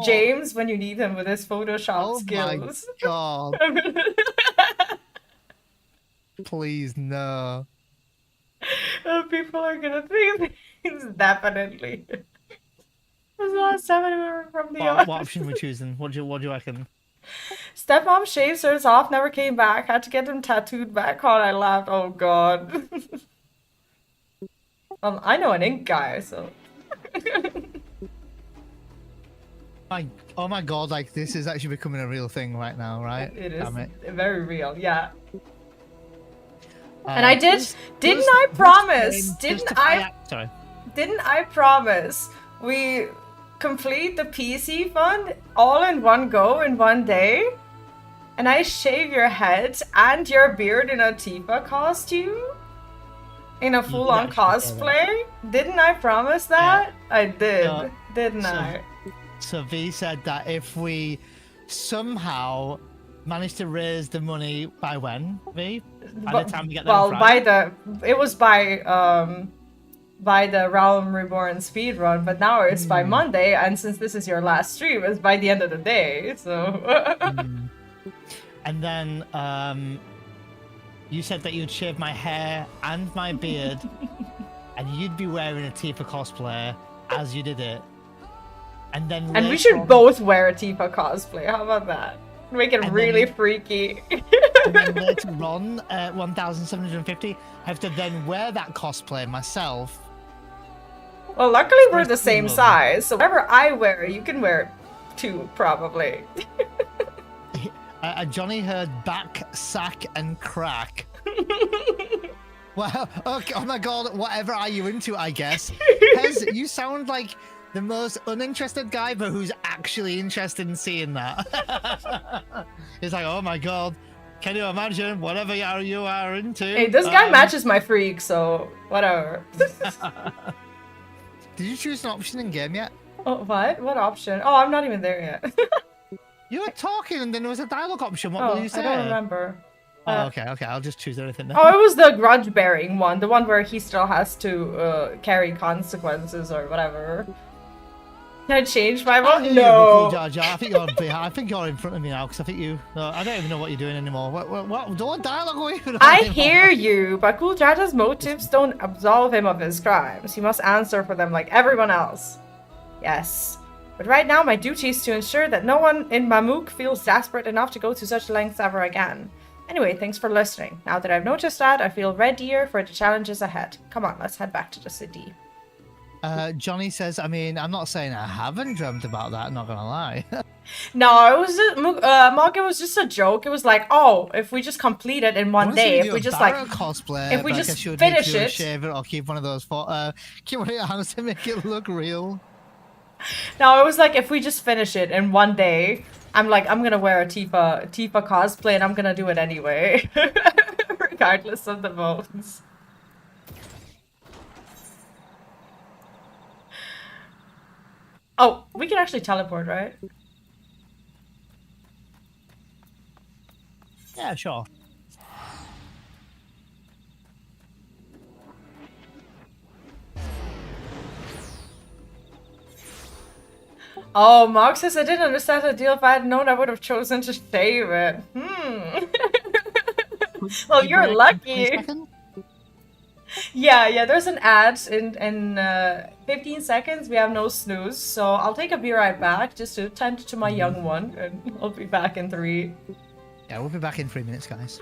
James when you need him with his Photoshop skills?
Oh my god. Please, no.
People are gonna think things, definitely. When's the last time we were from the
What option are we choosing? What do you reckon?
Stepmom shaved hers off, never came back. Had to get him tattooed back on. I laughed. Oh god. I know an ink guy, so.
Oh my god! Like this is actually becoming a real thing right now, right?
It is very real. Yeah. And I didn't I promise we complete the PC fund all in one go in one day? And I shave your head and your beard in a Tifa costume? In a full-on cosplay? Didn't I promise that? Yeah. I did, didn't I?
So Vee said that if we somehow manage to raise the money by when, Vee? By the time we get there on Friday?
It was by the Realm Reborn speedrun, but now it's by Monday, and since this is your last stream, it's by the end of the day, so...
And then, you said that you'd shave my hair and my beard, and you'd be wearing a Tifa cosplay as you did it. And then
we should both wear a Tifa cosplay, how about that? Make it really freaky.
And then later on, 1,750, I have to then wear that cosplay myself.
Well, luckily we're the same size, so whatever I wear, you can wear too, probably.
Johnny heard back, sack, and crack. Well, okay, oh my god, whatever are you into, I guess. Pez, you sound like the most uninterested guy, but who's actually interested in seeing that. He's like, oh my god, can you imagine whatever you are into?
Hey, this guy matches my freak, so whatever.
Did you choose an option in game yet?
Oh, what? What option? Oh, I'm not even there yet.
You were talking and then there was a dialogue option. What will you say?
I don't remember.
Oh, okay, I'll just choose anything then.
Oh, it was the grudge-bearing one. The one where he still has to carry consequences or whatever. Can I change my vote? No.
I think you're in front of me now because I think you... No, I don't even know what you're doing anymore. What dialogue are you doing?
I hear you, but Cool Jaja's motives don't absolve him of his crimes. He must answer for them like everyone else. Yes. But right now, my duty is to ensure that no one in Mamook feels desperate enough to go to such lengths ever again. Anyway, thanks for listening. Now that I've noticed that, I feel readier for the challenges ahead. Come on, let's head back to the city.
Johnny says, I mean, I'm not saying I haven't dreamt about that, not gonna lie.
No, it was just, Mark, it was just a joke. It was like, oh, if we just complete it in one day, if we just like
cosplay,
if we just
finish
it,
shave it or keep one of those keep one of your hands to make it look real.
No, it was like if we just finish it in one day, I'm like, I'm gonna wear a Tifa cosplay and I'm gonna do it anyway, regardless of the votes. Oh, we can actually teleport, right?
Yeah, sure.
Oh, Mark says I didn't understand the deal. If I had known, I would have chosen to shave it. Well, you're lucky. Yeah, there's an ad in 15 seconds. We have no snooze, so I'll take a be right back just to tend to my young one, and I'll be back in 3.
Yeah, we'll be back in 3 minutes, guys.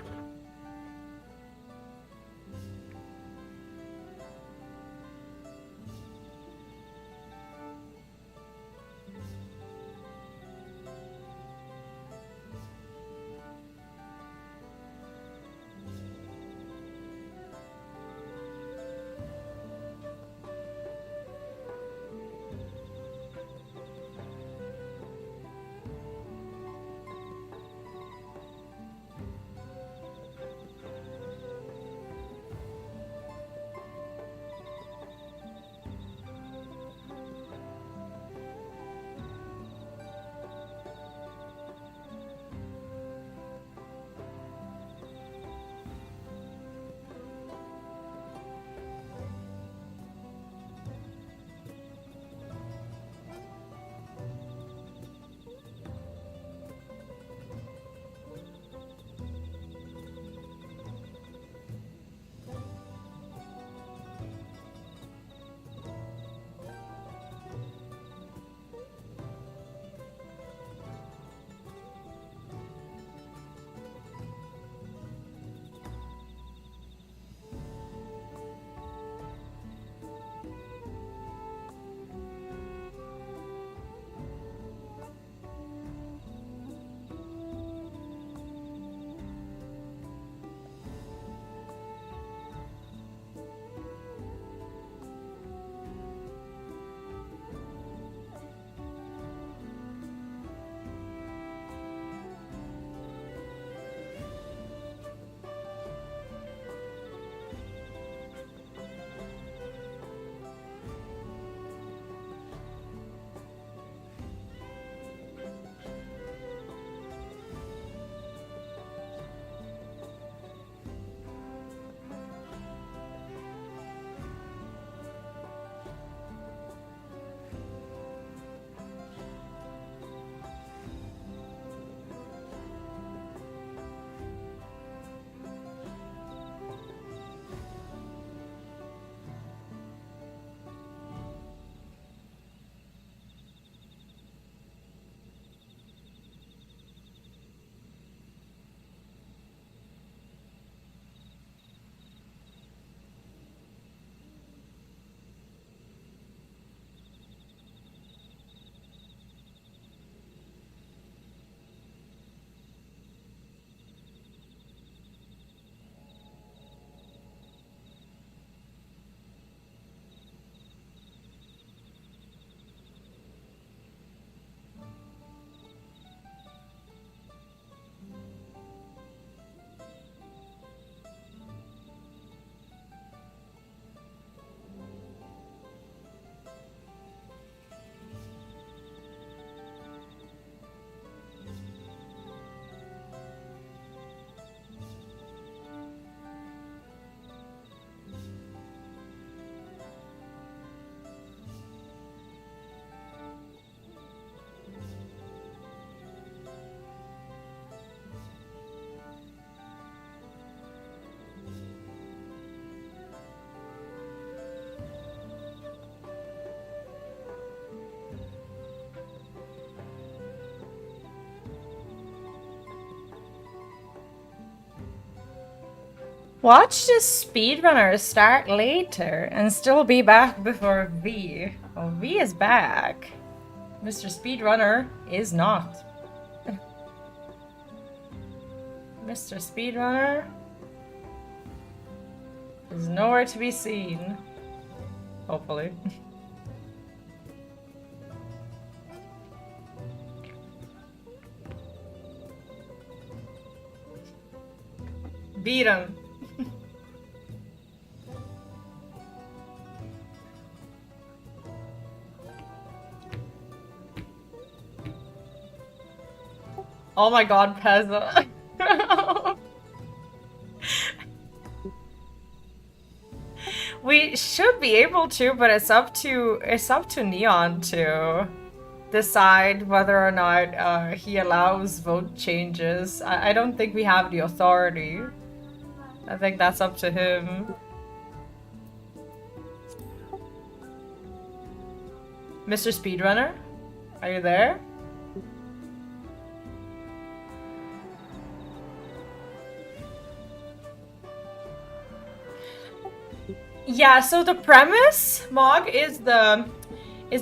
Watch the speedrunners start later and still be back before V. Oh, V is back. Mr. Speedrunner is not. Mr. Speedrunner is nowhere to be seen. Hopefully. Beat him. Oh my god, Pezza. We should be able to, but it's up to Neon to decide whether or not he allows vote changes. I don't think we have the authority. I think that's up to him. Mr. Speedrunner, are you there? Yeah, so the premise, Mog, is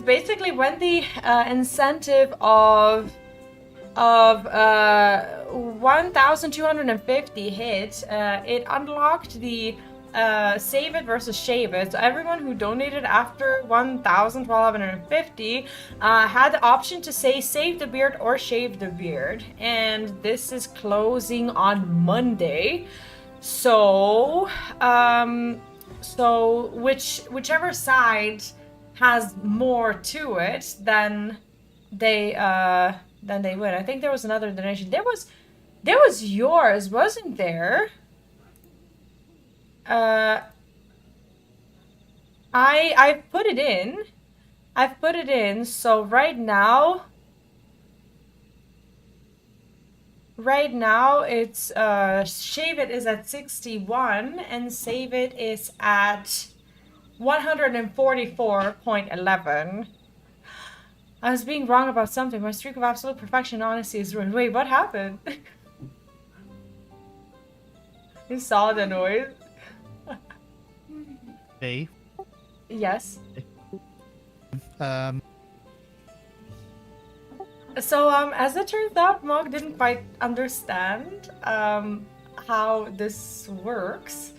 basically when the incentive of 1,250 hit, it unlocked the save it versus shave it. So everyone who donated after 1,250 had the option to say save the beard or shave the beard, and this is closing on Monday. So whichever side has more to it, then they win. I think there was another donation. There was yours, wasn't there? I've put it in. So right now it's shave it is at 61 and save it is at 144.11. I was being wrong about something. My streak of absolute perfection and honesty is ruined. Wait, what happened? You saw the noise?
Hey.
Yes. So, as it turns out, Mog didn't quite understand how this works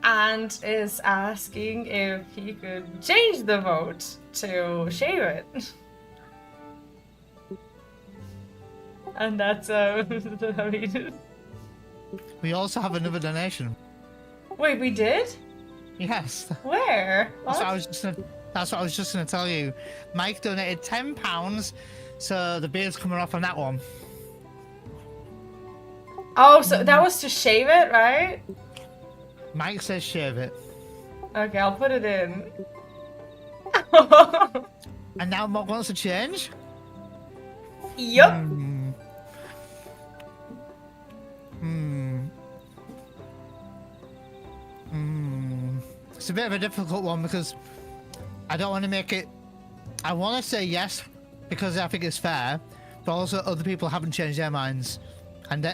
and is asking if he could change the vote to shave it. And that's, I mean...
We also have another donation.
Wait, we did?
Yes.
Where?
That's what I was just gonna tell you. Mike donated £10, so the beard's coming off on that one.
Oh, so that was to shave it, right?
Mike says shave it.
Okay, I'll put it in.
And now Mog wants to change?
Yup.
It's a bit of a difficult one because I don't want to make it... I want to say yes because I think it's fair, but also other people haven't changed their minds. And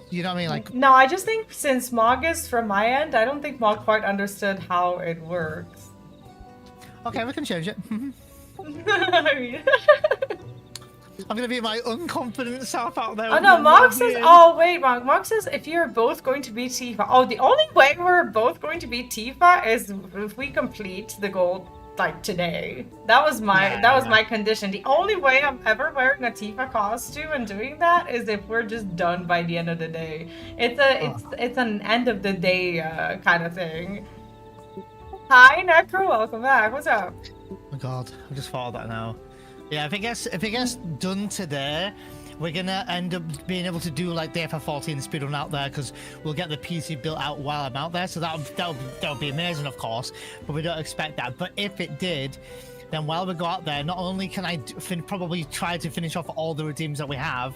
you know what I mean? Like,
no, I just think since Mog is from my end, I don't think Mog quite understood how it works.
Okay, we can change it.
I mean...
I'm gonna be my unconfident self out there.
Oh no, Mog says, oh wait, Mog says if you're both going to be Tifa. Oh, the only way we're both going to be Tifa is if we complete the goal like today. That was my condition. The only way I'm ever wearing a Tifa costume and doing that is if we're just done by the end of the day. It's an end of the day kind of thing. Hi Necro, welcome back. What's up?
Oh my god, I just thought of that now. Yeah, if it gets done today, we're gonna end up being able to do like the FF14 speedrun out there because we'll get the PC built out while I'm out there. So that'll be amazing, of course. But we don't expect that. But if it did, then while we go out there, not only can I probably try to finish off all the redeems that we have,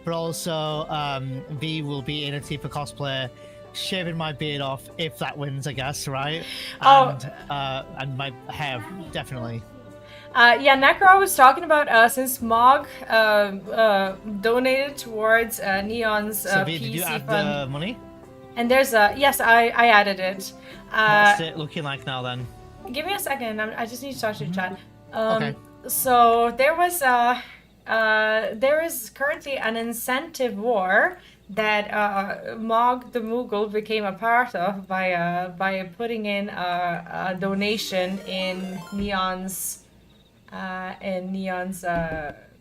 but also V will be in a Tifa cosplay, shaving my beard off if that wins, I guess, right? And my hair definitely.
Yeah, Necro was talking about since Mog donated towards Neon's
so, V,
PC
did you add
fund.
the money?
And there's a yes, I added it.
What's it looking like now then?
Give me a second. I just need to talk to the chat.
Okay.
So there was there is currently an incentive war that Mog the Moogle became a part of by putting in a donation in Neon's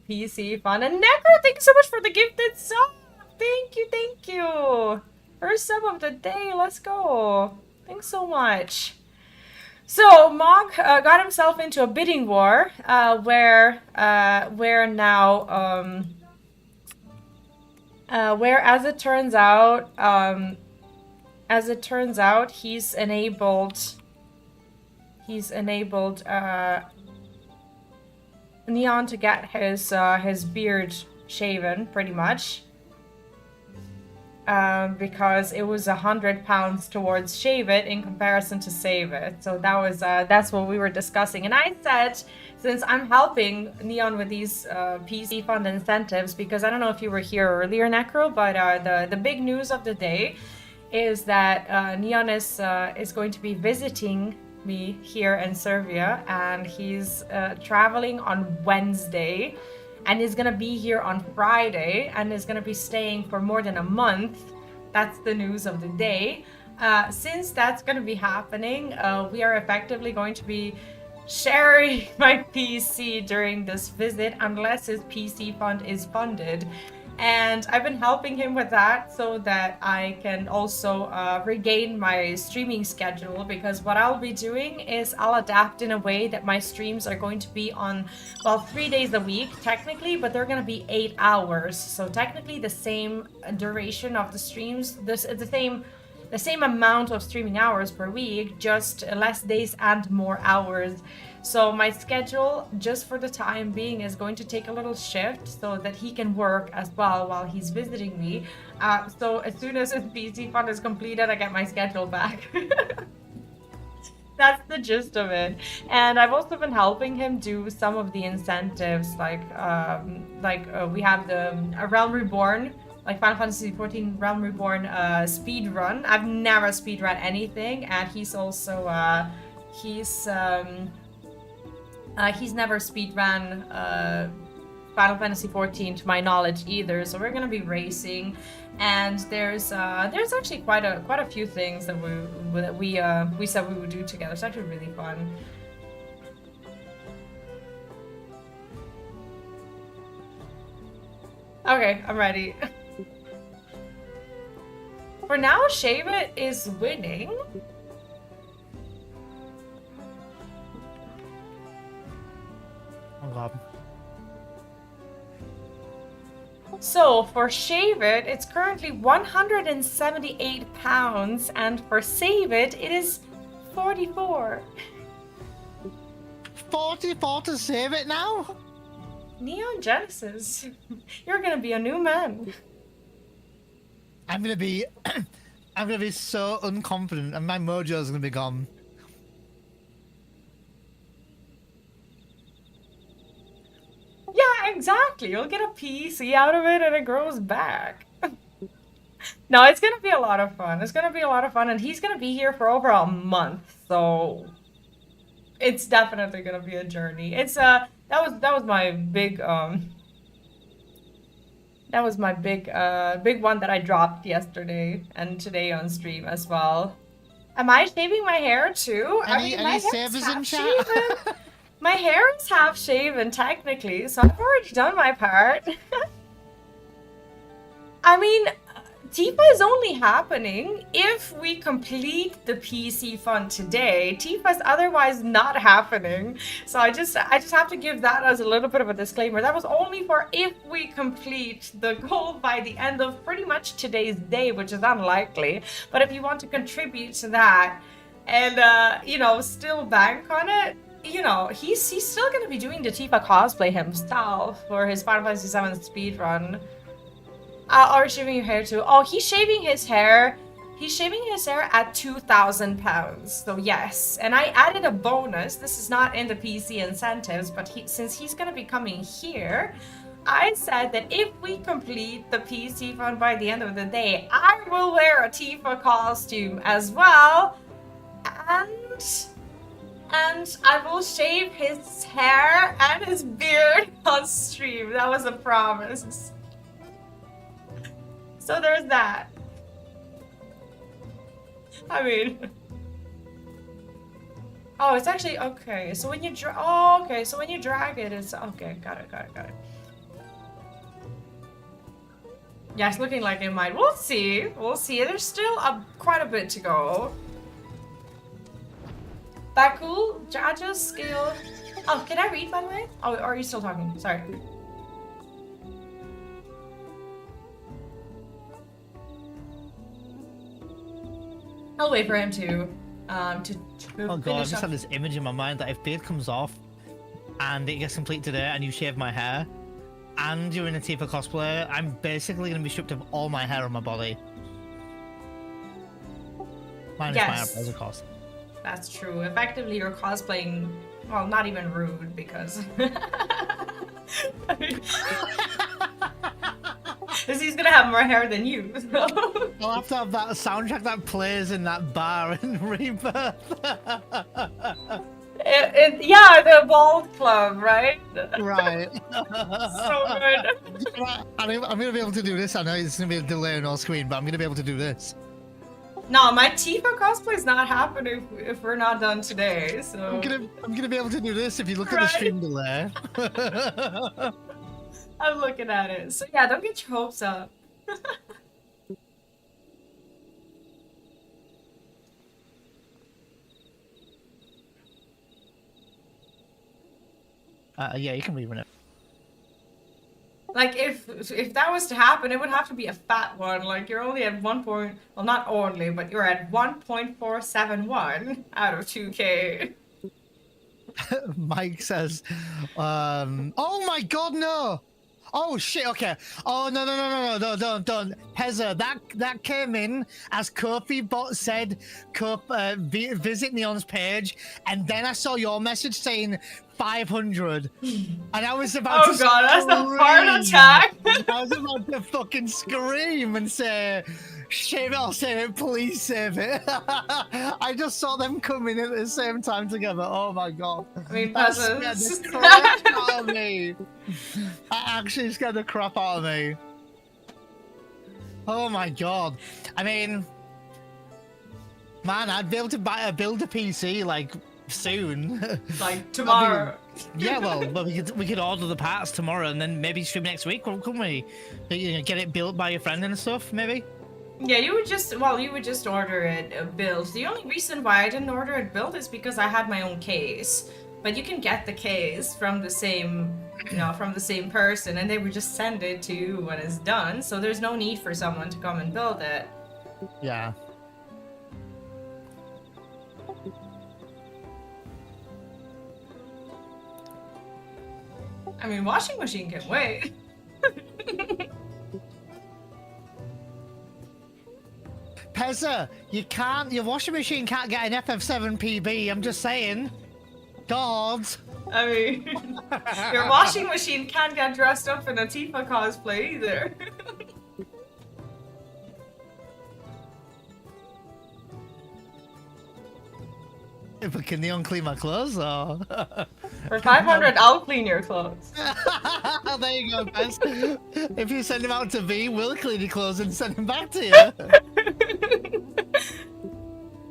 PC fund. And Necro, thank you so much for the gifted sub. Thank you. First sub of the day. Let's go. Thanks so much. So Mog got himself into a bidding war, where now, where as it turns out, he's enabled Neon to get his beard shaven, pretty much. Because it was £100 towards shave it in comparison to save it. So that was that's what we were discussing. And I said, since I'm helping Neon with these PC fund incentives, because I don't know if you were here earlier, Necro, but the big news of the day is that Neon is going to be visiting me here in Serbia, and he's traveling on Wednesday. And is gonna be here on Friday, and is gonna be staying for more than a month. That's the news of the day. Since that's gonna be happening, we are effectively going to be sharing my PC during this visit, unless his PC fund is funded. And I've been helping him with that so that I can also regain my streaming schedule, because what I'll be doing is I'll adapt in a way that my streams are going to be on, well, 3 days a week technically, but they're going to be 8 hours. So technically the same duration of the streams, the same amount of streaming hours per week, just less days and more hours. So my schedule, just for the time being, is going to take a little shift so that he can work as well while he's visiting me. So as soon as his PC fund is completed, I get my schedule back. That's the gist of it. And I've also been helping him do some of the incentives, like we have the Realm Reborn, like Final Fantasy XIV Realm Reborn speed run. I've never speed run anything, and he's also he's never speedrun Final Fantasy XIV to my knowledge either, so we're gonna be racing, and there's actually quite a few things that we said we would do together. It's actually really fun. Okay, I'm ready. For now, Shave It is winning.
Oh god.
So for Shave It, it's currently £178, and for Save It, it is 44.
44 to save it now?
Neon Genesis, you're gonna be a new man.
I'm gonna be so unconfident, and my mojo's gonna be gone.
Yeah, exactly. You'll get a PC out of it and it grows back. No, it's gonna be a lot of fun. It's gonna be a lot of fun, and he's gonna be here for over a month, so it's definitely gonna be a journey. It's that was my big big one that I dropped yesterday and today on stream as well. Am I shaving my hair too?
Any savers in chat?
My hair is half shaven technically, so I've already done my part. I mean, Tifa is only happening if we complete the PC fund today. Tifa is otherwise not happening. So I just have to give that as a little bit of a disclaimer. That was only for if we complete the goal by the end of pretty much today's day, which is unlikely. But if you want to contribute to that and, you know, still bank on it, you know, he's still going to be doing the Tifa cosplay himself for his Final Fantasy VII speedrun. Or shaving your hair too. Oh, he's shaving his hair. He's shaving his hair at £2,000. So yes, and I added a bonus. This is not in the PC incentives, but since he's gonna be coming here, I said that if we complete the PC fun by the end of the day, I will wear a Tifa costume as well, and I will shave his hair and his beard on stream. That was a promise. So there's that. I mean, oh, it's actually okay. So when you okay. So when you drag it, it's okay. Got it. Yeah, it's looking like it might. We'll see. We'll see. There's still quite a bit to go. That cool? Judges skill. Oh, can I read by the way? Oh, or are you still talking? Sorry. I'll wait for him to
oh god, I just had this image in my mind that if beard comes off and it gets complete today and you shave my hair and you're in a Tifa cosplay, I'm basically going to be stripped of all my hair on my body. Minus my eyebrows, of course.
That's true. Effectively, you're cosplaying, well, not even rude because he's gonna have more hair than you. So.
I'll have to have that soundtrack that plays in that bar in Rebirth.
Yeah, the Bald Club, right?
Right.
So good.
I'm gonna be able to do this. I know it's gonna be a delay on our screen, but I'm gonna be able to do this.
No, my Tifa cosplay is not happening if we're not done today. So
I'm gonna be able to do this if you look at the stream delay.
I'm looking at it. So yeah, don't get your hopes up.
Yeah, you can rerun it.
Like if that was to happen, it would have to be a fat one. Like you're only at 1 point, well not only, but you're at 1.471 out of 2K.
Mike says, oh my god, no! Oh shit, okay. Oh no, don't. Pezza, that came in as Kofi bot said, visit Neon's page, and then I saw your message saying 500, and I was about to
god, that's a heart attack.
I was about to fucking scream and say, save it, I'll save it, please save it. I just saw them coming in at the same time together. Oh my god.
I mean,
that scared the crap out of me. That actually scared the crap out of me. Oh my god. I mean, man, I'd be able to build a PC like soon.
Like tomorrow.
Yeah, well, we could order the parts tomorrow and then maybe stream next week, couldn't we? You know, get it built by your friend and stuff, maybe.
Yeah, you would just order it built. The only reason why I didn't order it built is because I had my own case. But you can get the case from the same, from the same person, and they would just send it to you when it's done. So there's no need for someone to come and build it.
Yeah.
I mean, washing machine can wait.
Pezza, your washing machine can't get an FF7 PB, I'm just saying. God.
I mean, your washing machine can't get dressed up in a Tifa cosplay either.
But can Neon clean my clothes, or?
For 500, I'll clean your clothes.
There you go, Pez. If you send him out to Vee, we'll clean your clothes and send him back to you.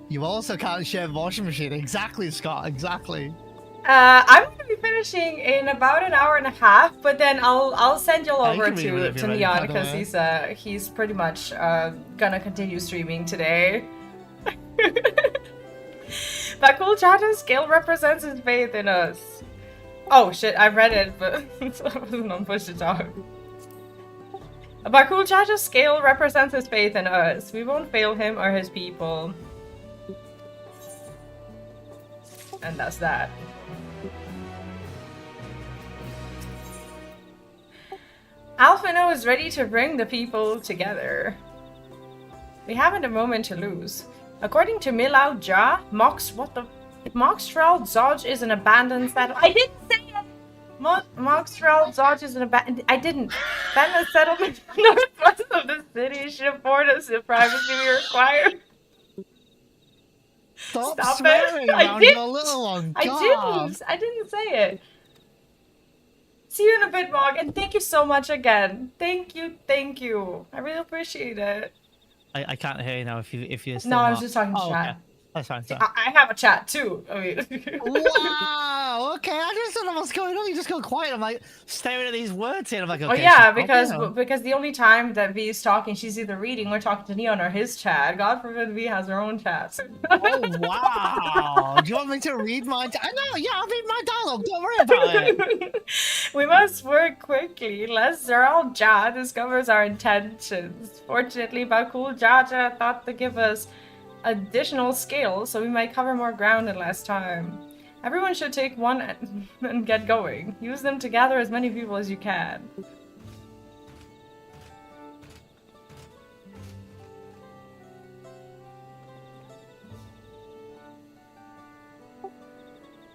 You also can't share a washing machine. Exactly, Scott. Exactly.
I'm gonna be finishing in about an hour and a half, but then I'll send you all over to Neon because he's pretty much gonna continue streaming today. That cool Chacha's skill represents his faith in us. Oh shit, I read it, but I wasn't on push to talk. Bakul Chacha's scale represents his faith in us. We won't fail him or his people. And that's that. Alphino is ready to bring the people together. We haven't a moment to lose. According to Milau Ja, Moxtrel Zodge is an abandoned settle. I didn't say it! Moxtrel dodges in a I didn't. Then a settlement northwest of the city should afford us the privacy we require.
Stop
Stop
swearing
it!
around your little one.
I didn't say it. See you in a bit, Mog, and thank you so much again. Thank you. I really appreciate it.
I can't hear you now if you're still
No,
not...
I was just talking to chat.
Okay. That's fine.
I have a chat too. I mean.
Wow. Okay, I just don't know what's going on. You just go quiet. I'm like staring at these words here. I'm like, okay.
Oh yeah, because the only time that V is talking, she's either reading or talking to Neon or his chat. God forbid V has her own chats.
Oh wow! Do you want me to read my? No, yeah, I'll read my dialogue. Don't worry about it.
We must work quickly, lest Zeral Jah discovers our intentions. Fortunately, Bakul Jaja thought to give us additional scale, so we might cover more ground in less time. Everyone should take one and get going. Use them to gather as many people as you can.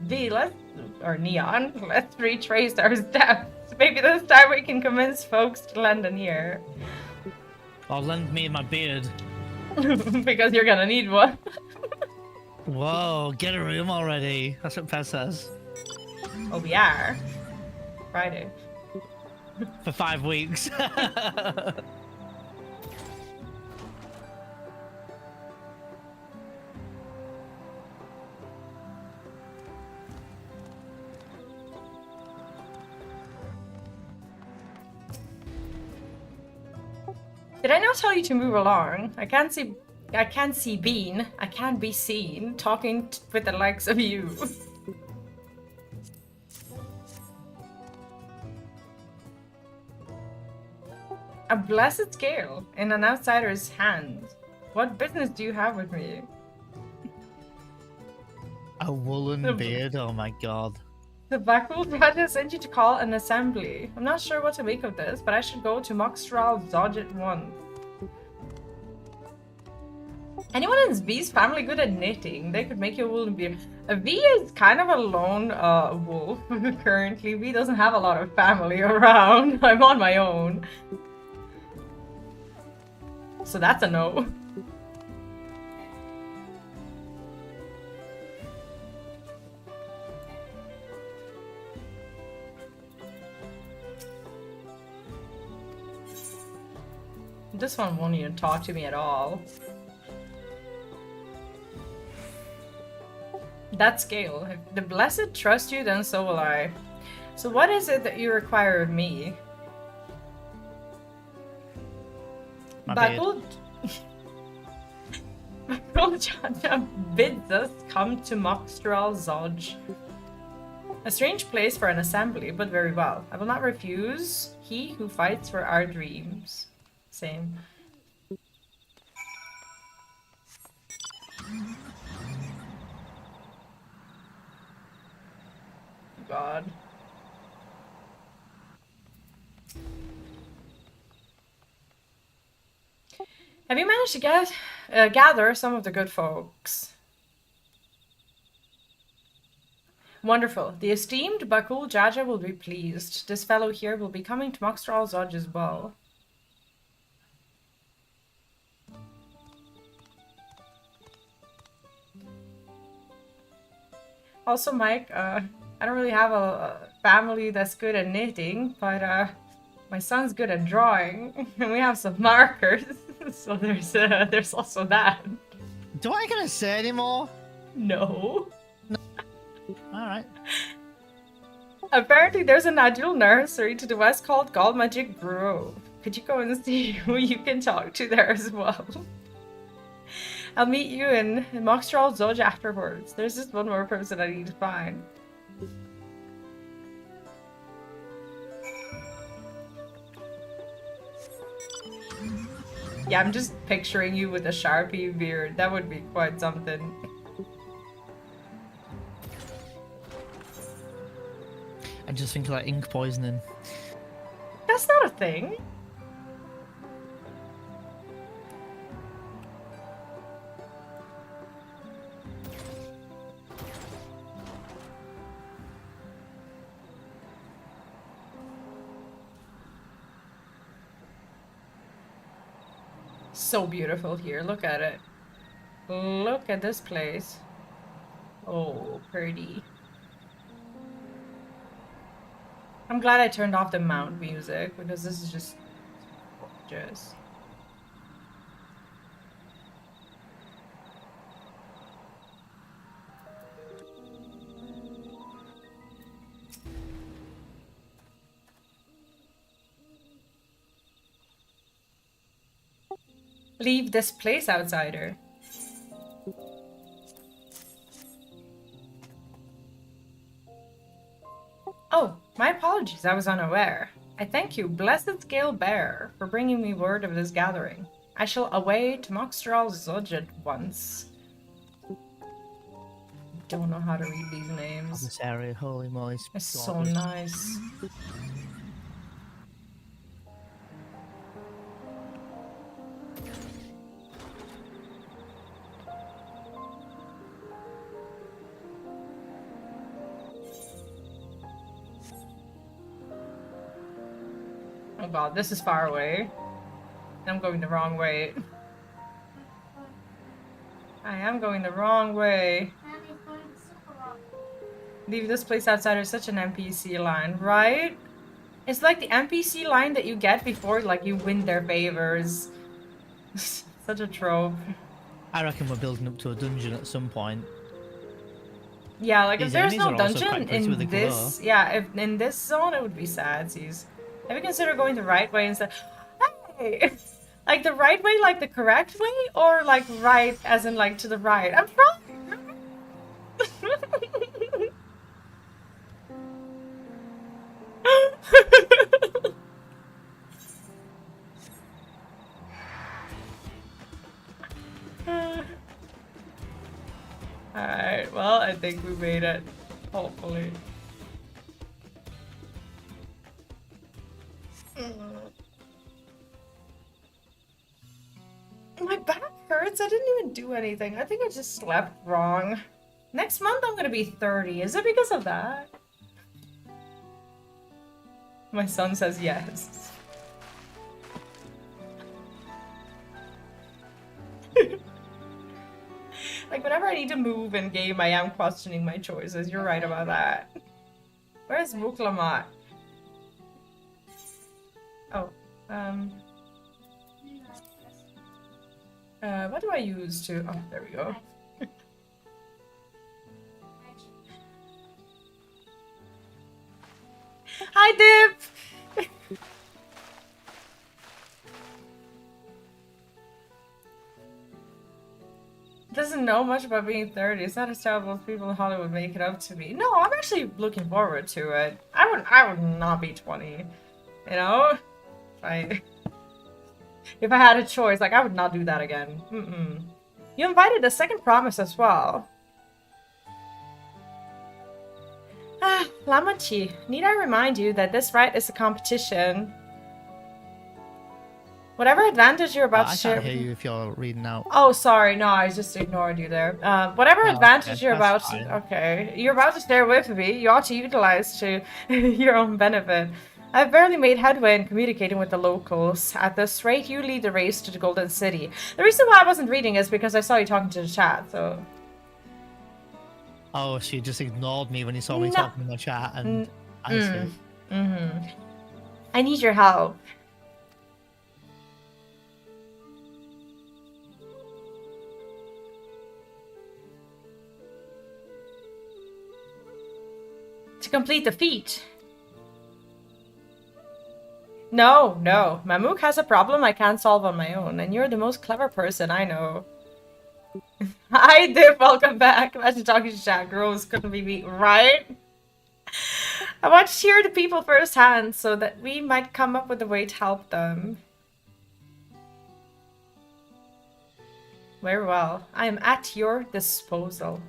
V, Neon, let's retrace our steps. Maybe this time we can convince folks to lend an ear.
I'll lend me my beard.
Because you're gonna need one.
Whoa, get a room already. That's what Pez says.
Oh, we are. Friday.
For 5 weeks.
Did I not tell you to move along? I can't see Bean. I can't be seen talking with the likes of you. A blessed scale in an outsider's hand. What business do you have with me?
A woolen beard? Oh my god.
The Bakul Raja sent you to call an assembly. I'm not sure what to make of this, but I should go to Moxstral Zodge at once. Anyone in V's family good at knitting? They could make you a woolen beard. V is kind of a lone wolf currently. V doesn't have a lot of family around. I'm on my own. So that's a no. This one won't even talk to me at all. That scale. If the blessed trust you, then so will I. So what is it that you require of me? Bakul Jaja bids us come to Moxstral Zodge. A strange place for an assembly, but very well. I will not refuse. He who fights for our dreams. Same. God. Have you managed to gather some of the good folks? Wonderful. The esteemed Bakul Jaja will be pleased. This fellow here will be coming to Moxstral Zodge as well. Also, Mike, I don't really have a family that's good at knitting, but my son's good at drawing, and we have some markers, so there's also that.
Do I gotta say anymore?
No.
Alright.
Apparently there's a Nadul nursery to the west called Gold Magic Grove. Could you go and see who you can talk to there as well? I'll meet you in Moxstral Zodge afterwards. There's just one more person I need to find. Yeah, I'm just picturing you with a Sharpie beard. That would be quite something.
I just think like ink poisoning.
That's not a thing. So beautiful here. Look at it. Look at this place. Oh, pretty. I'm glad I turned off the mount music because this is just gorgeous. Leave this place, outsider. Oh, my apologies, I was unaware. I thank you, blessed Scale Bear, for bringing me word of this gathering. I shall away to Moxtral Zodge at once. Don't know how to read these names.
This area, holy moly.
It's so nice. Oh god, this is far away. I'm going the wrong way. I am going the wrong way. Leave this place, outsider, such an NPC line, right? It's like the NPC line that you get before like you win their favors. Such a trope.
I reckon we're building up to a dungeon at some point.
Yeah, like
These
if there's
enemies
no
are also
dungeon
quite pretty with
in
the
this,
glow.
yeah, if in this zone it would be sad. Sees. Have you considered going the right way instead? Hey, like the right way, like the correct way, or like right as in like to the right? I'm trying. Alright, well, I think we made it. Hopefully. My back hurts. I didn't even do anything. I think I just slept wrong. Next month I'm gonna be 30. Is it because of that? My son says yes. Like, whenever I need to move in game, I am questioning my choices. You're right about that. Where's Wuklamat? Oh, what do I use to... Oh, there we go. Hi, Dip! Doesn't know much about being 30. It's not as terrible as people in Hollywood make it up to be. No, I'm actually looking forward to it. I would not be 20. You know? If I had a choice, like, I would not do that again. You invited a second promise as well. Ah, Lamachi, need I remind you that this rite is a competition? Whatever advantage you're about to share...
I can't hear you if you're reading out.
Oh, sorry. No, I just ignored you there. Whatever advantage you're about
fine.
to... Okay. You're about to share with me, you ought to utilize to your own benefit. I've barely made headway in communicating with the locals. At this rate, you lead the race to the Golden City. The reason why I wasn't reading is because I saw you talking to the chat, so...
Oh, she just ignored me when he saw me talking in the chat, and I see.
I need your help. To complete the feat. No. Mamook has a problem I can't solve on my own, and you're the most clever person I know. Hi, Dip, welcome back. Imagine talking to chat. Girls couldn't be me, right? I want to hear the people firsthand so that we might come up with a way to help them. Very well. I am at your disposal.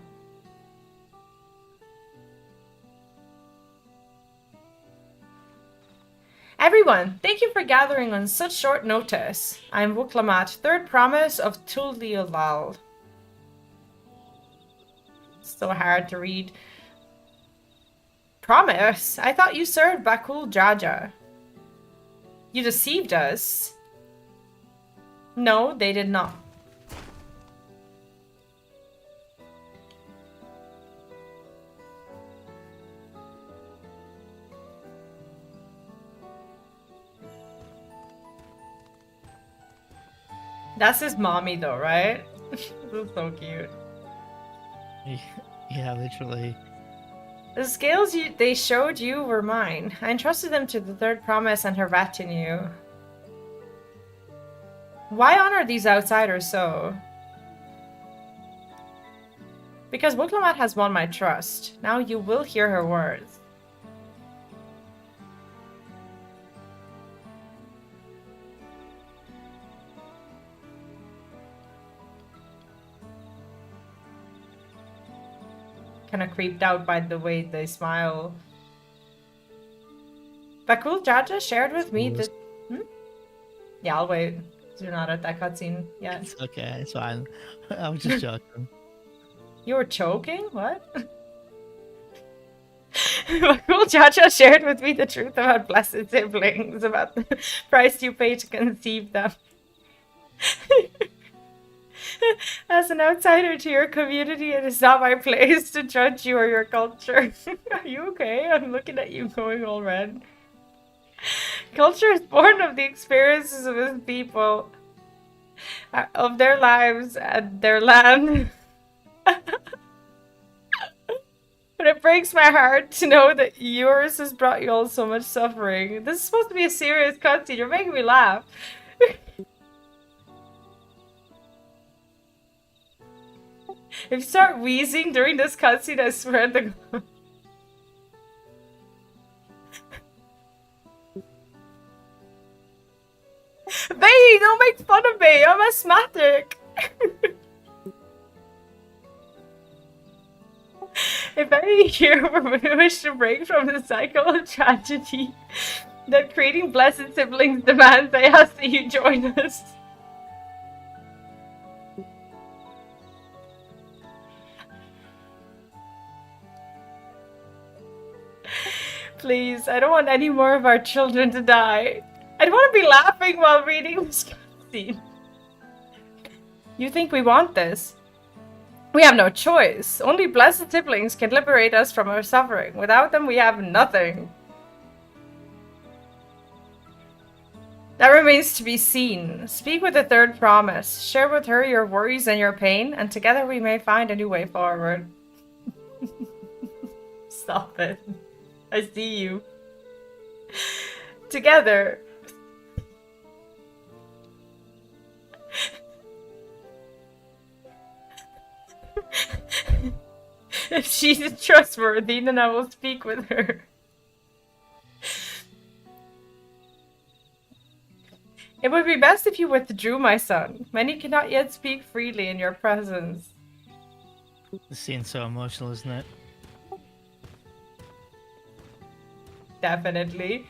Everyone, thank you for gathering on such short notice. I am Wuklamat, third promise of Tuliolal. So hard to read. Promise? I thought you served Bakul Jaja. You deceived us. No, they did not. That's his mommy though, right? This is so cute.
Yeah, literally.
The scales they showed you were mine. I entrusted them to the Third Promise and her retinue. Why honor these outsiders so? Because Woklamat has won my trust. Now you will hear her words. Kind of creeped out by the way they smile. Bakul Jaja shared with me that... Yeah, I'll wait. You're not at that cutscene yet.
It's okay, it's fine. I was just joking.
You were choking? What? Bakul Jaja shared with me the truth about blessed siblings, about the price you pay to conceive them. As an outsider to your community, it is not my place to judge you or your culture. Are you okay? I'm looking at you going all red. Culture is born of the experiences of its people, of their lives and their land. But it breaks my heart to know that yours has brought you all so much suffering. This is supposed to be a serious cutscene. You're making me laugh. If you start wheezing during this cutscene, I swear to God. Vee, don't make fun of me! I'm asthmatic! If any here wish to break from the cycle of tragedy that creating blessed siblings demands, I ask that you join us. Please, I don't want any more of our children to die. I don't want to be laughing while reading this cutscene. You think we want this? We have no choice. Only blessed siblings can liberate us from our suffering. Without them, we have nothing. That remains to be seen. Speak with the Third Promise. Share with her your worries and your pain, and together we may find a new way forward. Stop it. I see you. Together. If she's trustworthy, then I will speak with her. It would be best if you withdrew, my son. Many cannot yet speak freely in your presence.
This scene's so emotional, isn't it?
Definitely.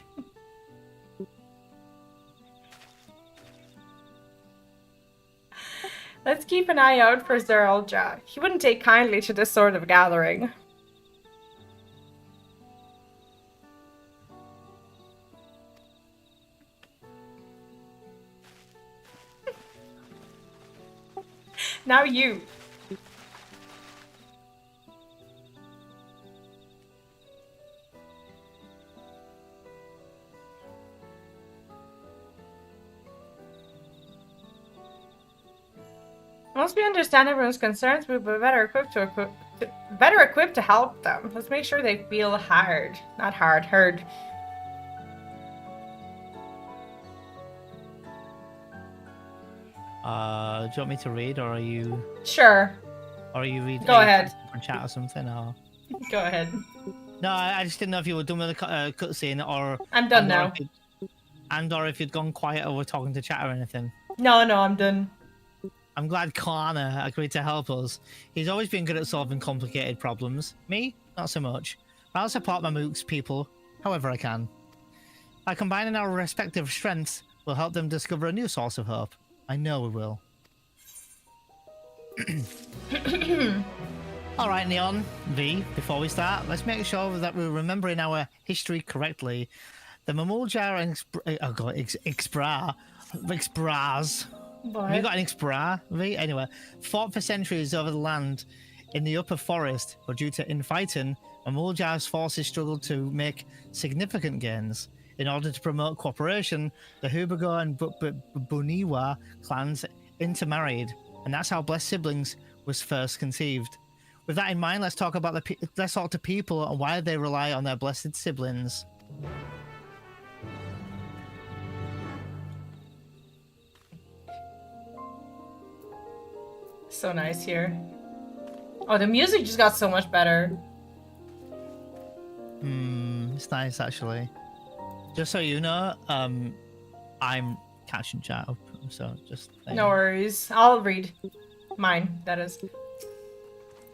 Let's keep an eye out for Eorzea. He wouldn't take kindly to this sort of gathering. Now you. Once we understand everyone's concerns, we'll be better equipped to help them. Let's make sure they feel heard. Not hard, heard.
Do you want me to read, or are you...
Sure.
Or are you reading?
Go ahead.
On chat or something, or...
Go ahead.
No, I just didn't know if you were done with the cutscene, or...
I'm done now.
Or if you'd gone quiet or were talking to chat or anything.
No, I'm done.
I'm glad Kana agreed to help us. He's always been good at solving complicated problems. Me? Not so much. But I'll support my Mook's people however I can. By combining our respective strengths, we'll help them discover a new source of hope. I know we will. Alright, Neon, V, before we start, let's make sure that we're remembering our history correctly. The Mamuljar Expras
What?
Have you got an Xbra, Vee? Anyway, fought for centuries over the land in the upper forest, but due to infighting, Amuljar's forces struggled to make significant gains. In order to promote cooperation, the Hubago and Buniwa clans intermarried, and that's how Blessed Siblings was first conceived. With that in mind, let's talk to people and why they rely on their blessed siblings.
So nice here. Oh, the music just got so much better.
It's nice actually. Just so you know, I'm catching chat up, so just...
No worries. I'll read. Mine, that is.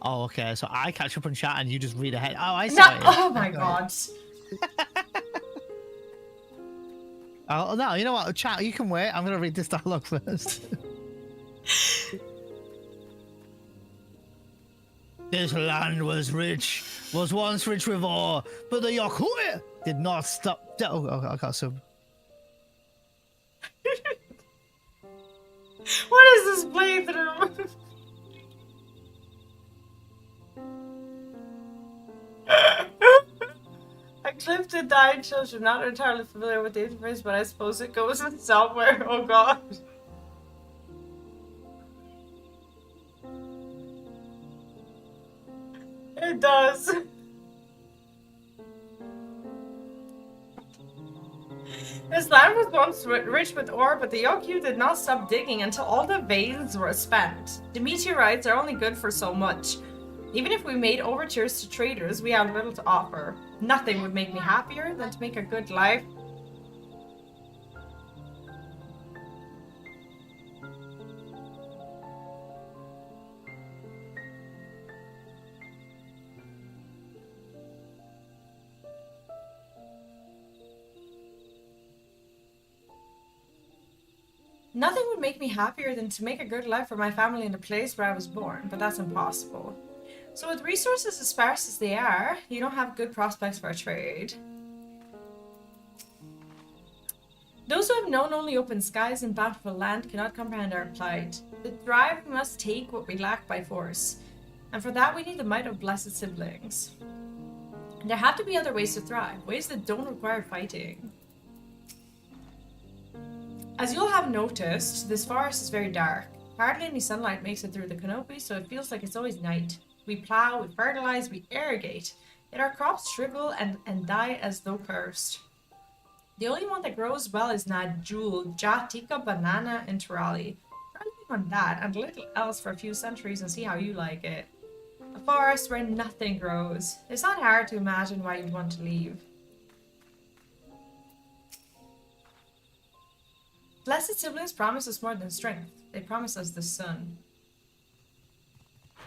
Oh, okay. So I catch up on chat and you just read ahead. Oh, I see.
No, oh my god.
Oh, no, you know what? Chat, you can wait. I'm going to read this dialogue first. This land was once rich with ore, but the Yakuya did not stop. Oh, I got sub.
What is this playthrough? I clipped a dying children. Not entirely familiar with the interface, but I suppose it goes in somewhere. Oh god. It does. This land was once rich with ore, but the Yokyu did not stop digging until all the veins were spent. The meteorites are only good for so much. Even if we made overtures to traders, we have little to offer. Nothing would make me happier than to make a good life. Nothing would make me happier than to make a good life for my family in the place where I was born, but that's impossible. So with resources as sparse as they are, you don't have good prospects for a trade. Those who have known only open skies and bountiful land cannot comprehend our plight. To thrive, we must take what we lack by force, and for that we need the might of blessed siblings. There have to be other ways to thrive, ways that don't require fighting. As you'll have noticed, this forest is very dark. Hardly any sunlight makes it through the canopy, so it feels like it's always night. We plow, we fertilize, we irrigate, yet our crops shrivel and die as though cursed. The only one that grows well is Najul, Jatika, Banana, and Terali. Try living on that and little else for a few centuries and see how you like it. A forest where nothing grows. It's not hard to imagine why you'd want to leave. Blessed siblings promise us more than strength. They promise us the sun.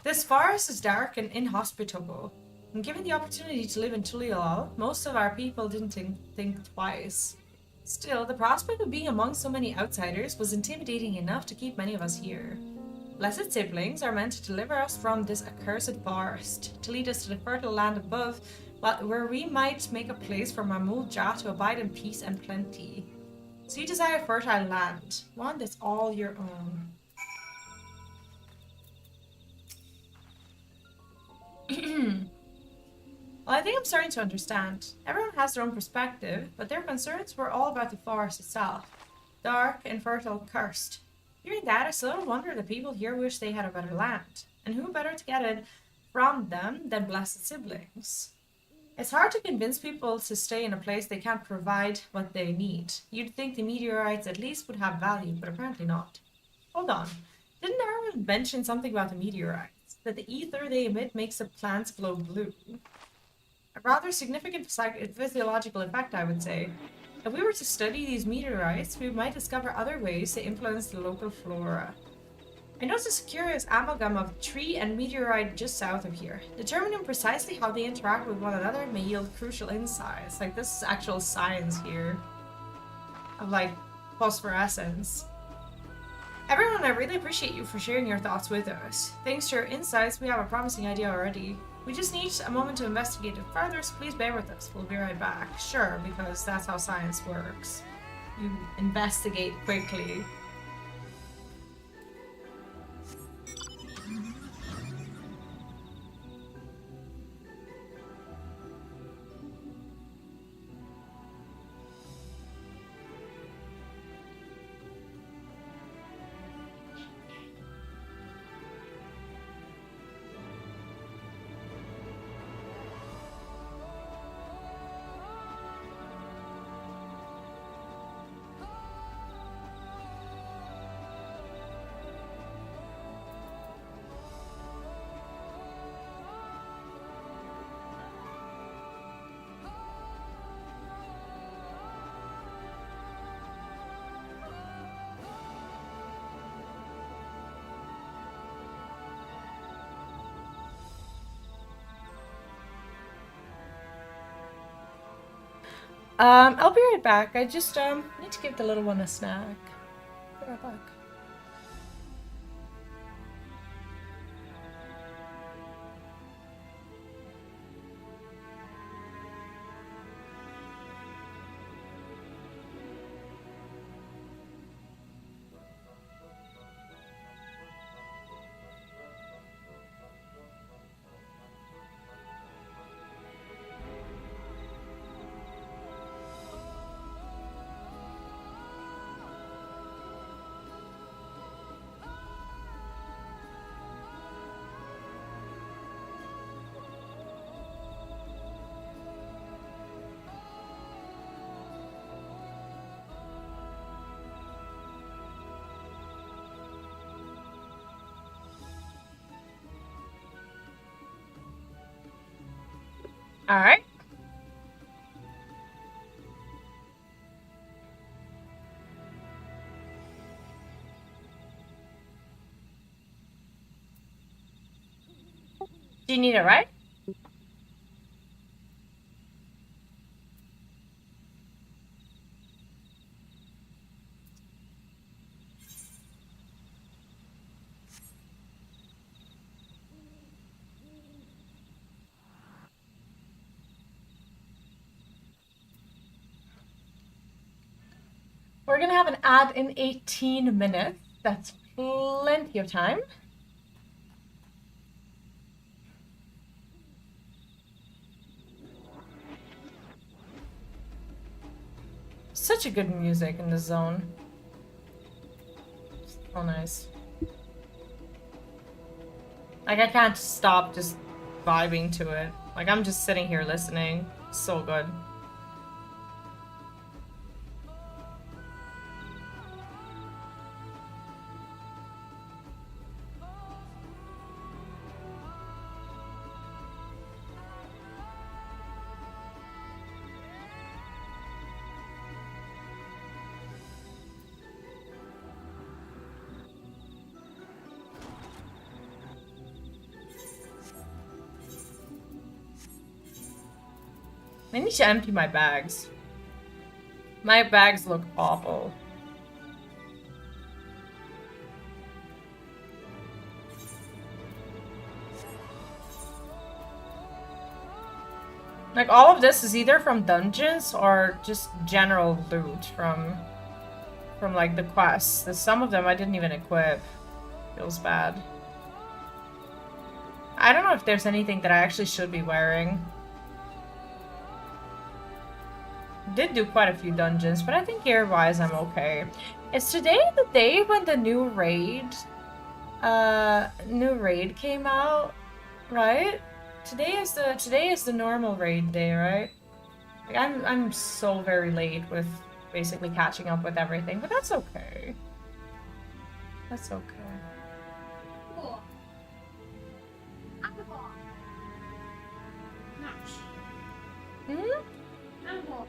This forest is dark and inhospitable. And given the opportunity to live in Tulial, most of our people didn't think twice. Still, the prospect of being among so many outsiders was intimidating enough to keep many of us here. Blessed siblings are meant to deliver us from this accursed forest, to lead us to the fertile land above, where we might make a place for Mahmud Jah to abide in peace and plenty. So you desire fertile land, one that's all your own. Well, I think I'm starting to understand. Everyone has their own perspective, but their concerns were all about the forest itself. Dark, infertile, cursed. Hearing that, I still wonder that people here wish they had a better land. And who better to get it from them than blessed siblings? It's hard to convince people to stay in a place they can't provide what they need. You'd think the meteorites at least would have value, but apparently not. Hold on. Didn't Arwen mention something about the meteorites? That the ether they emit makes the plants glow blue? A rather significant physiological effect, I would say. If we were to study these meteorites, we might discover other ways to influence the local flora. I noticed a curious amalgam of tree and meteorite just south of here. Determining precisely how they interact with one another may yield crucial insights. Like, this is actual science here. Of, like, phosphorescence. Everyone, I really appreciate you for sharing your thoughts with us. Thanks to your insights, we have a promising idea already. We just need a moment to investigate it further, so please bear with us. We'll be right back. Sure, because that's how science works. You investigate quickly. I'll be right back. I just need to give the little one a snack. Be right back. All right. Do you need it, right? We're gonna have an ad in 18 minutes. That's plenty of time. Such a good music in this zone. So nice. Like, I can't stop just vibing to it. Like, I'm just sitting here listening. So good. I need to empty my bags. My bags look awful. Like, all of this is either from dungeons or just general loot from like the quests. Some of them I didn't even equip. Feels bad. I don't know if there's anything that I actually should be wearing. Did do quite a few dungeons, but I think gear-wise I'm okay. Is today the day when the new raid came out? Right? Today is the normal raid day, right? Like, I'm so very late with basically catching up with everything, but that's okay. That's okay.
Cool. Alcohol. Match.
Hmm?
Alcohol.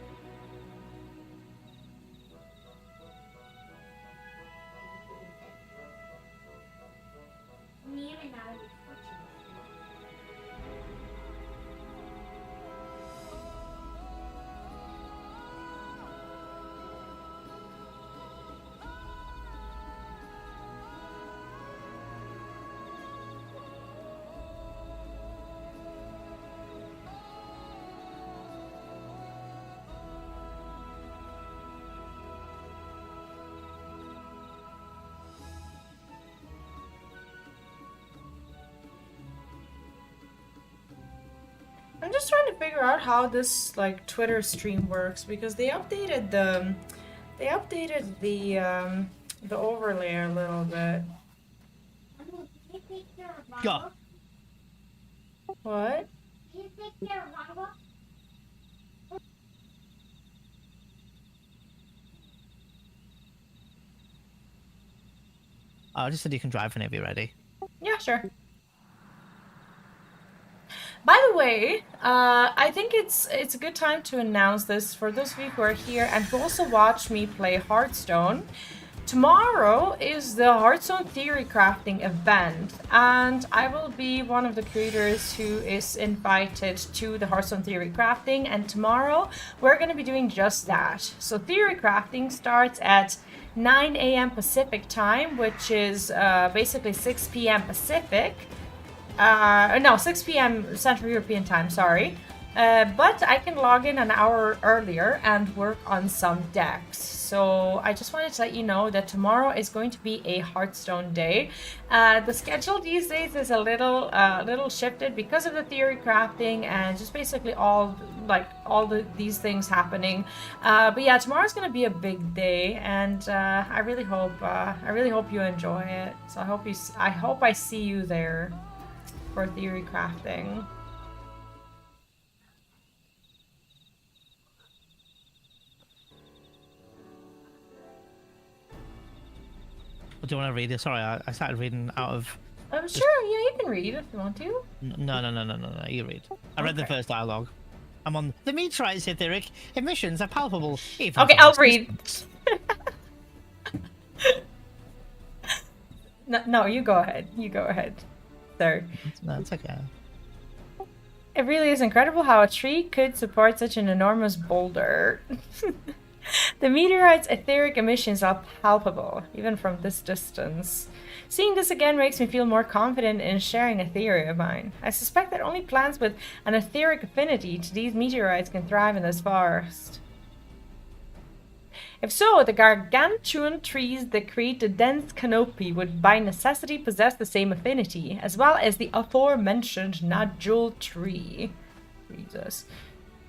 Me and I.
I'm just trying to figure out how this like Twitter stream works because they updated the overlay a little bit.
Go.
What?
Can you take care of Rongo?
I just said you can drive whenever you're ready.
Yeah, sure. By the way, I think it's a good time to announce this for those of you who are here and who also watch me play Hearthstone. Tomorrow is the Hearthstone Theory Crafting event, and I will be one of the creators who is invited to the Hearthstone Theory Crafting, and tomorrow we're going to be doing just that. So Theory Crafting starts at 9 a.m. Pacific time, which is basically 6 p.m. Pacific. No, 6 p.m. Central European time, sorry. But I can log in an hour earlier and work on some decks. So I just wanted to let you know that tomorrow is going to be a Hearthstone day. The schedule these days is a little shifted because of the theory crafting and just basically all these things happening. But yeah, tomorrow's going to be a big day, and I really hope you enjoy it. So I hope I see you there for theory crafting.
Do you want to read it? Sorry, I started reading out of...
Sure, yeah, you can read if you want to.
No, you read. I read the first dialogue. I'm on... The meteorites, etheric emissions are palpable.
Okay, I'll read. No, you go ahead. You go ahead, sir.
No, it's okay.
It really is incredible how a tree could support such an enormous boulder. The meteorite's etheric emissions are palpable, even from this distance. Seeing this again makes me feel more confident in sharing a theory of mine. I suspect that only plants with an etheric affinity to these meteorites can thrive in this forest. If so, the gargantuan trees that create the dense canopy would by necessity possess the same affinity, as well as the aforementioned nodule tree. Jesus.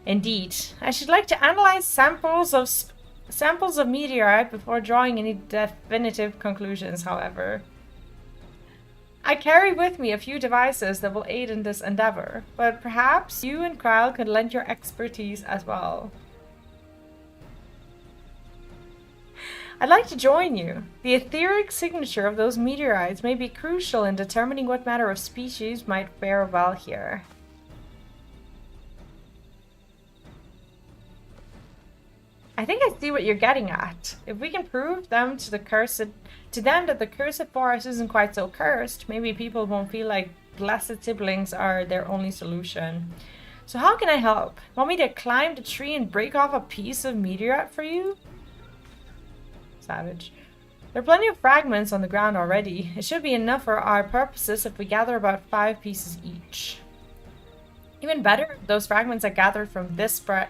Indeed, I should like to analyze samples of meteorite before drawing any definitive conclusions, however. I carry with me a few devices that will aid in this endeavor, but perhaps you and Kyle could lend your expertise as well. I'd like to join you. The etheric signature of those meteorites may be crucial in determining what manner of species might fare well here. I think I see what you're getting at. If we can prove them to them that the cursed forest isn't quite so cursed, maybe people won't feel like blessed siblings are their only solution. So how can I help? Want me to climb the tree and break off a piece of meteorite for you? Savage. There are plenty of fragments on the ground already. It should be enough for our purposes if we gather about 5 pieces each. Even better, those fragments are gathered from disparate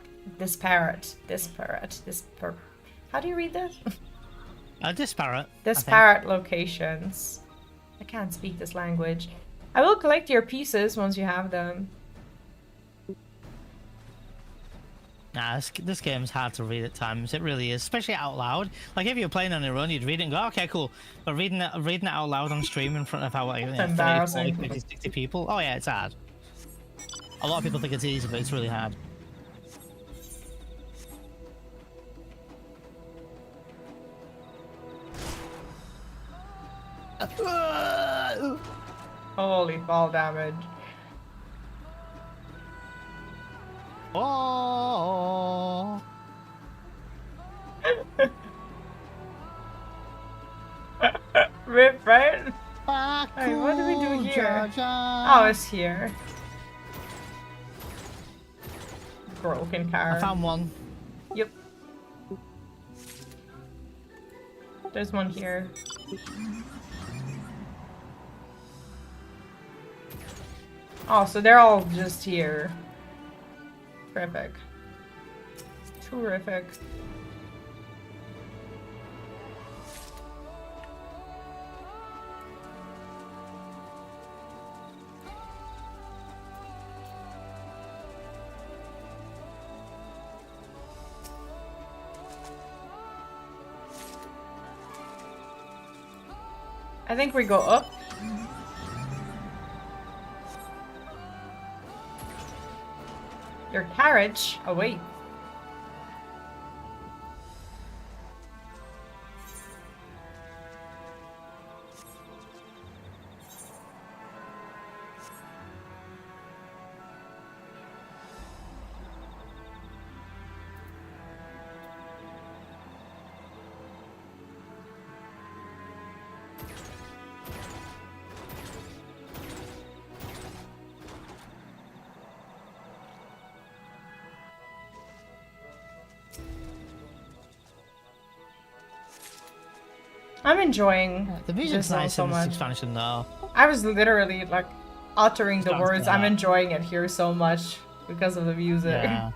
how do you read this? Disparate locations. I can't speak this language. I will collect your pieces once you have them.
Nah, this game's hard to read at times. It really is, especially out loud. Like if you're playing on your own, you'd read it and go, okay, cool. But reading it out loud on stream in front of 30, 40, 50, 60 people, oh yeah, it's hard. A lot of people think it's easy, but it's really hard.
Holy fall damage.
Oh.
Rip, right? Hey, what do we do here? Oh, it's here. Broken car.
I found one.
Yep. There's one here. Oh, so they're all just here. Terrific. Terrific. I think we go up. Your carriage awaits. I'm enjoying
The music's nice
so
in this
much.
expansion, though.
I was literally like uttering the
Sounds
words.
good.
I'm enjoying it here so much because of the music.
Yeah.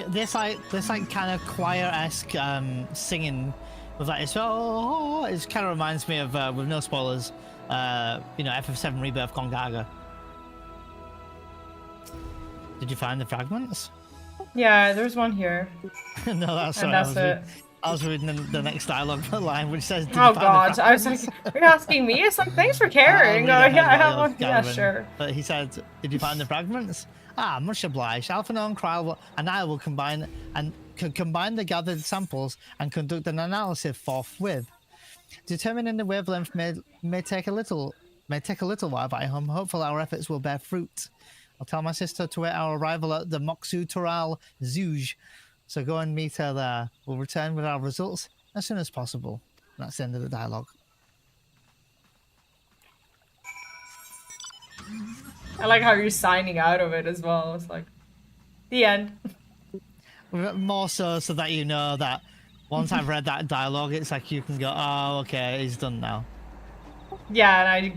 This kind of choir-esque singing with like it's it kind of reminds me of with no spoilers, FF7 Rebirth Gongaga. Did you find the fragments?
Yeah, there's one here.
No, that's
And
right.
that's it.
I was reading the next dialogue line, which says, "Did you
Oh
find the
god, I was like,
fragments?"
you're asking me? It's like, thanks for caring.
I'll
Oh
read
yeah, I
ahead
have
while
one.
you're
Yeah,
gathering.
sure.
But he said, "Did you find the fragments?" Ah, much obliged. Alpha and Kryl and I will combine the gathered samples and conduct an analysis forthwith. Determining the wavelength may take a little while, but I'm hopeful our efforts will bear fruit. I'll tell my sister to wait our arrival at the Moxu Toral Zouj, so go and meet her there. We'll return with our results as soon as possible. That's the end of the dialogue.
I like how you're signing out of it as well. It's like, the end.
More so that you know that once I've read that dialogue, it's like you can go, oh, okay, he's done now.
Yeah, and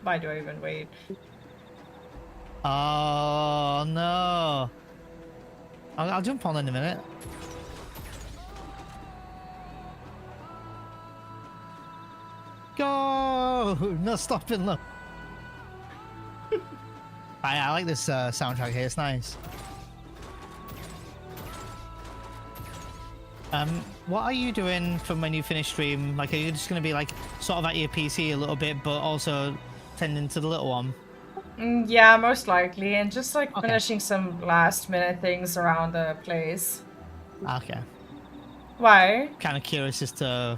why do I even wait?
Oh, no. I'll jump on in a minute. Go! No stopping, look. I like this soundtrack here, it's nice. What are you doing from when you finish stream? Like, are you just going to be like sort of at your PC a little bit, but also tending to the little one?
Yeah, most likely, and just like finishing some last minute things around the place.
Okay.
Why?
Kind of curious as to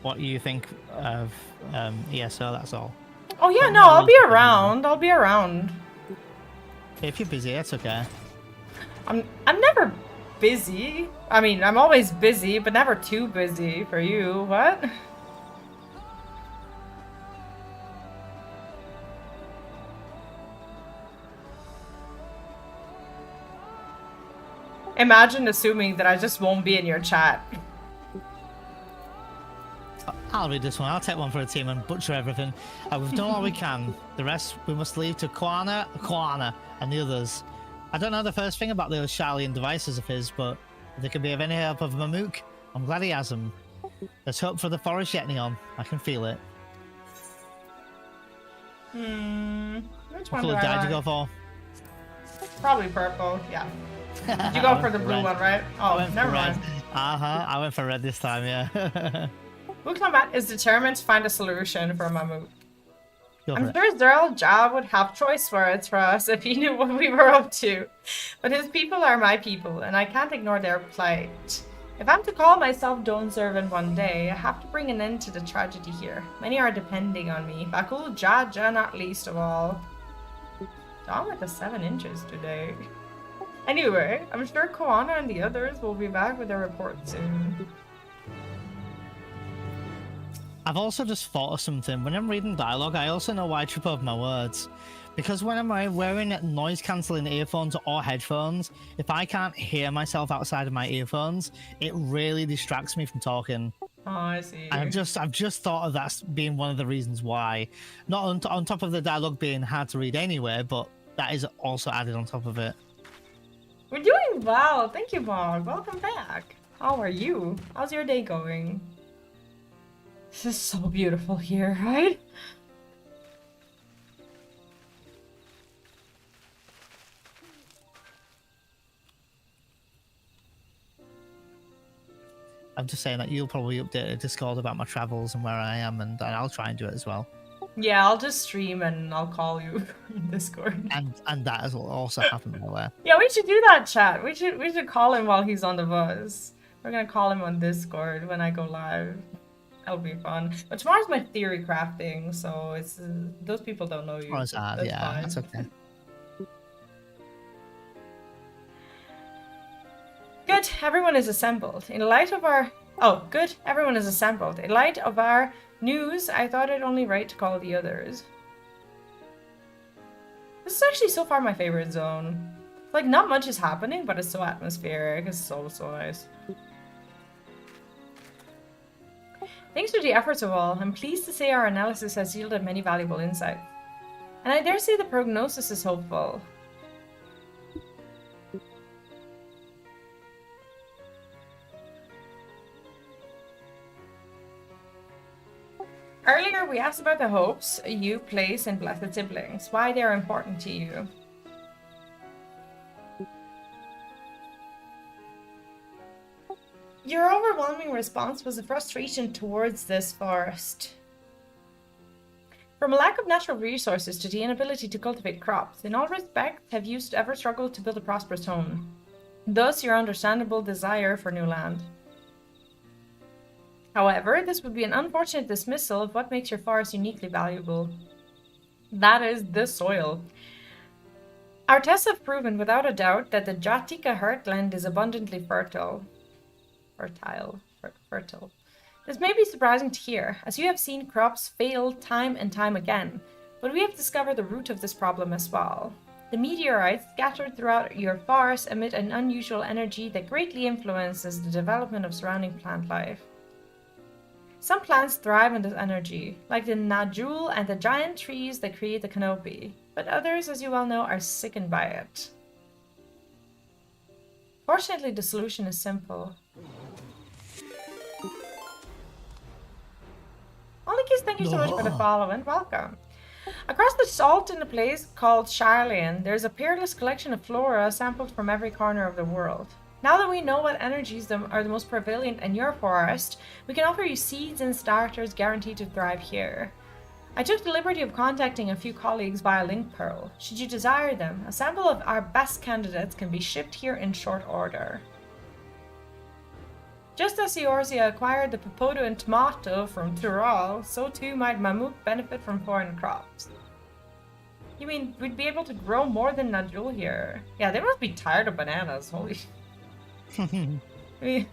what you think of ESO, that's all.
Oh yeah, no, I'll be around. I'll be around.
If you're busy, that's okay.
I'm never busy. I mean, I'm always busy, but never too busy for you. What? Imagine assuming that I just won't be in your chat.
I'll read this one. I'll take one for a team and butcher everything. We've done all we can. The rest we must leave to Koana, and the others. I don't know the first thing about those Charlian devices of his, but if they could be of any help of Mamook, I'm glad he has them. There's hope for the forest yet, Neon. I can feel it.
Which
What
one
colour
do I
dye did you
like?
go for?
Probably purple, yeah. Did you go for the blue
red.
one, right? Oh, never mind.
I went for red this time, yeah.
Booknomat is determined to find a solution for Mamoot.
Go for
I'm
it.
sure Daryl Job would have choice words for us if he knew what we were up to. But his people are my people, and I can't ignore their plight. If I'm to call myself Dawn Servant one day, I have to bring an end to the tragedy here. Many are depending on me, Bakul Jaja not least of all. Dawn with the 7 inches today. Anyway, I'm sure Koana and the others will be back with their report soon.
I've also just thought of something. When I'm reading dialogue, I also know why I trip over my words. Because when I'm wearing noise-cancelling earphones or headphones, if I can't hear myself outside of my earphones, it really distracts me from talking.
Oh, I see.
And I've just thought of that being one of the reasons why. Not on top of the dialogue being hard to read anyway, but that is also added on top of it.
We're doing well. Thank you, Bog. Welcome back. How are you? How's your day going? This is so beautiful here, right?
I'm just saying that you'll probably update a Discord about my travels and where I am, and I'll try and do it as well.
Yeah, I'll just stream and I'll call you in Discord.
And that has also happened by the way.
Yeah, we should do that, chat. We should call him while he's on the bus. We're gonna call him on Discord when I go live. That'll be fun. But tomorrow's my theory crafting, so it's those people don't know you.
Oh, it's hard,
That's
yeah,
fine.
that's okay.
Good, everyone is assembled. In light of our... Oh, good, everyone is assembled. In light of our news, I thought it only right to call the others. This is actually so far my favorite zone. Like, not much is happening, but it's so atmospheric. It's so nice. Thanks to the efforts of all, I'm pleased to say our analysis has yielded many valuable insights. And I dare say the prognosis is hopeful. Earlier, we asked about the hopes you place in Blessed Siblings, why they are important to you. Your overwhelming response was a frustration towards this forest. From a lack of natural resources to the inability to cultivate crops, in all respects, have you ever struggled to build a prosperous home? Thus, your understandable desire for new land. However, this would be an unfortunate dismissal of what makes your forest uniquely valuable. That is the soil. Our tests have proven without a doubt that the Jatika heartland is abundantly fertile. This may be surprising to hear, as you have seen crops fail time and time again, but we have discovered the root of this problem as well. The meteorites scattered throughout your forest emit an unusual energy that greatly influences the development of surrounding plant life. Some plants thrive on this energy, like the Najul and the giant trees that create the canopy, but others, as you well know, are sickened by it. Fortunately, the solution is simple. Olikis, thank you so much for the follow and welcome. Across the salt in a place called Charlian, there's a peerless collection of flora sampled from every corner of the world. Now that we know what energies are the most prevalent in your forest, we can offer you seeds and starters guaranteed to thrive here. I took the liberty of contacting a few colleagues via Link Pearl. Should you desire them, a sample of our best candidates can be shipped here in short order. Just as Eorzea acquired the Popoto and Tomato from Tural, so too might Bahamut benefit from foreign crops. You mean we'd be able to grow more than Najul here? Yeah, they must be tired of bananas, holy... I mean...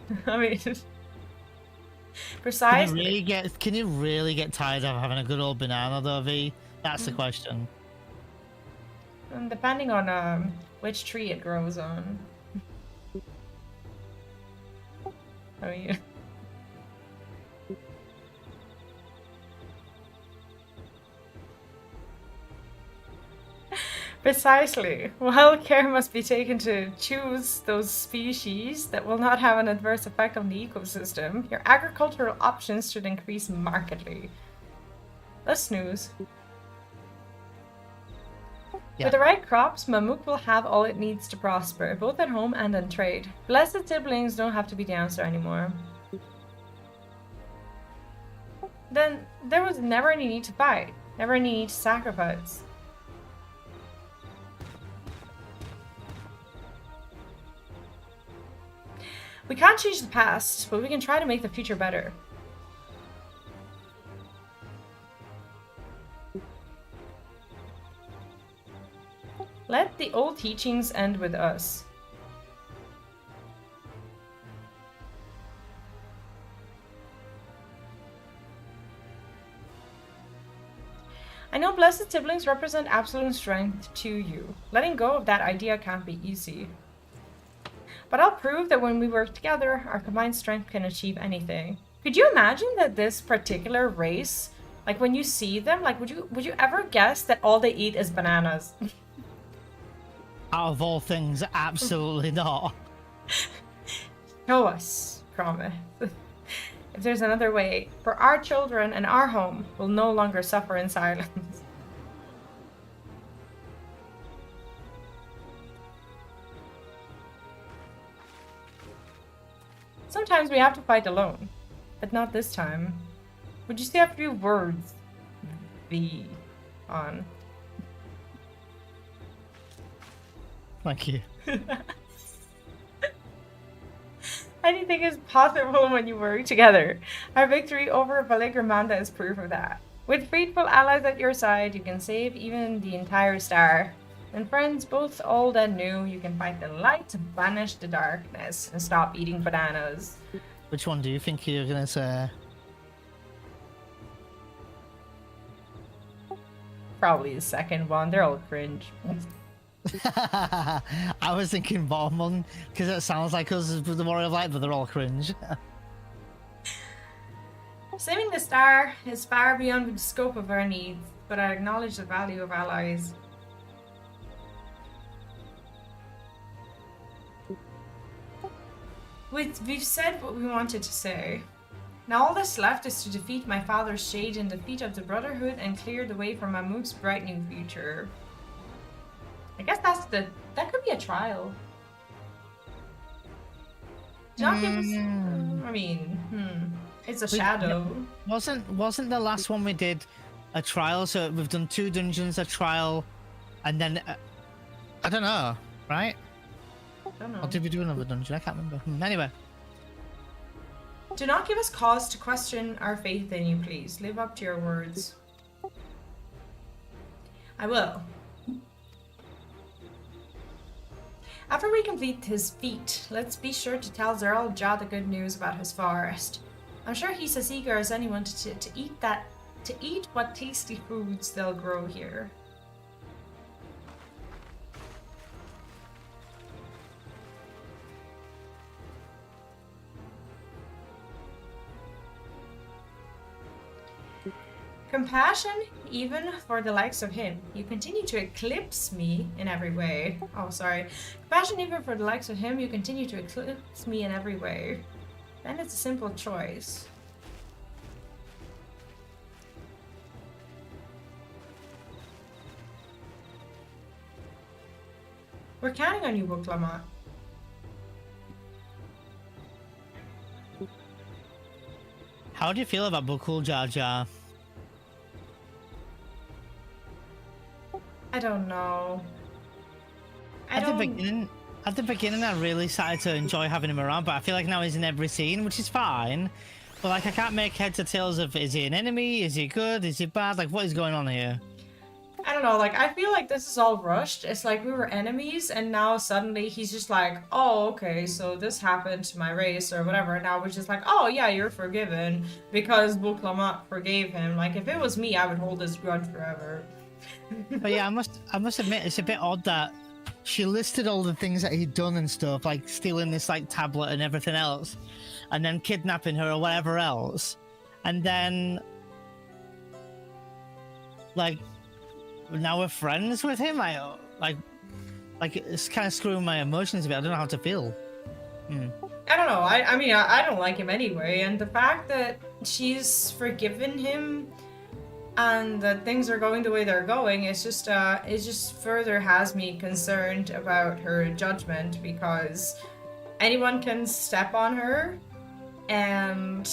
Precisely.
Can you really get tired of having a good old banana though, V? That's the question.
And depending on which tree it grows on. I mean... Precisely. Well, care must be taken to choose those species that will not have an adverse effect on the ecosystem. Your agricultural options should increase markedly. Let's snooze.
Yeah.
With the right crops, Bahamut will have all it needs to prosper, both at home and in trade. Blessed Siblings don't have to be the answer anymore. Then there was never any need to fight, never any need to sacrifice. We can't change the past, but we can try to make the future better. Let the old teachings end with us. I know Blessed Siblings represent absolute strength to you. Letting go of that idea can't be easy. But I'll prove that when we work together, our combined strength can achieve anything. Could you imagine that this particular race, like when you see them, like would you ever guess that all they eat is bananas?
Out of all things, absolutely not.
Show us, promise. If there's another way, for our children and our home will no longer suffer in silence. Sometimes we have to fight alone, but not this time. Would you say a few words, Vee on?
Thank you.
Anything is possible when you work together. Our victory over Valigramanda is proof of that. With faithful allies at your side, you can save even the entire star. And friends, both old and new, you can fight the light to banish the darkness and stop eating bananas.
Which one do you think you're gonna say?
Probably the second one. They're all cringe.
I was thinking bottom one, because it sounds like us with the Warrior of Light, but they're all cringe.
Saving the star is far beyond the scope of our needs, but I acknowledge the value of allies. We've said what we wanted to say. Now all that's left is to defeat my father's shade in defeat of the Brotherhood and clear the way for Bahamut's bright new future. I guess that could be a trial. Not give us, I mean, it's a shadow.
Wasn't the last one we did a trial? So we've done 2 dungeons, a trial, and then I don't know, right?
I don't know.
Or did we do another dungeon? I can't remember. Anyway.
Do not give us cause to question our faith in you, please. Live up to your words. I will. After we complete his feat, let's be sure to tell Eorzea the good news about his forest. I'm sure he's as eager as anyone to eat what tasty foods they'll grow here. Compassion, even for the likes of him. You continue to eclipse me in every way. Oh, sorry. Compassion, even for the likes of him. You continue to eclipse me in every way. Then it's a simple choice. We're counting on you, Buklama.
How do you feel about Bukul Jar Jar?
I don't know.
At the beginning, I really started to enjoy having him around, but I feel like now he's in every scene, which is fine. But like, I can't make heads or tails of, is he an enemy? Is he good? Is he bad? Like, what is going on here?
I don't know, like, I feel like this is all rushed. It's like we were enemies, and now suddenly he's just like, oh, okay, so this happened to my race, or whatever, and now we're just like, oh, yeah, you're forgiven, because Buklamat forgave him. Like, if it was me, I would hold this grudge forever.
But yeah, I must admit, it's a bit odd that she listed all the things that he'd done and stuff, like stealing this like tablet and everything else, and then kidnapping her or whatever else, and then like now we're friends with him. Like it's kind of screwing my emotions a bit. I don't know how to feel.
I don't know. I mean, I don't like him anyway, and the fact that she's forgiven him and that things are going the way they're going, it just further has me concerned about her judgment, because anyone can step on her, and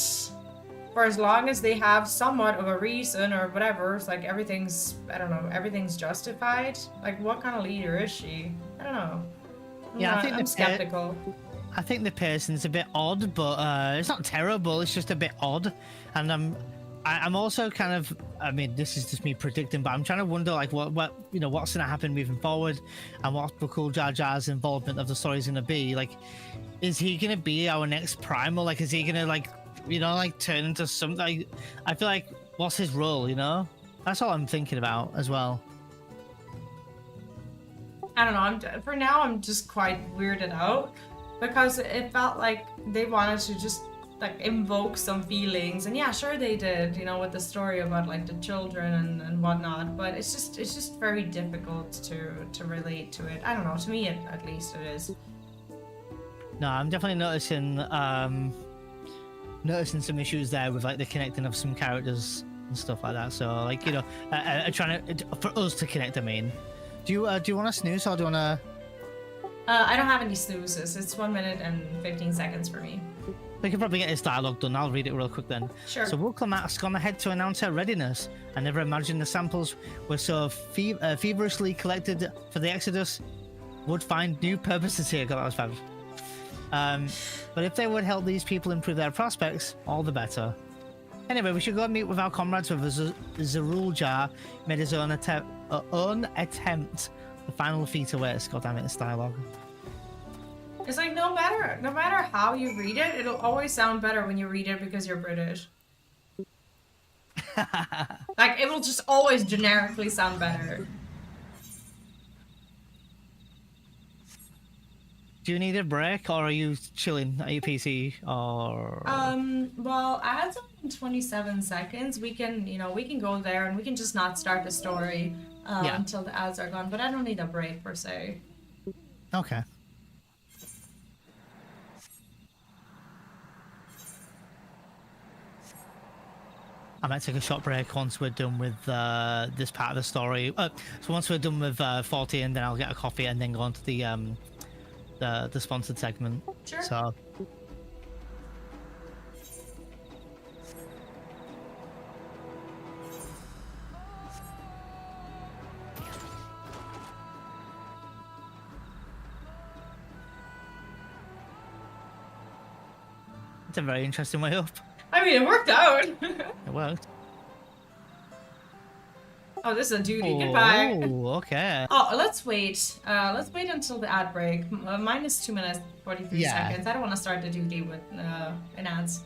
for as long as they have somewhat of a reason or whatever, it's like everything's, I don't know, everything's justified. Like, what kind of leader is she? I don't know.
Yeah,
I'm skeptical.
I think the person's a bit odd, but it's not terrible. It's just a bit odd, and I'm also kind of, I mean, this is just me predicting, but I'm trying to wonder, like, what what's going to happen moving forward, and what Bukul Jar Jar's involvement of the story is going to be. Like, is he going to be our next primal? Like, is he going to, like, like, turn into something? Like, I feel like, what's his role, That's all I'm thinking about as well.
I don't know, for now, I'm just quite weirded out, because it felt like they wanted to just like invoke some feelings, and yeah, sure they did, with the story about like the children and whatnot, but it's just very difficult to relate to it. I don't know, to me at least it is.
No, I'm definitely noticing some issues there with like the connecting of some characters and stuff like that. So like, trying to, for us to connect, I mean. Do you want to snooze, or do you want to?
I don't have any snoozes. It's 1 minute and 15 seconds for me.
We can probably get this dialogue done. I'll read it real quick then.
Sure.
So Wuklamat's gone ahead to announce her readiness. I never imagined the samples were so feverishly collected for the Exodus would find new purposes here. God, that was fabulous. But if they would help these people improve their prospects, all the better. Anyway, we should go and meet with our comrades with Eorzea. Made his own attempt. The final feat awaits. God damn it, this dialogue.
It's like no matter how you read it, it'll always sound better when you read it because you're British. Like, it will just always generically sound better.
Do you need a break, or are you chilling at your PC, or?
Well, ads are in 27 seconds. We can, we can go there and we can just not start the story until the ads are gone. But I don't need a break per se.
Okay. I might take a short break once we're done with this part of the story. So once we're done with 14, then I'll get a coffee and then go on to the sponsored segment.
Sure.
So. It's a very interesting way up.
I mean, it worked out.
It worked.
Oh, this is a duty. Goodbye.
Oh, okay.
Oh, let's wait. Let's wait until the ad break. Mine is 2 minutes 43 seconds. I don't want to start the duty with in ads.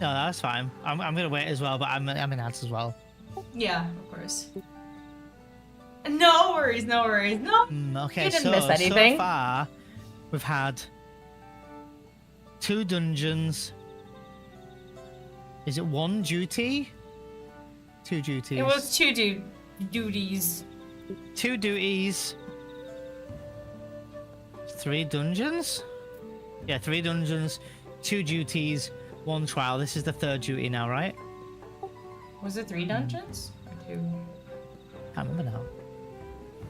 No, that's fine. I'm gonna wait as well, but I'm in ads as well.
Yeah, of course. No worries, no worries. No.
Okay,
you didn't miss anything.
So far, we've had 2 dungeons. Is it 1 duty? 2 duties.
It was 2 duties.
2 duties. 3 dungeons? Yeah, 3 dungeons, 2 duties, 1 trial. This is the 3rd duty now, right?
Was it 3 dungeons? Or 2?
Can't remember now.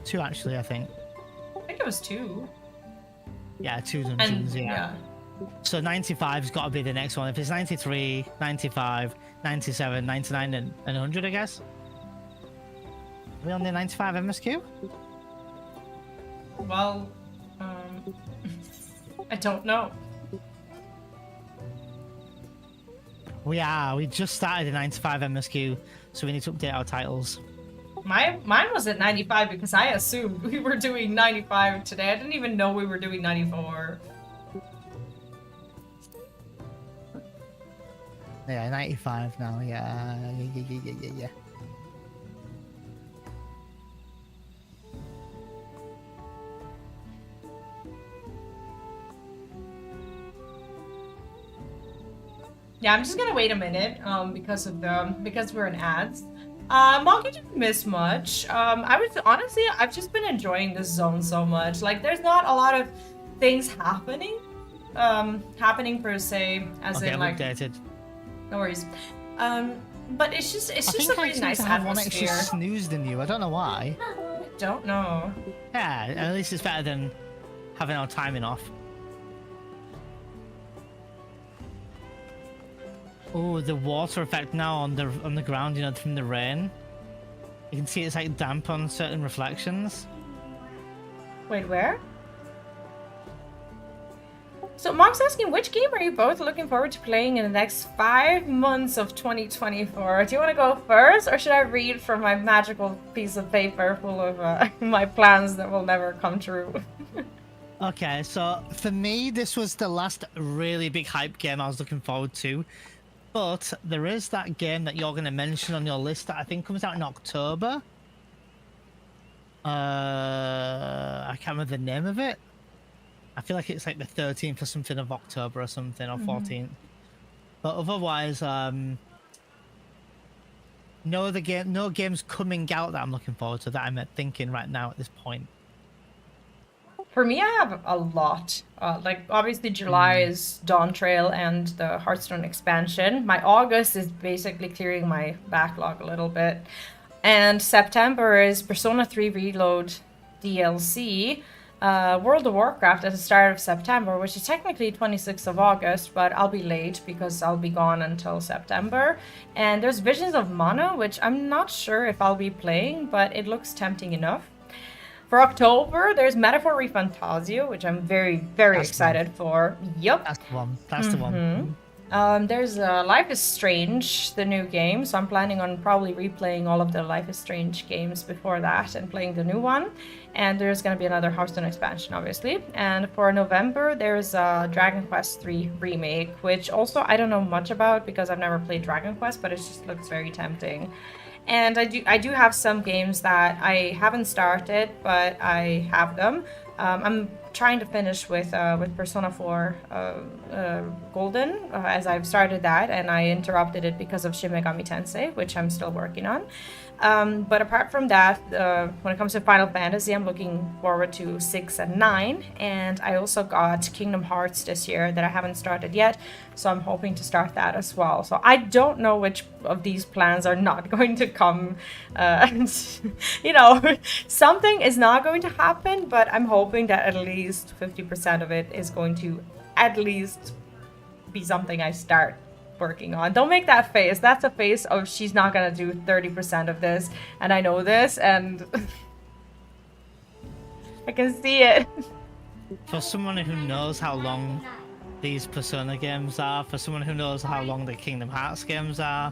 2 actually, I think.
I think it was 2.
Yeah, 2 dungeons,
And,
yeah. So 95's got to be the next one. If it's 93, 95, 97, 99, and 100, I guess. Are we on the 95 MSQ?
Well, I don't know.
We just started the 95 MSQ, so we need to update our titles.
Mine was at 95 because I assumed we were doing 95 today. I didn't even know we were doing 94.
Yeah, 95 now, yeah.
Yeah, I'm just gonna wait a minute, because we're in ads. Monkey didn't miss much. I've just been enjoying this zone so much. Like, there's not a lot of things happening per se, as in like.
Updated.
No worries. But it's just a really nice
I have one
atmosphere.
extra snooze than you. I don't know why.
Don't know.
Yeah, at least it's better than having our timing off. Oh, the water effect now on the ground, from the rain. You can see it's like damp on certain reflections.
Wait, where? So Mom's asking, which game are you both looking forward to playing in the next 5 months of 2024? Do you want to go first, or should I read from my magical piece of paper full of my plans that will never come true?
Okay, so for me, this was the last really big hype game I was looking forward to. But there is that game that you're going to mention on your list that I think comes out in October. I can't remember the name of it. I feel like it's like the 13th or something of October or something, or 14th. But otherwise, no games coming out that I'm looking forward to that I'm thinking right now at this point.
For me, I have a lot. Like, obviously, July is Dawntrail and the Hearthstone expansion. My August is basically clearing my backlog a little bit. And September is Persona 3 Reload DLC. World of Warcraft at the start of September, which is technically 26th of August, but I'll be late because I'll be gone until September. And there's Visions of Mana, which I'm not sure if I'll be playing, but it looks tempting enough. For October, there's Metaphor ReFantasio, which I'm very, very excited for. Yup.
That's the one. That's the one.
There's Life is Strange, the new game, so I'm planning on probably replaying all of the Life is Strange games before that and playing the new one. And there's going to be another Hearthstone expansion, obviously. And for November, there's Dragon Quest III Remake, which also I don't know much about because I've never played Dragon Quest, but it just looks very tempting. And I do have some games that I haven't started, but I have them. I'm trying to finish with Persona 4 Golden, as I've started that, and I interrupted it because of Shin Megami Tensei, which I'm still working on. But apart from that, when it comes to Final Fantasy, I'm looking forward to 6 and 9, and I also got Kingdom Hearts this year that I haven't started yet, so I'm hoping to start that as well. So I don't know which of these plans are not going to come. You know, something is not going to happen, but I'm hoping that at least 50% of it is going to at least be something I start working on. Don't make that face. That's a face of she's not gonna do 30% of this, and I know this, and I can see it.
For someone who knows how long these Persona games are, for someone who knows how long the Kingdom Hearts games are,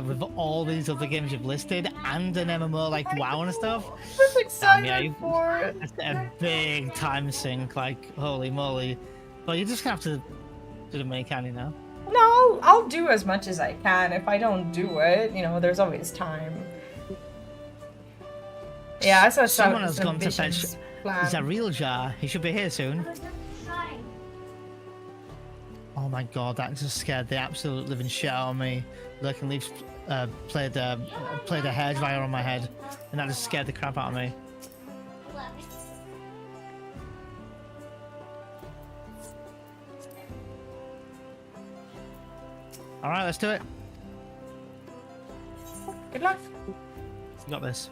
with all these other games you've listed, and an MMO like WoW and stuff,
I'm excited for it.
It's a big time sink, like, holy moly. But you just have to do the main can, you know?
No, I'll do as much as I can. If I don't do it, you know, there's always time. Yeah, I saw
someone has gone to fetch Eorzea. He should be here soon. Oh my god, that just scared the absolute living shit out of me. Lurking Leaf played a hairdryer on my head, and that just scared the crap out of me. Alright, let's do it.
Good luck.
You got this.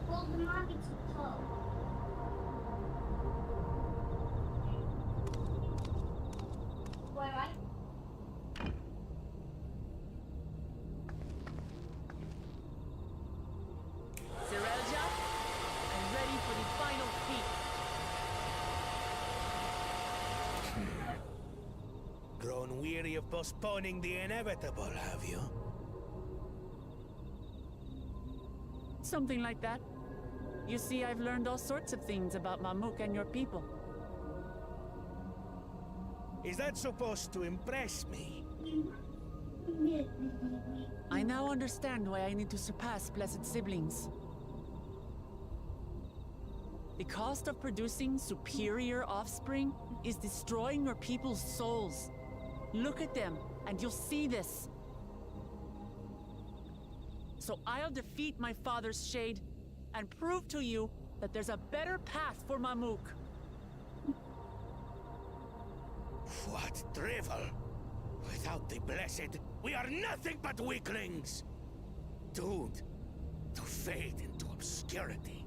Well, the market's closed. Why, right?
Eorzea, I'm ready for the final peak.
Grown weary of postponing the inevitable, have you?
Something like that. You see, I've learned all sorts of things about Mamuk and your people.
Is that supposed to impress me?
I now understand why I need to surpass blessed siblings. The cost of producing superior offspring is destroying your people's souls. Look at them, and you'll see this. So I'll defeat my father's shade, and prove to you that there's a better path for Mamuk.
What drivel! Without the blessed, we are nothing but weaklings! Doomed to fade into obscurity.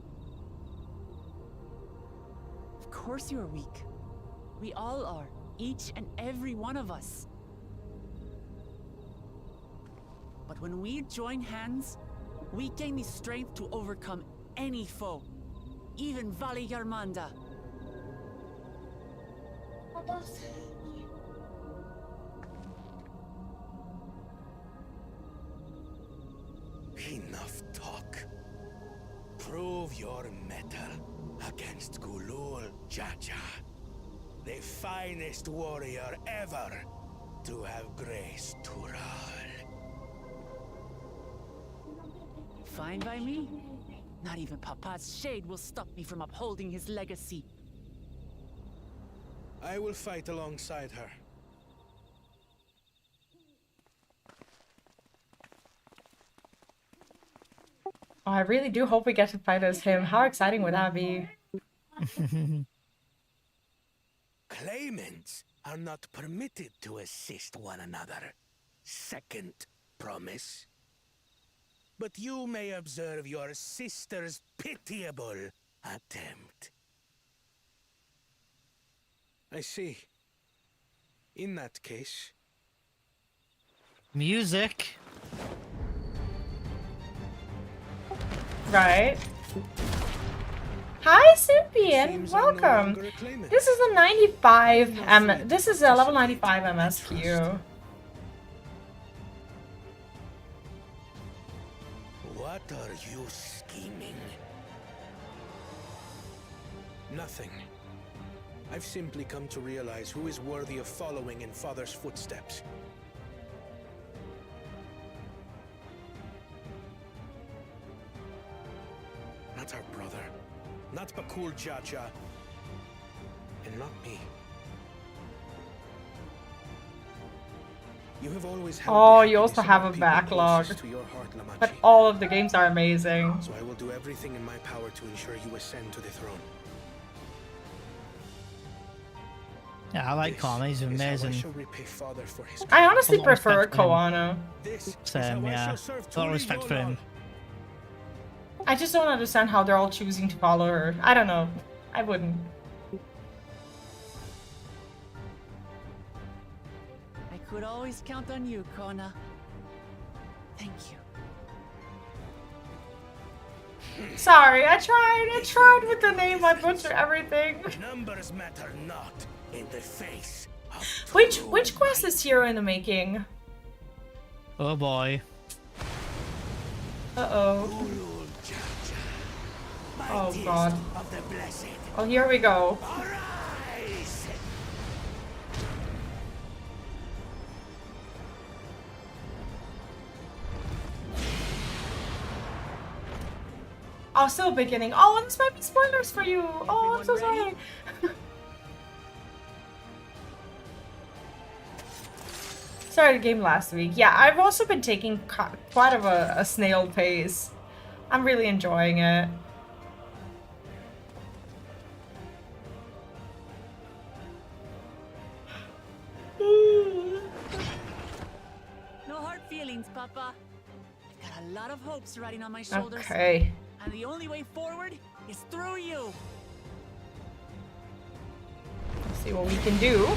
Of course you're weak. We all are, each and every one of us. But when we join hands, we gain the strength to overcome any foe, even Vali Yarmanda.
Enough talk. Prove your mettle against Gulul Jaja, the finest warrior ever to have graced Tural.
Fine by me. Not even Papa's shade will stop me from upholding his legacy.
I will fight alongside her.
Oh, I really do hope we get to fight as him. How exciting would that be?
Claimants are not permitted to assist one another. Second promise. But you may observe your sister's pitiable attempt. I see. In that case...
Music.
Right. Hi, Sympian. Welcome. This is a 95 this is a level 95 MSQ.
What are you scheming? Nothing. I've simply come to realize who is worthy of following in Father's footsteps. Not our brother. Not Bakul Jaja. And not me. You have always held
Oh,
the
you also
happiness of
have
our
a
people
backlog.
closest to your heart, Lamachi.
But all of the games are amazing.
So I will do everything in my power to ensure you ascend to the throne.
Yeah, I like Kona. He's amazing.
I honestly
A lot of
prefer
respect for him.
Koano.
Same, yeah. A lot of respect for him.
I just don't understand how they're all choosing to follow her. I don't know. I wouldn't.
I could always count on you, Kona. Thank you.
Sorry, I tried with the name. I butchered everything.
Numbers matter not in the face of
Which quest is Hero in the making?
Oh boy.
Uh-oh. Oh god.
of the blessed.
Oh, here we go.
Arise!
Oh, still beginning. Oh, this might be spoilers for you. Oh, I'm so sorry. Started the game last week. Yeah, I've also been taking quite of a snail pace. I'm really enjoying it.
No hard feelings, Papa. I've got a lot of hopes riding on my shoulders.
Okay.
And the only way forward is through you.
Let's see what we can do.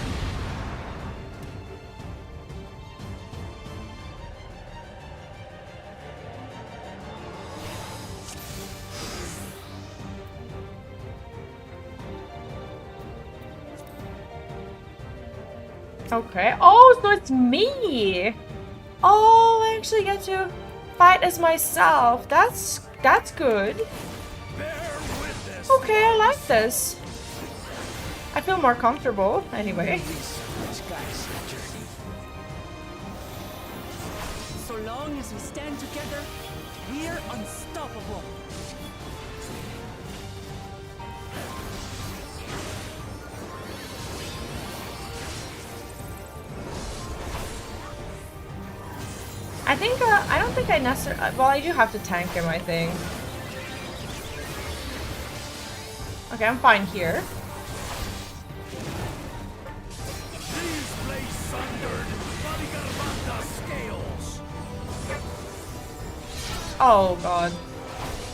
Okay. Oh, so it's me. Oh, I actually get to fight as myself. That's good. Okay, I like this. I feel more comfortable anyway.
So long as we stand together, we're unstoppable.
I don't think I necessarily, well, I do have to tank him, I think. Okay, I'm fine here. Oh god.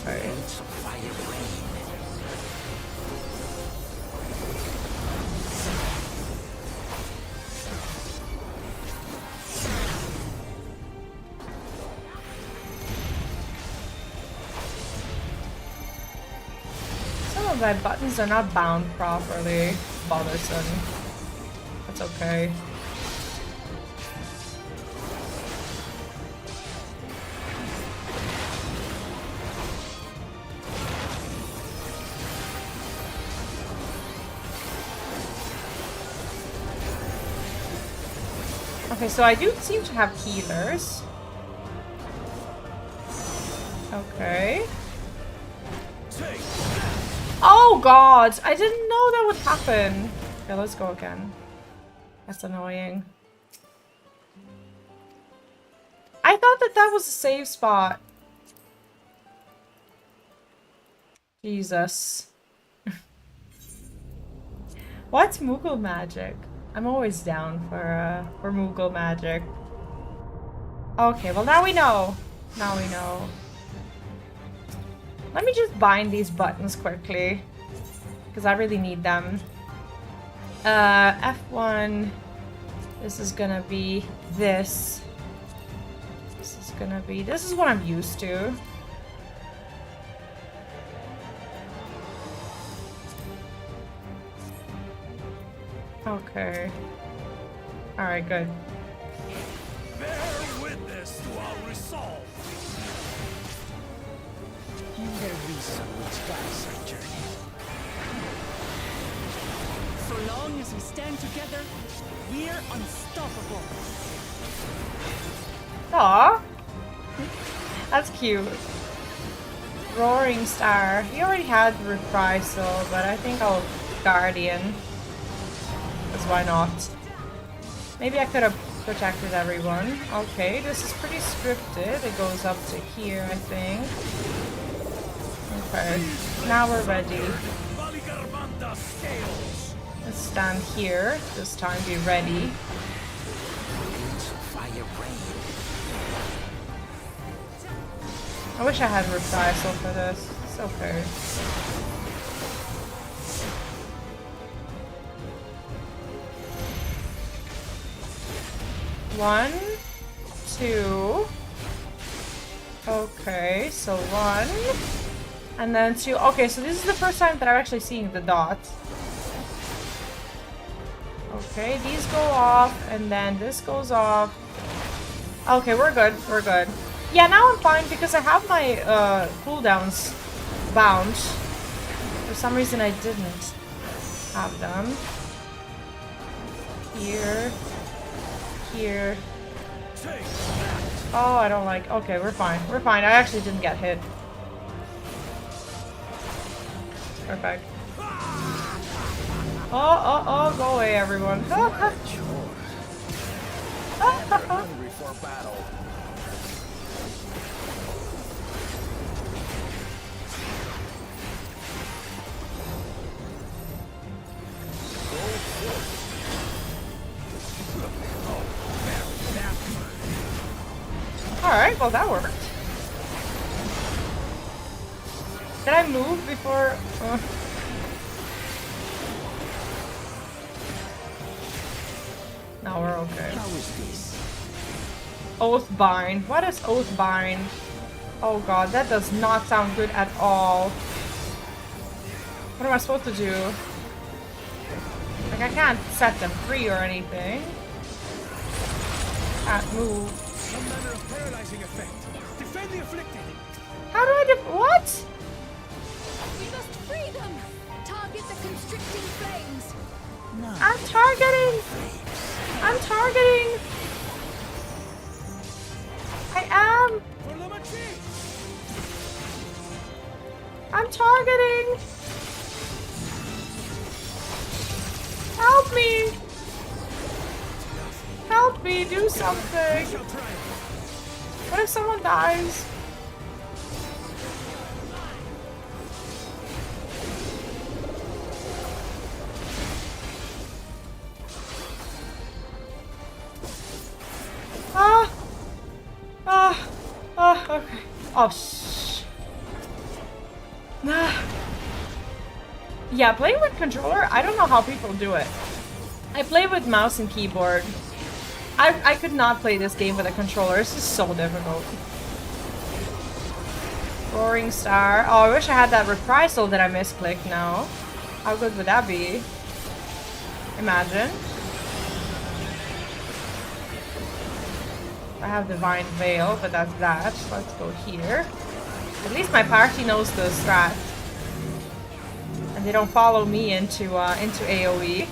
Alright. Some of my buttons are not bound properly. Bothersome. That's okay. Okay, so I do seem to have healers. Okay. Oh god! I didn't know that would happen. Okay, let's go again. That's annoying. I thought that was a save spot. Jesus. What's Moogle magic? I'm always down for Moogle magic. Okay, well now we know. Now we know. Let me just bind these buttons quickly, because I really need them. F1. This is gonna be this. This is gonna be. This is what I'm used to. Okay. Alright, good.
Bear witness to our resolve.
And the reason which guides our journey.
So long as we stand together, we're unstoppable.
Aww. That's cute. Roaring Star. He already had Reprisal, but I think I'll Guardian. Because why not? Maybe I could have protected everyone. Okay, this is pretty scripted. It goes up to here, I think. Okay, now we're ready. Let's stand here. This time be ready. I wish I had Reprisal for this. It's okay. One, two. Okay, so one. And then two. Okay, so this is the first time that I'm actually seeing the dots. Okay, these go off, and then this goes off. Okay, we're good. We're good. Yeah, now I'm fine because I have my cooldowns bound. For some reason I didn't have them. Here. Here. Oh, I don't like... Okay, we're fine. We're fine. I actually didn't get hit. Perfect. Oh, go away, everyone.
Hungry for battle.
Alright, well that worked. Did I move before? No, we're okay.
How is this?
Oathbind. What is Oathbind? Oh god, that does not sound good at all. What am I supposed to do? Like, I can't set them free or anything. Can't move.
Some manner of paralyzing effect. Defend the afflicted.
How do I what?
We must free them! Target the constricting flames!
No.
I'm targeting! I'm targeting! I am!
For the machine.
I'm targeting! Help me! Help me, do something! What if someone dies? Okay. Oh, shh. Yeah, playing with controller, I don't know how people do it. I play with mouse and keyboard. I could not play this game with a controller. It's just so difficult. Roaring Star. Oh, I wish I had that reprisal that I misclicked now. How good would that be? Imagine. I have Divine Veil, but that's that. Let's go here. At least my party knows the strat. And they don't follow me into AoE.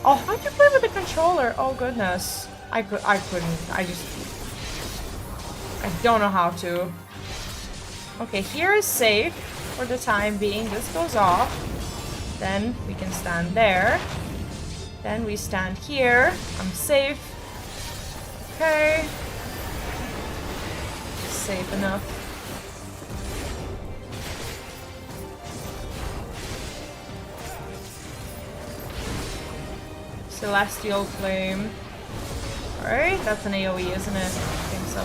Oh, how do you play with the controller? Oh goodness. I couldn't. I don't know how to. Okay, here is safe for the time being. This goes off. Then we can stand there. Then we stand here. I'm safe. Okay. Safe enough. Celestial Flame. Alright, that's an AoE, isn't it? I think so.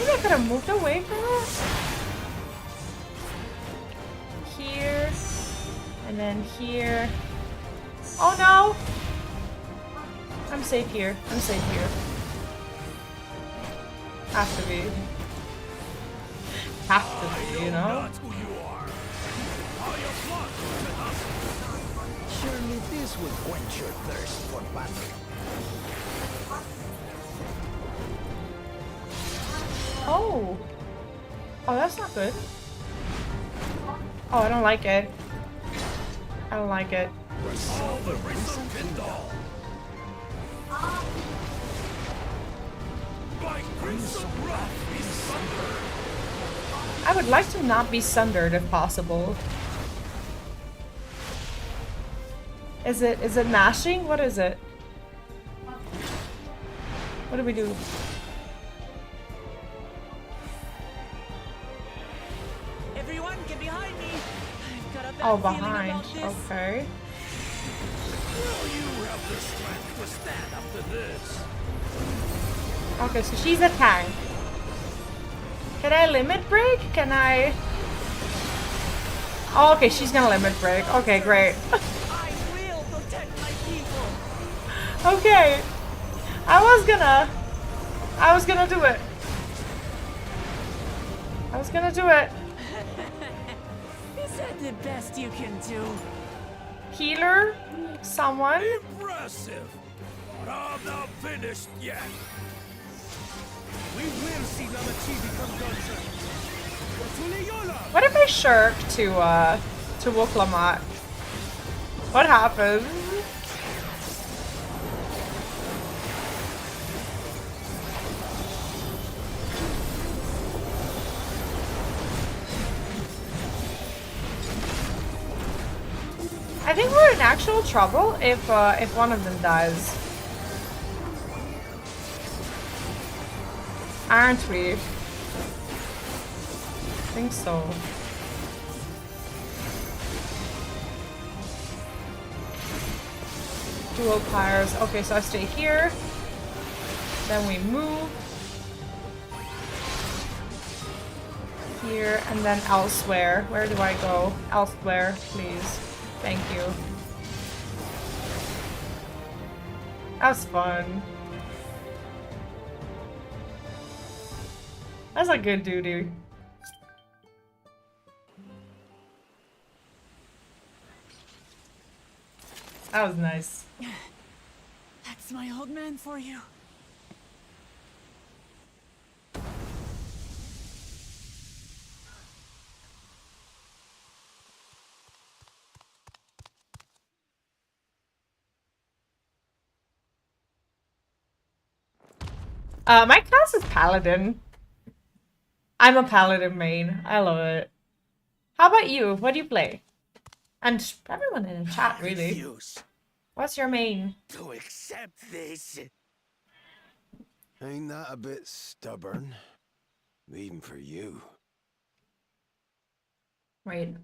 Maybe I could have moved away from it. Here. And then here. Oh no! I'm safe here. I'm safe here. Have to be. Have to be, you know?
Surely this will quench your thirst for battle.
Oh. Oh, that's not good. Oh, I don't like it. I don't like it.
Resolve the Rinse Pindall. By grace of wrath be sundered.
I would like to not be sundered if possible. Is it mashing? What is it? What do we do?
Everyone, get behind me. I've got a bad
Oh,
feeling
behind.
about this.
Okay.
Will you have the strength to stand up to this?
Okay, so she's a tank. Can I limit break? Can I? Oh, okay, she's gonna limit break. Okay, great.
I will protect my people.
Okay. I was gonna do it. I was gonna do it.
Is that the best you can do?
Healer? Someone?
Impressive! But I'm not finished yet. We will see Lamachi become Dawntrail.
What if I shirk to Woklamat? What happens? I think we're in actual trouble if one of them dies. Aren't we? I think so. Dual pyres. Okay, so I stay here. Then we move. Here and then elsewhere. Where do I go? Elsewhere, please. Thank you. That was fun. That's a good duty. That was nice.
That's my old man for you.
My class is Paladin. I'm a Paladin main. I love it. How about you? What do you play? And everyone in the chat, really.
Refuse
What's your main?
to accept this.
Ain't that a bit stubborn? Even for you.
Wait.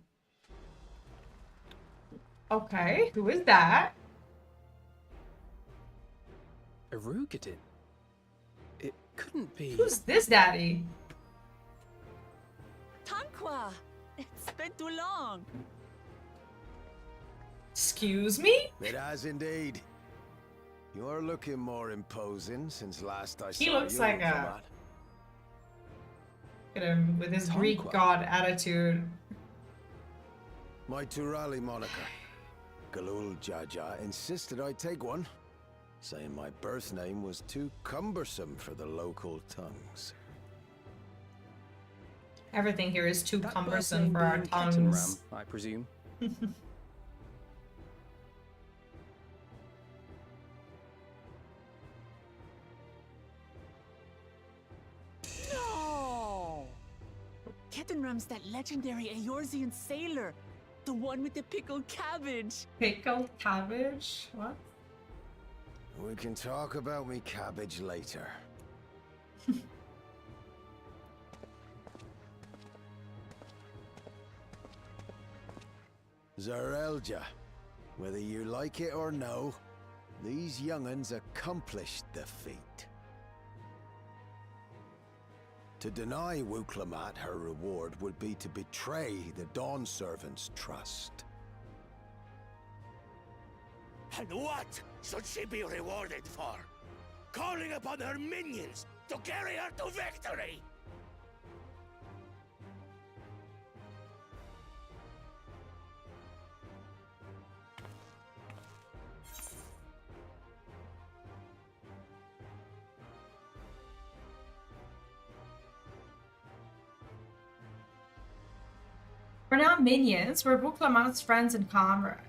Okay, who is that?
Erugadin? It couldn't be...
Who's this daddy?
Tanqua! It's been too long.
Excuse me?
It has indeed. You're looking more imposing since last I saw you.
He looks like a... Look at him with his Greek god attitude.
My Turali moniker, Galul Jaja, insisted I take one, saying my birth name was too cumbersome for the local tongues.
Everything here is too
That
cumbersome
birth
for
name
our
being
tongues.
Kettenram, I presume.
No! Kettenram's that legendary Eorzean sailor. The one with the pickled cabbage.
Pickled cabbage? What?
We can talk about me cabbage later. Zarelja, whether you like it or no, these young'uns accomplished the feat. To deny Wuklamat her reward would be to betray the Dawn Servant's trust.
And what should she be rewarded for? Calling upon her minions to carry her to victory!
We're not minions, we're Wuklamat's friends and comrades.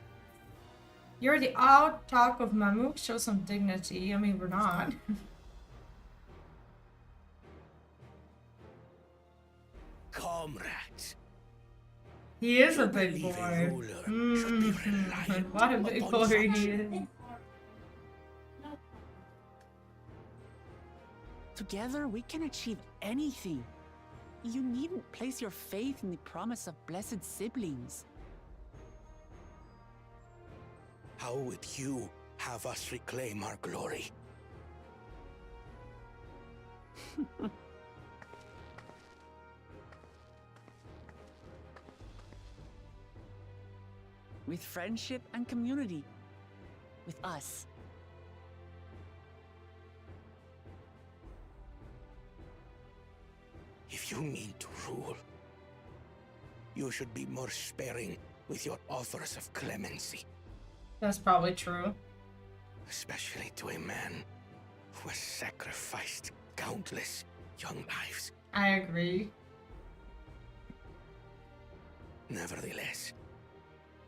You're the odd talk of Mamuk, show some dignity. I mean, we're not.
Call comrades.
He is a
You
big
believe a
boy.
ruler should be reliant
What a big
upon
boy
such.
he is.
Together, we can achieve anything. You needn't place your faith in the promise of blessed siblings.
How would you have us reclaim our glory?
With friendship and community. With us.
If you mean to rule, you should be more sparing with your offers of clemency.
That's probably true.
Especially to a man who has sacrificed countless young lives.
I agree.
Nevertheless,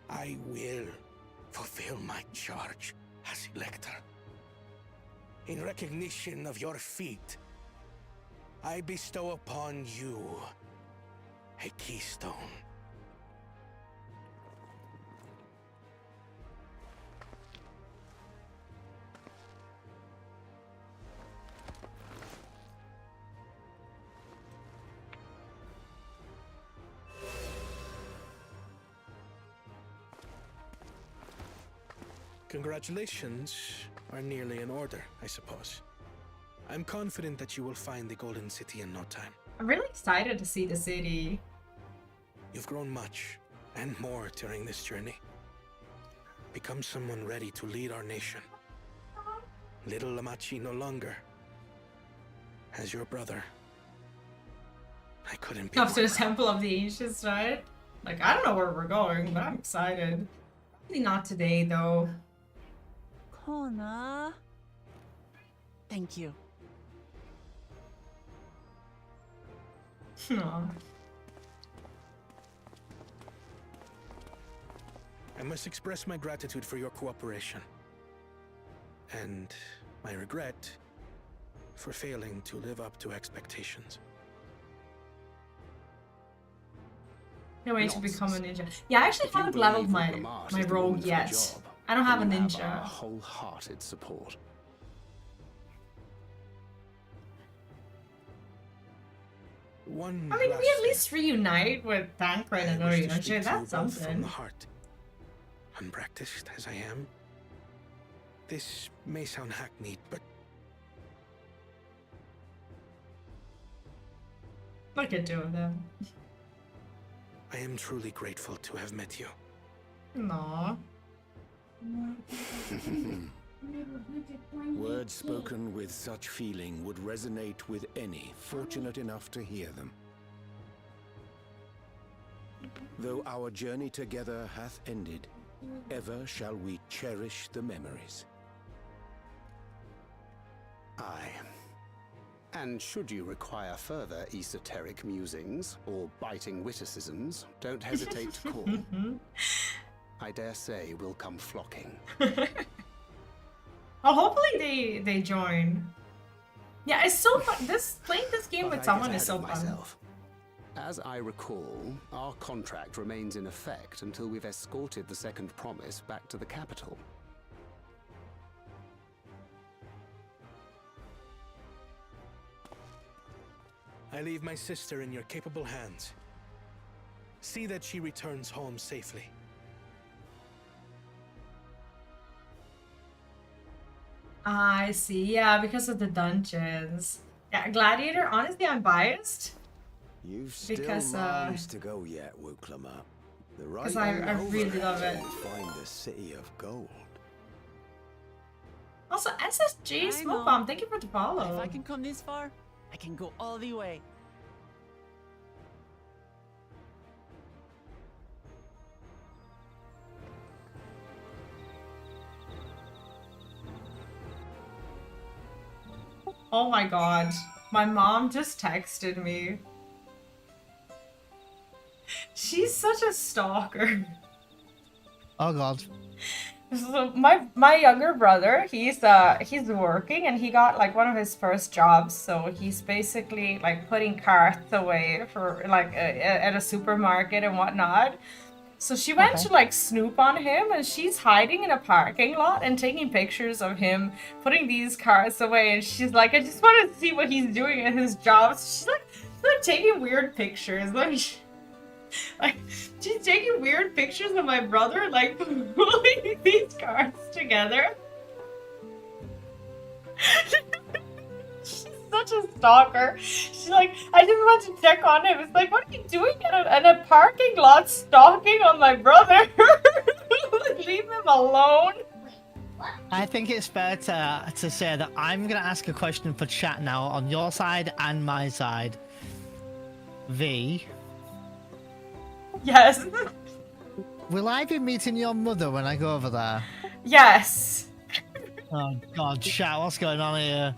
I will fulfill my charge as Elector. In recognition of your feat, I bestow upon you a keystone. Congratulations are nearly in order, I suppose. I'm confident that you will find the Golden City in no time.
I'm really excited to see the city.
You've grown much, and more during this journey. Become someone ready to lead our nation. Little Lamachi no longer. As your brother, I couldn't be
Up to
more
the Temple of the Ancients, right? Like, I don't know where we're going, but I'm excited. Probably not today, though.
Kona. Thank you.
Aw.
I must express my gratitude for your cooperation. And my regret for failing to live up to expectations.
No way to become a ninja. Yeah, I actually haven't leveled my rogue yet. I don't have a ninja.
Wholehearted support.
One
I mean, we
last
at least reunite with Dawntrail and
I wish to
Eorzea.
speak to you
That's
both from
something.
the heart. Unpracticed as I am, this may sound hackneyed, but
Look at two of them.
I am truly grateful to have met you.
Aww.
Words spoken with such feeling would resonate with any fortunate enough to hear them. Though our journey together hath ended, ever shall we cherish the memories.
Aye. And should you require further esoteric musings or biting witticisms, don't hesitate to call. I dare say we'll come flocking.
Well, hopefully they join. Yeah, it's so fun. Playing this game with someone is so fun.
As I recall, our contract remains in effect until we've escorted the second promise back to the capital.
I leave my sister in your capable hands. See that she returns home safely.
I see. Yeah, because of the dungeons. Yeah, Gladiator, honestly, I'm biased.
You've still
Because,
miles to go yet, Wuklama. The right
'cause I
way over
really love it.
till you find the city of gold.
Also, SSG Smoke Bomb, thank you for the follow.
If I can come this far, I can go all the way.
Oh my god. My mom just texted me. She's such a stalker.
Oh god.
So my younger brother, he's working and he got like one of his first jobs. So he's basically like putting carts away for like at a supermarket and whatnot. So she went to like snoop on him, and she's hiding in a parking lot and taking pictures of him putting these carts away. And she's like, I just want to see what he's doing at his job. So she's like taking weird pictures, like she's taking weird pictures of my brother, like pulling these carts together. She's such a stalker. She's like, I just want to check on him. It's like, what are you doing in a parking lot stalking on my brother? Leave him alone.
I think it's fair to say that I'm going to ask a question for chat now on your side and my side. V.
Yes.
Will I be meeting your mother when I go over there?
Yes.
Oh God, chat, what's going on here?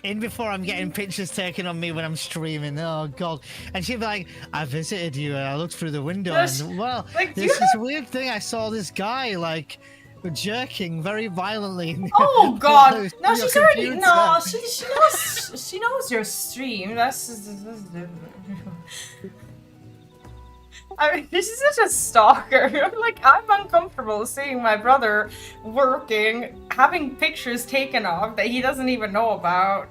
In before I'm getting pictures taken on me when I'm streaming. Oh God. And she'd be like, I visited you and I looked through the window and well,
like,
this is weird thing. I saw this guy like jerking very violently.
Oh God. No, she's already, no, she knows your stream. That's different. I mean, this is such a stalker. Like, I'm uncomfortable seeing my brother working, having pictures taken of that he doesn't even know about.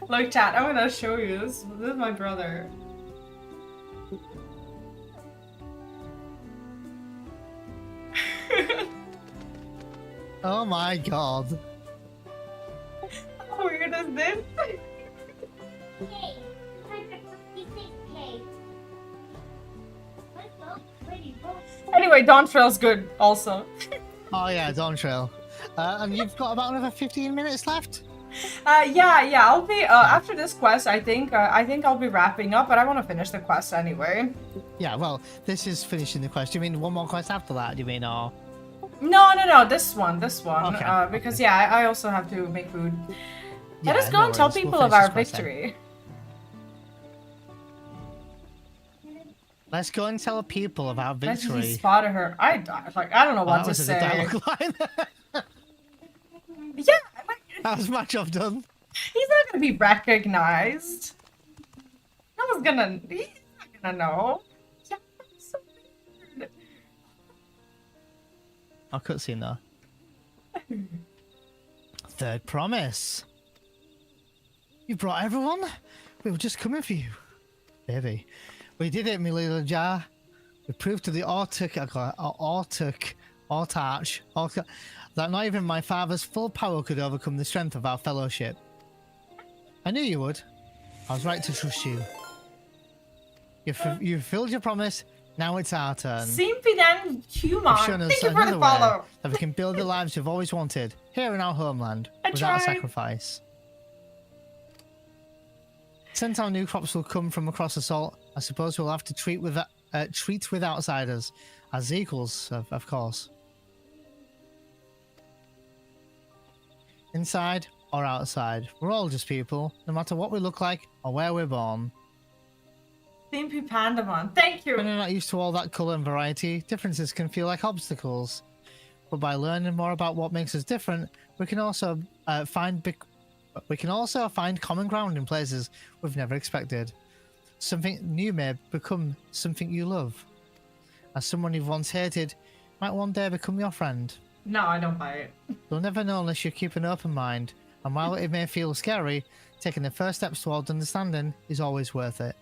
Look, chat, I'm gonna show you this. This is my brother.
Oh my God.
How weird is this? Anyway, Dawntrail's good also.
Oh yeah, Dawntrail. And you've got about another 15 minutes left?
Yeah, I'll be, after this quest, I think I'll be wrapping up, but I want to finish the quest anyway.
Yeah, well, this is finishing the quest. Do you mean one more quest after that, do you mean, or?
No, this one.
Okay.
Because, yeah, I also have to make food.
Yeah,
Let us go and tell people of our victory.
Let's go and tell people of our victory.
He spotted her. I don't know what to say. Yeah,
that was my job done.
He's not gonna be recognized. No one's gonna. He's not gonna know. Yeah, so weird.
I'll cutscene though. Third promise. You brought everyone? We were just coming for you. Baby. We did it, my little jar. We proved to the Autarch that not even my father's full power could overcome the strength of our fellowship. I knew you would. I was right to trust you. You fulfilled your promise. Now it's our turn.
Simply then, human.
You've shown us
Thank you for the
another
follow.
way that we can build the lives we've always wanted here in our homeland without a sacrifice. Since our new crops will come from across the salt, I suppose we'll have to treat with outsiders as equals, of course. Inside or outside, we're all just people, no matter what we look like or where we're born.
Simply Pandamon, thank you.
When we're not used to all that colour and variety, differences can feel like obstacles. But by learning more about what makes us different, we can also find common ground in places we've never expected. Something new may become something you love. As someone you've once hated might one day become your friend.
No, I don't buy it.
You'll never know unless you keep an open mind, and while it may feel scary, taking the first steps towards understanding is always worth it.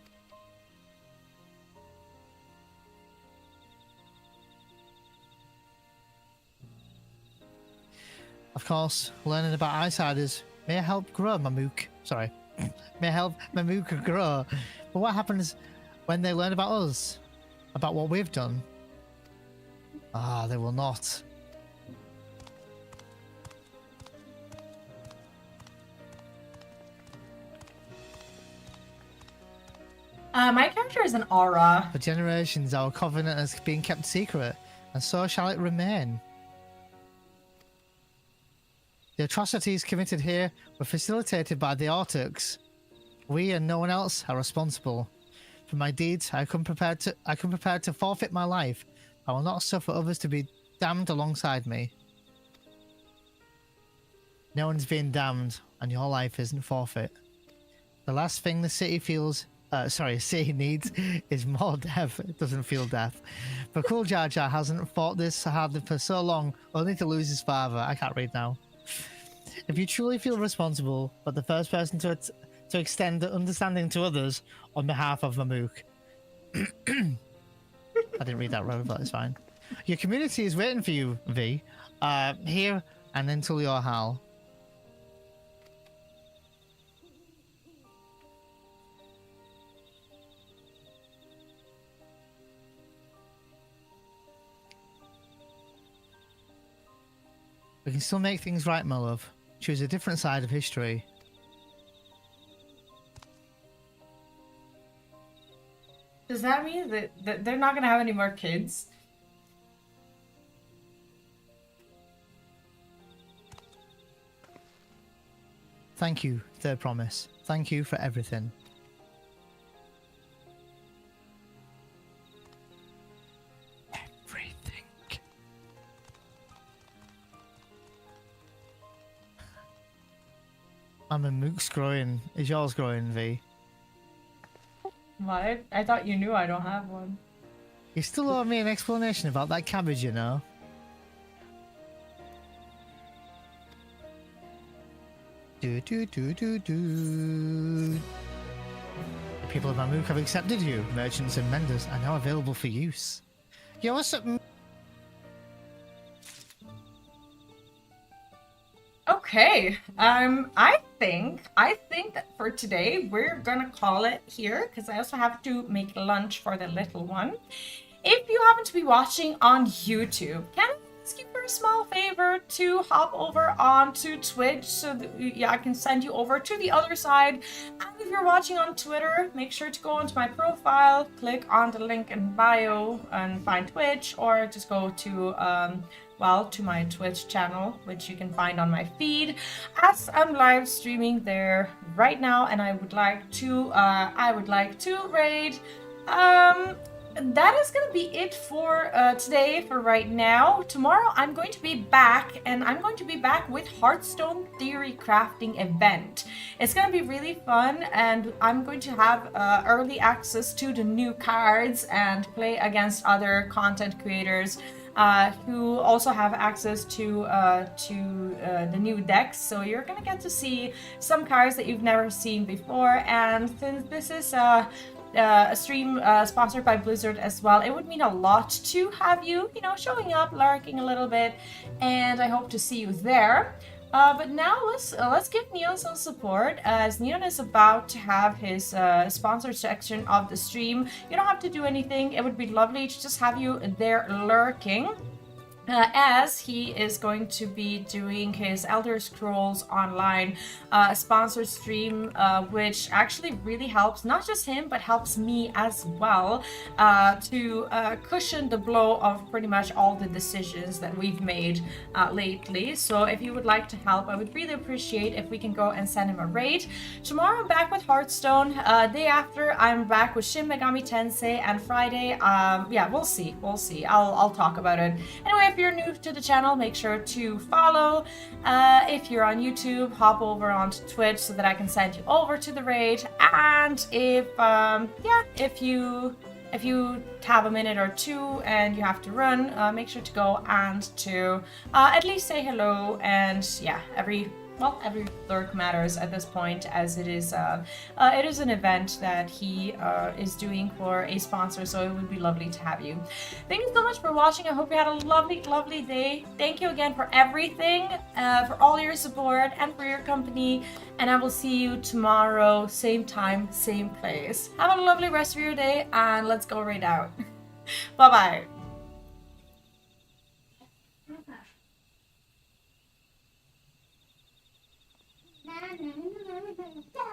Of course, learning about outsiders may help grow Mamook. Sorry. May help Mamook grow. But what happens when they learn about us? About what we've done? Ah, they will not.
My character is an aura.
For generations, our covenant has been kept secret, and so shall it remain. The atrocities committed here were facilitated by the Autarchs. We and no one else are responsible. For my deeds, I come prepared to forfeit my life. I will not suffer others to be damned alongside me. No one's being damned, and your life isn't forfeit. The last thing the city city needs is more death. It doesn't feel death. But Cool Jar Jar hasn't fought this hard for so long, only to lose his father. I can't read now. If you truly feel responsible, but the first person to extend understanding to others on behalf of Mamook. I didn't read that right, but it's fine. Your community is waiting for you, V. Here and until your Hal. We can still make things right, my love. Choose a different side of history.
Does that mean that they're not going to have any more kids?
Thank you, Third Promise. Thank you for everything. Everything. Mook's growing. Is yours growing, V?
What? I thought you knew I don't have one.
You still owe me an explanation about that cabbage, you know. The people of Bahamut have accepted you. Merchants and menders are now available for use. Yo, what's up?
Okay, I think that for today we're gonna call it here because I also have to make lunch for the little one. If you happen to be watching on YouTube, can I ask you for a small favor to hop over onto Twitch so that I can send you over to the other side? And if you're watching on Twitter, make sure to go onto my profile, click on the link in bio and find Twitch, or just go to to my Twitch channel, which you can find on my feed, as I'm live streaming there right now, and I would like to raid. That is gonna be it for today, for right now. Tomorrow I'm going to be back, and I'm going to be back with Hearthstone Theory Crafting event. It's gonna be really fun, and I'm going to have early access to the new cards and play against other content creators who also have access to the new decks. So you're gonna get to see some cards that you've never seen before, and since this is a stream sponsored by Blizzard as well, it would mean a lot to have you, showing up, lurking a little bit, and I hope to see you there. But now let's give Neon some support, as Neon is about to have his sponsored section of the stream. You don't have to do anything. It would be lovely to just have you there lurking. As he is going to be doing his Elder Scrolls Online sponsored stream, which actually really helps not just him, but helps me as well to cushion the blow of pretty much all the decisions that we've made lately. So if you would like to help, I would really appreciate if we can go and send him a raid. Tomorrow I'm back with Hearthstone. Day after I'm back with Shin Megami Tensei, and Friday, we'll see. I'll talk about it. Anyway, if you're new to the channel, make sure to follow. If you're on YouTube, hop over onto Twitch so that I can send you over to the raid. And if you have a minute or two and you have to run, make sure to go and to at least say hello. And every lurk matters at this point, as it is an event that he is doing for a sponsor, so it would be lovely to have you. Thank you so much for watching. I hope you had a lovely day. Thank you again for everything, for all your support and for your company, and I will see you tomorrow, same time, same place. Have a lovely rest of your day, and let's go right out. Bye bye.